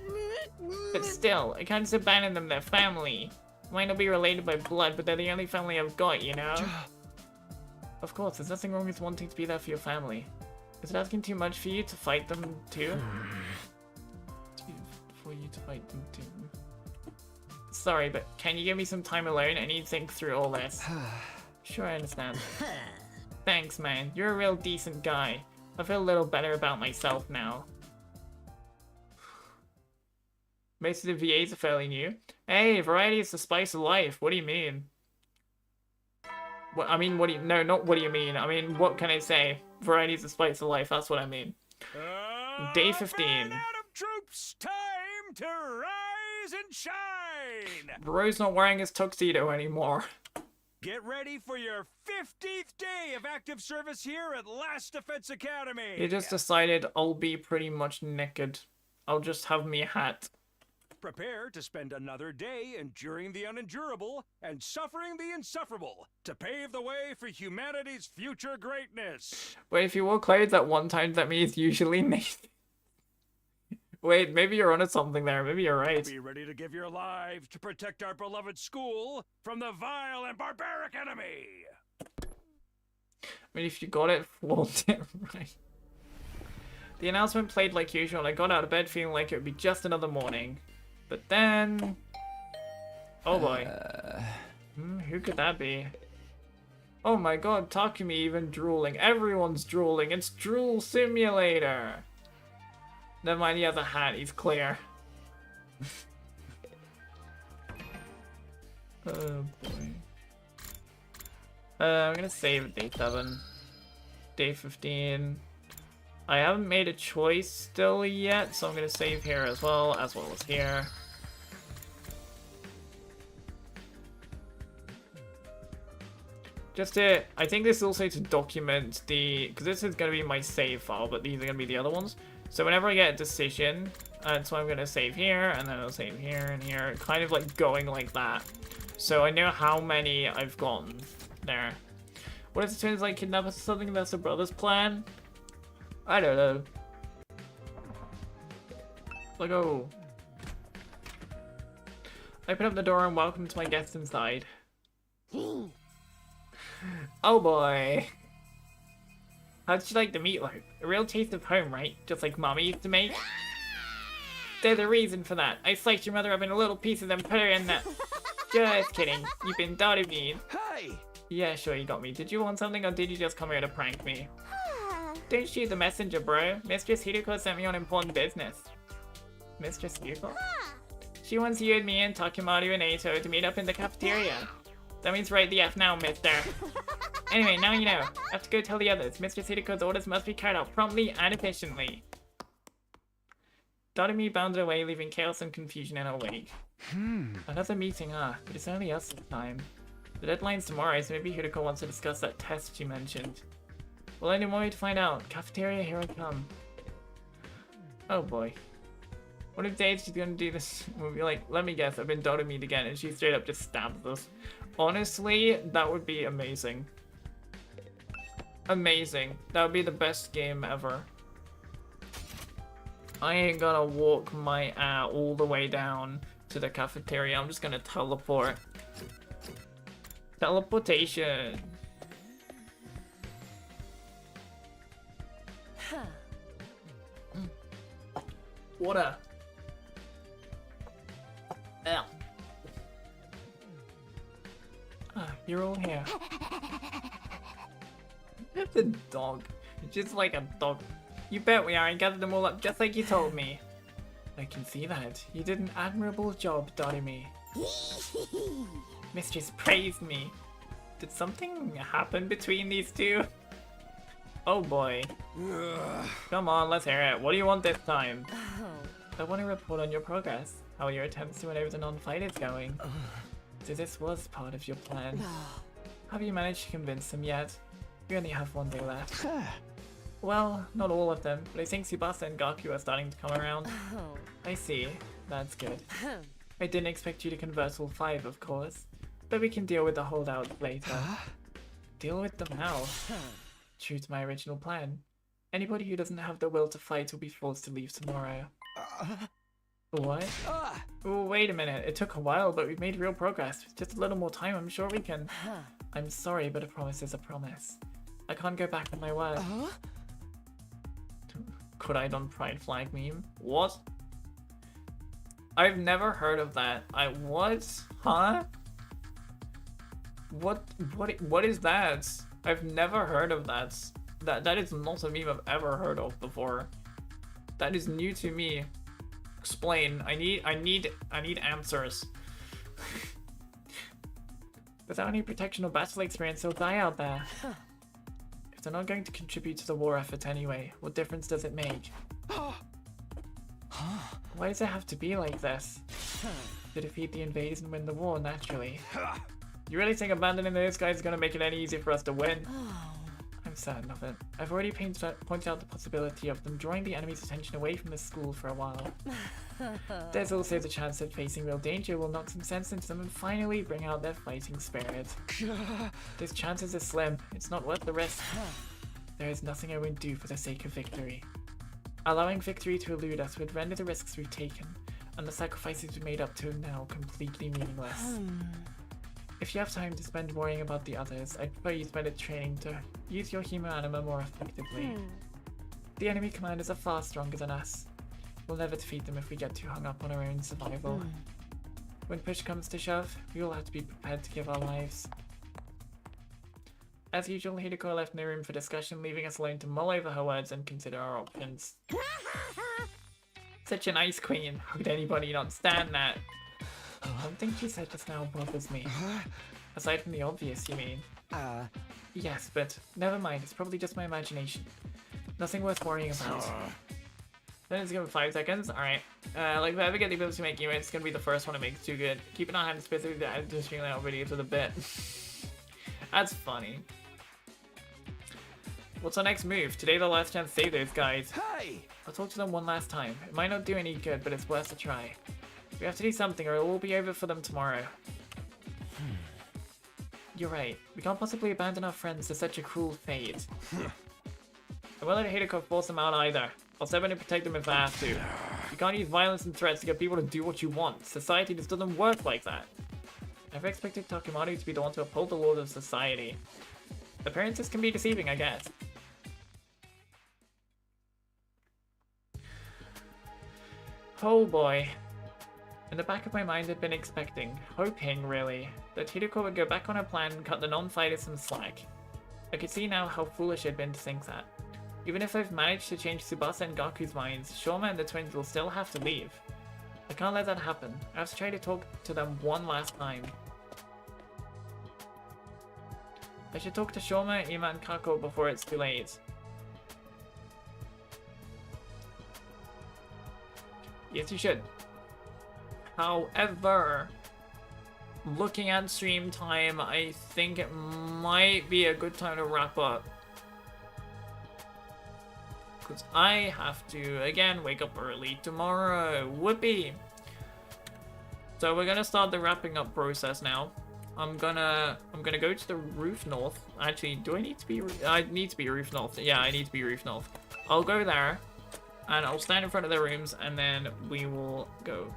But still, I can't just abandon them, their family. Might not be related by blood, but they're the only family I've got, you know? Of course, there's nothing wrong with wanting to be there for your family. Is it asking too much for you to fight them too? For you to fight them too. Sorry, but can you give me some time alone? I need to think through all this. Sure, I understand. Thanks, man. You're a real decent guy. I feel a little better about myself now. Most of the VAs are fairly new. Hey, variety is the spice of life. What do you mean? What, I mean, what do you... No, not what do you mean. I mean, what can I say? Variety is the spice of life. That's what I mean. Day 15. Out of troops, time to rise and shine! Bro's not wearing his tuxedo anymore. Get ready for your 50th day of active service here at Last Defense Academy! He just decided I'll be pretty much naked. I'll just have me a hat. Prepare to spend another day enduring the unendurable and suffering the insufferable to pave the way for humanity's future greatness. Wait, if you wore clothes at one time, that means usually naked. Wait, maybe you're onto something there. Maybe you're right. Be ready to give your lives to protect our beloved school from the vile and barbaric enemy. I mean, if you got it, flaunt it right. The announcement played like usual, and I got out of bed feeling like it would be just another morning. But then... Oh boy. Who could that be? Oh my god, Takumi even drooling. Everyone's drooling. It's Drool Simulator. Never mind, he has a hat. He's clear. Oh boy. I'm gonna save at day 7. Day 15. I haven't made a choice still yet, so I'm gonna save here as well as here. Just to, I think this is also to document the, because this is gonna be my save file, but these are gonna be the other ones. So whenever I get a decision, so I'm gonna save here, and then I'll save here and here, kind of like going like that. So I know how many I've gotten there. What if it turns like kidnap us or something? That's a brother's plan? I don't know. Let's go. Open up the door and welcome to my guests inside. Oh boy. How did you like the meatloaf? A real taste of home, right? Just like Mommy used to make? There's a reason for that. I sliced your mother up in little pieces and put her in that. Just kidding. You've been doubting me. Hey! Yeah, sure, you got me. Did you want something or did you just come here to prank me? Don't shoot the messenger, bro. Mistress Hideko sent me on important business. Mistress Hideko? She wants you and me and Takumaru and Eito to meet up in the cafeteria. That means right the F now, mister. Anyway, now you know. I have to go tell the others. Mistress Hideko's orders must be carried out promptly and efficiently. Doremi bounded away, leaving chaos and confusion in her wake. Another meeting, but it's only us this time. The deadline's tomorrow, so maybe Hideko wants to discuss that test she mentioned. Well, I need more way to find out. Cafeteria, here I come. Oh boy. What if Dave's gonna do this? We'll be like, let me guess, I've been Doremi'd again, and she straight up just stabs us. Honestly, that would be amazing. Amazing. That would be the best game ever. I ain't gonna walk my all the way down to the cafeteria. I'm just gonna teleport. Teleportation. Water. Yeah. You're all here. The dog. Just like a dog. You bet we are. I gathered them all up just like you told me. I can see that. You did an admirable job, Doremi. Mistress praised me. Did something happen between these two? Oh boy. Come on, let's hear it. What do you want this time? I want to report on your progress. How your attempts to win over the non-fighters going. So this was part of your plan. Have you managed to convince them yet? We only have one day left. Well, not all of them, but I think Tsubasa and Gaku are starting to come around. I see. That's good. I didn't expect you to convert all 5, of course. But we can deal with the holdouts later. Deal with them how? True to my original plan. Anybody who doesn't have the will to fight will be forced to leave tomorrow. What? Oh, wait a minute. It took a while, but we've made real progress. With just a little more time, I'm sure we can... I'm sorry, but a promise is a promise. I can't go back on my word. Could I done pride flag meme? What? I've never heard of that. What? Huh? What is that? I've never heard of that. That is not a meme I've ever heard of before. That is new to me. Explain. I need answers. Without any protection or battle experience, they'll die out there. If they're not going to contribute to the war effort anyway, what difference does it make? Why does it have to be like this? To defeat the invaders and win the war, naturally. You really think abandoning those guys is gonna make it any easier for us to win? I'm certain of it. I've already pointed out the possibility of them drawing the enemy's attention away from the school for a while. There's also the chance that facing real danger will knock some sense into them and finally bring out their fighting spirit. Those chances are slim. It's not worth the risk. There is nothing I won't do for the sake of victory. Allowing victory to elude us would render the risks we've taken and the sacrifices we made up to now completely meaningless. If you have time to spend worrying about the others, I'd prefer you spend it training to use your human anima more effectively. The enemy commanders are far stronger than us. We'll never defeat them if we get too hung up on our own survival. When push comes to shove, we all have to be prepared to give our lives. As usual, Hideko left no room for discussion, leaving us alone to mull over her words and consider our options. Such a nice queen. How could anybody not stand that? One thing she said just now bothers me. Aside from the obvious, you mean? Yes, but never mind. It's probably just my imagination. Nothing worth worrying about. Then it's given 5 seconds. Alright. Like, if I ever get the ability to make emotes, it's gonna be the first one to make too good. Keep an eye on specifically the added to stream out videos with a bit. That's funny. What's our next move? Today the last chance to save those guys. Hey! I'll talk to them one last time. It might not do any good, but it's worth a try. We have to do something or it will be over for them tomorrow. You're right. We can't possibly abandon our friends to such a cruel fate. I won't let Hideko force them out either. I'll step in and protect them if I have to. You can't use violence and threats to get people to do what you want. Society just doesn't work like that. I've expected Takumaru to be the one to uphold the laws of society. Appearances can be deceiving, I guess. Oh boy. In the back of my mind I'd been expecting, hoping really, that Hideko would go back on her plan and cut the non-fighters some slack. I could see now how foolish I'd been to think that. Even if I've managed to change Tsubasa and Gaku's minds, Shoma and the twins will still have to leave. I can't let that happen. I have to try to talk to them one last time. I should talk to Shoma, Ima, and Kako before it's too late. Yes, you should. However, looking at stream time, I think it might be a good time to wrap up. Because I have to, again, wake up early tomorrow. Whoopee! So we're gonna start the wrapping up process now. I'm gonna go to the roof north. Actually, do I need to be? I need to be roof north. Yeah, I need to be roof north. I'll go there, and I'll stand in front of the rooms, and then we will go.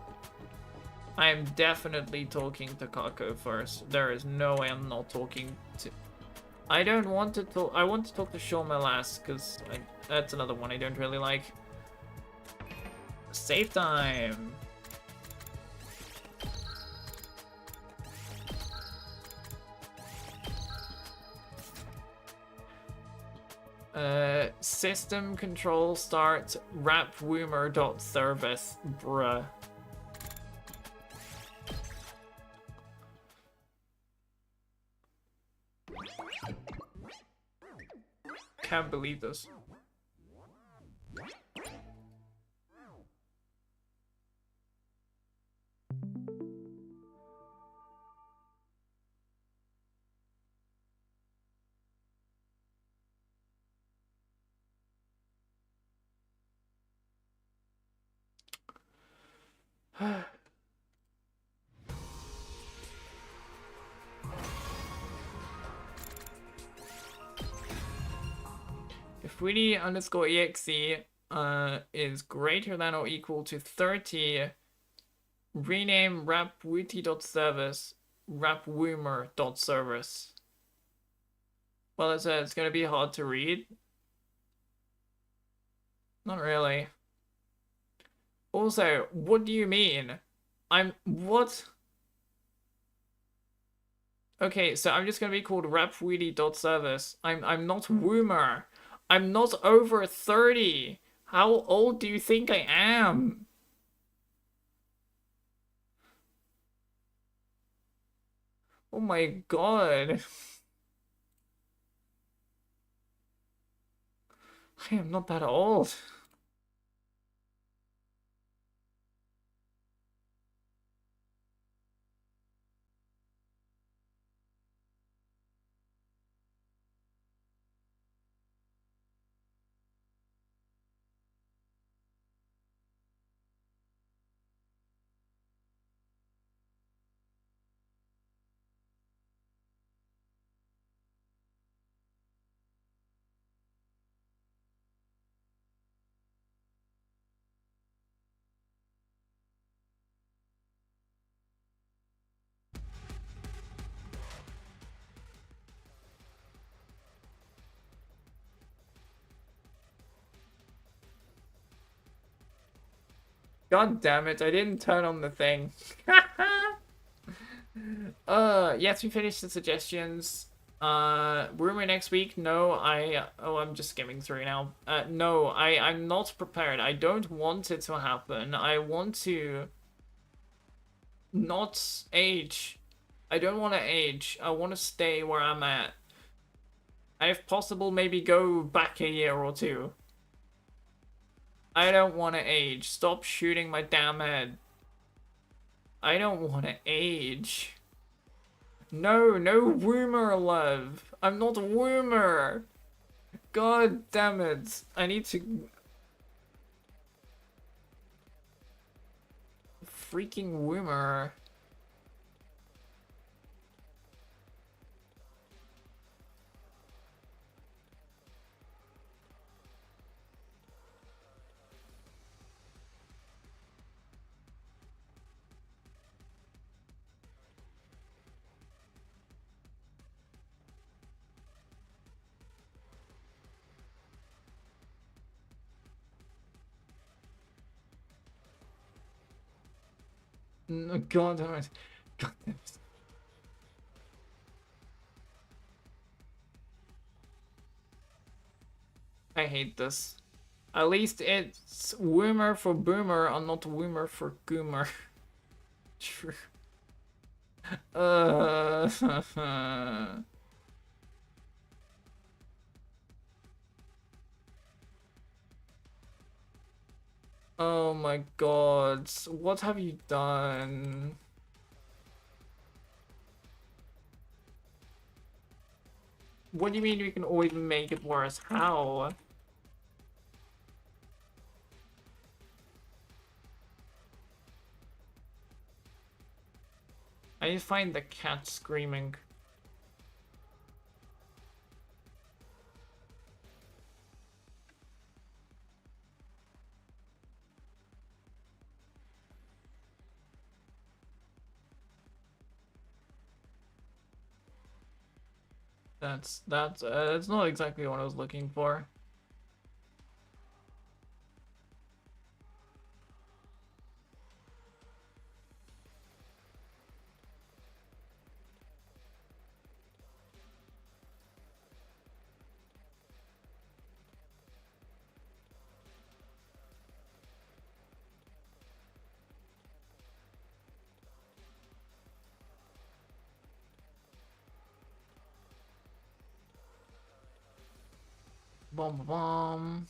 I am definitely talking to Kako first. There is no way I'm not talking to... I don't want to talk... I want to talk to Shoma last, because that's another one I don't really like. Save time! System control start rapwoomer.service. Bruh. can't believe this. If Weedy_exe is greater than or equal to 30, rename rapwitty.service rapwoomer.service. Well, it's gonna be hard to read. Not really. Also, what do you mean? What? Okay, so I'm just gonna be called rapweedy.service. I'm not Woomer. I'm not over 30. How old do you think I am? Oh my god. I am not that old. God damn it, I didn't turn on the thing. Yes, we finished the suggestions. Rumor next week? No, I'm just skimming through now. No, I'm not prepared. I don't want it to happen. I want to not age. I don't want to age. I want to stay where I'm at. If possible, maybe go back a year or two. I don't want to age. Stop shooting my damn head. I don't want to age. No Woomer love. I'm not a Woomer. God damn it. I need to... Freaking Woomer. No, God damn it. God damn it. I hate this. At least it's Woomer for Boomer and not Woomer for Goomer. True. Oh my god, what have you done? What do you mean we can always make it worse? How? I need to find the cat screaming. That's not exactly what I was looking for. Bum bum bum.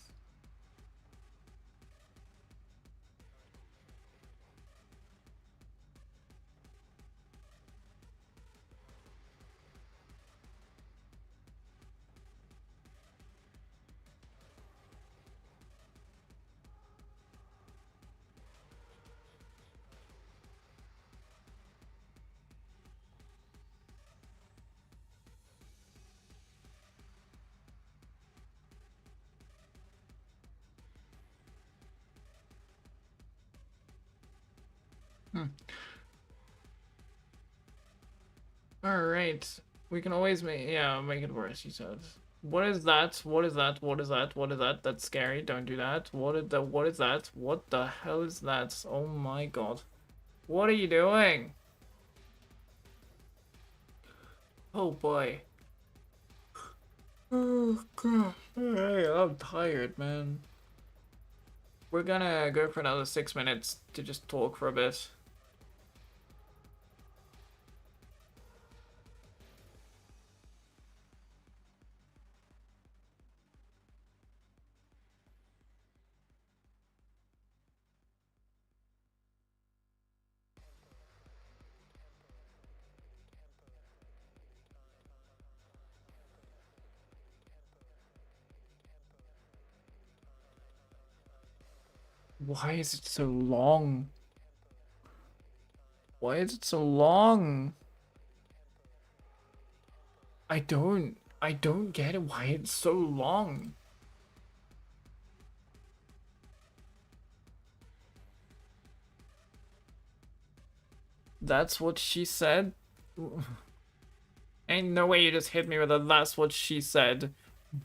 Alright. We can always make it worse, he said. What is that? What is that? What is that? What is that? That's scary. Don't do that. What is that? What the hell is that? Oh my god. What are you doing? Oh boy. Oh god. Alright, I'm tired, man. We're gonna go for another 6 minutes to just talk for a bit. Why is it so long? Why is it so long? I don't get it why it's so long. That's what she said? Ain't no way you just hit me with a that's what she said.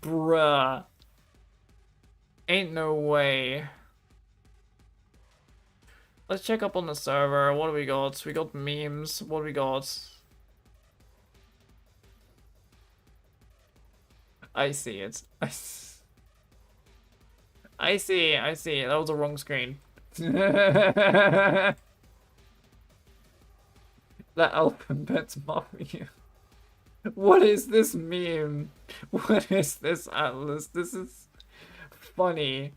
Bruh. Ain't no way. Let's check up on the server. What do we got? We got memes. What do we got? I see it. I see. That was the wrong screen. That alphabet Mario. What is this meme? What is this, Atlas? This is funny.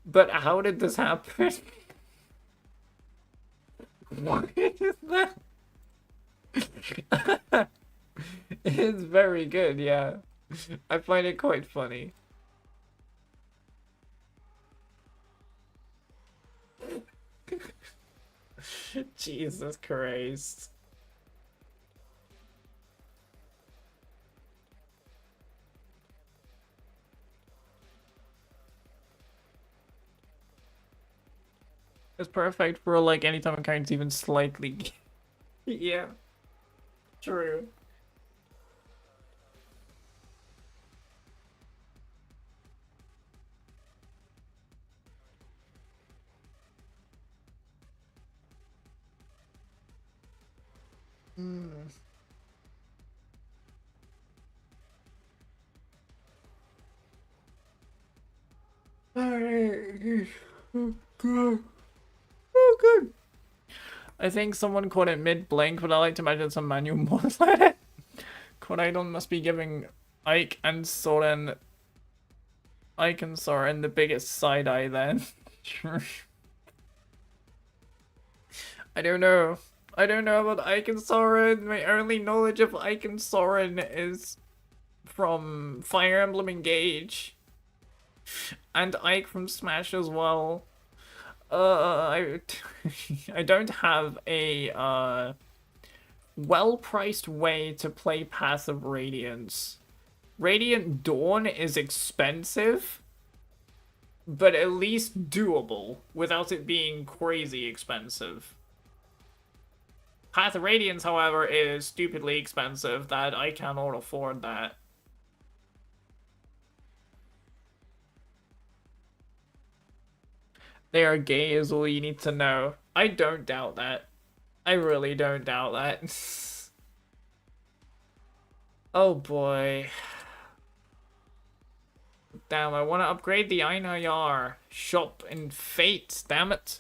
But how did this happen? What is that? It's very good, yeah. I find it quite funny. Jesus Christ. It's perfect for like anytime a character's even slightly. Yeah. True. Alright. Oh, God. Oh, good. I think someone caught it mid-blink, but I like to imagine some manual models at it. Koraidon must be giving Ike and Soren the biggest side-eye then. I don't know. I don't know about Ike and Soren. My only knowledge of Ike and Soren is from Fire Emblem Engage. And Ike from Smash as well. I don't have a well-priced way to play Path of Radiance. Radiant Dawn is expensive, but at least doable without it being crazy expensive. Path of Radiance, however, is stupidly expensive that I cannot afford that. They are gay is all you need to know. I don't doubt that. I really don't doubt that. Oh boy. Damn, I want to upgrade the Einayar shop in Fate, damn it.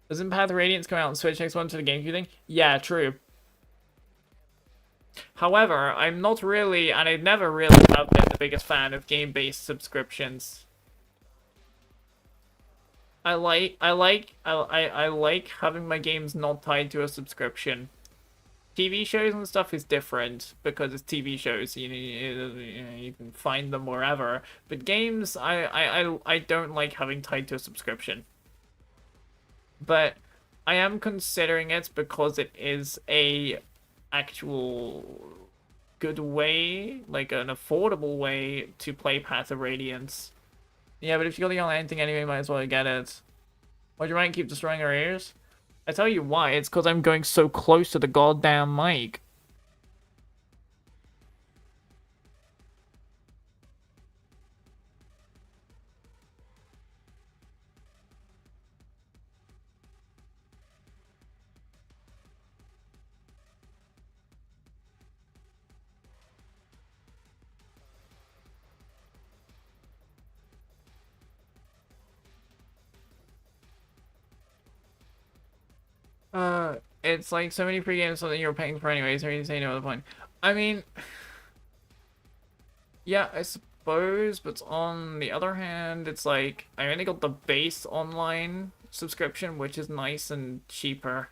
Doesn't Path of Radiance come out on Switch next month to the GameCube thing? Yeah, true. However, I'm not really, and I never really have been the biggest fan of game-based subscriptions. I like having my games not tied to a subscription. TV shows and stuff is different because it's TV shows. You can find them wherever. But games, I don't like having tied to a subscription. But I am considering it because it is a actual good way, like an affordable way to play Path of Radiance. Yeah, but if you got the online thing anyway, might as well get it. Why'd you mind keep destroying our ears? I tell you why, it's because I'm going so close to the goddamn mic. It's like so many free games, something you're paying for anyways, or you say no at the point. I mean, yeah, I suppose, but on the other hand, it's like, I only got the base online subscription, which is nice and cheaper.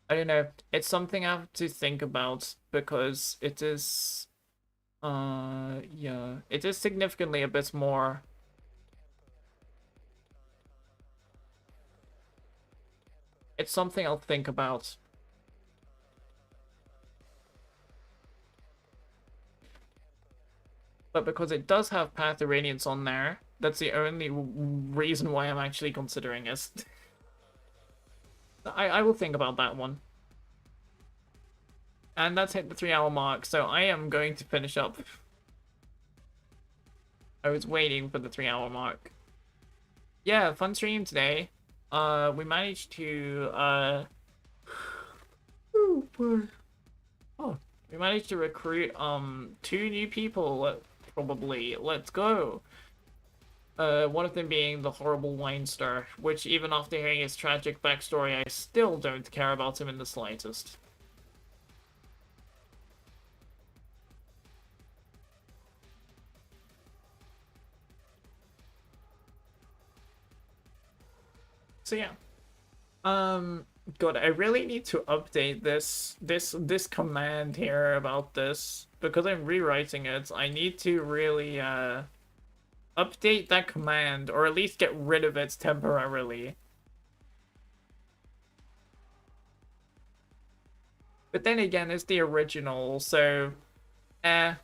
I don't know, it's something I have to think about, because it is, yeah, it is significantly a bit more. It's something I'll think about. But because it does have Path of Radiance on there, that's the only reason why I'm actually considering it. I will think about that one. And that's hit the 3-hour mark, so I am going to finish up. I was waiting for the 3-hour mark. Yeah, fun stream today. We managed to, we managed to recruit, 2 new people, probably. Let's go. One of them being the horrible wine star, which even after hearing his tragic backstory, I still don't care about him in the slightest. So yeah. God, I really need to update this command here about this, because I'm rewriting it. I need to really, update that command, or at least get rid of it temporarily. But then again, it's the original, so... I'm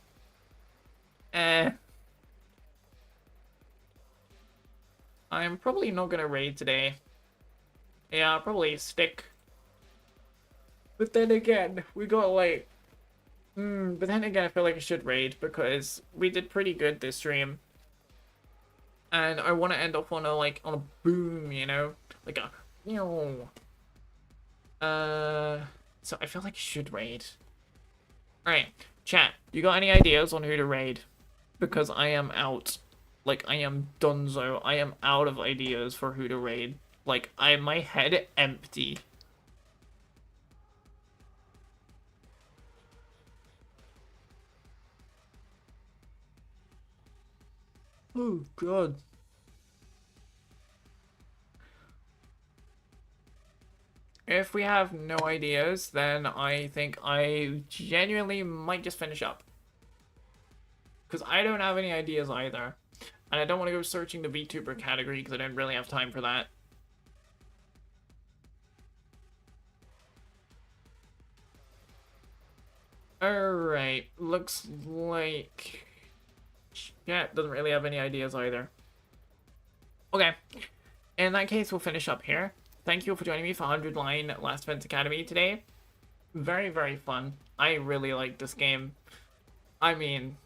probably not gonna raid today. Yeah, I'll probably stick. But then again, we got like... but then again, I feel like I should raid, because we did pretty good this stream. And I want to end off on a, like, on a boom, you know? Like a... So I feel like I should raid. Alright, chat, you got any ideas on who to raid? Because I am out. Like, I am donezo. I am out of ideas for who to raid. Like, my head empty. Oh, God. If we have no ideas, then I think I genuinely might just finish up. Because I don't have any ideas either. And I don't want to go searching the VTuber category because I don't really have time for that. Alright, looks like... Chat doesn't really have any ideas either. Okay, in that case, we'll finish up here. Thank you for joining me for 100 Line Last Defense Academy today. Very, very fun. I really like this game. I mean,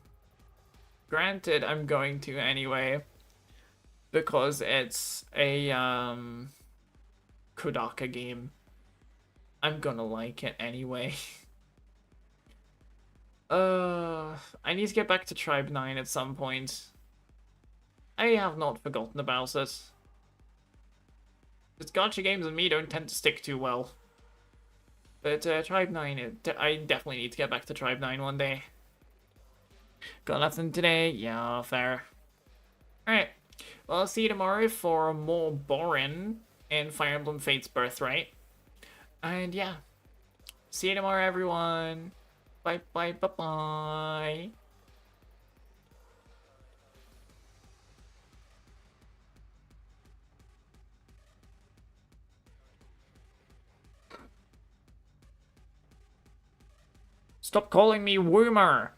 granted, I'm going to anyway, because it's a, Kodaka game. I'm gonna like it anyway. I need to get back to Tribe 9 at some point. I have not forgotten about it. Because gacha games and me don't tend to stick too well. But Tribe 9, I definitely need to get back to Tribe 9 one day. Got nothing today? Yeah, fair. Alright, well, I'll see you tomorrow for more boring in Fire Emblem Fate's Birthright. And yeah, see you tomorrow, everyone. Bye, bye, bye, bye. Stop calling me Woomer!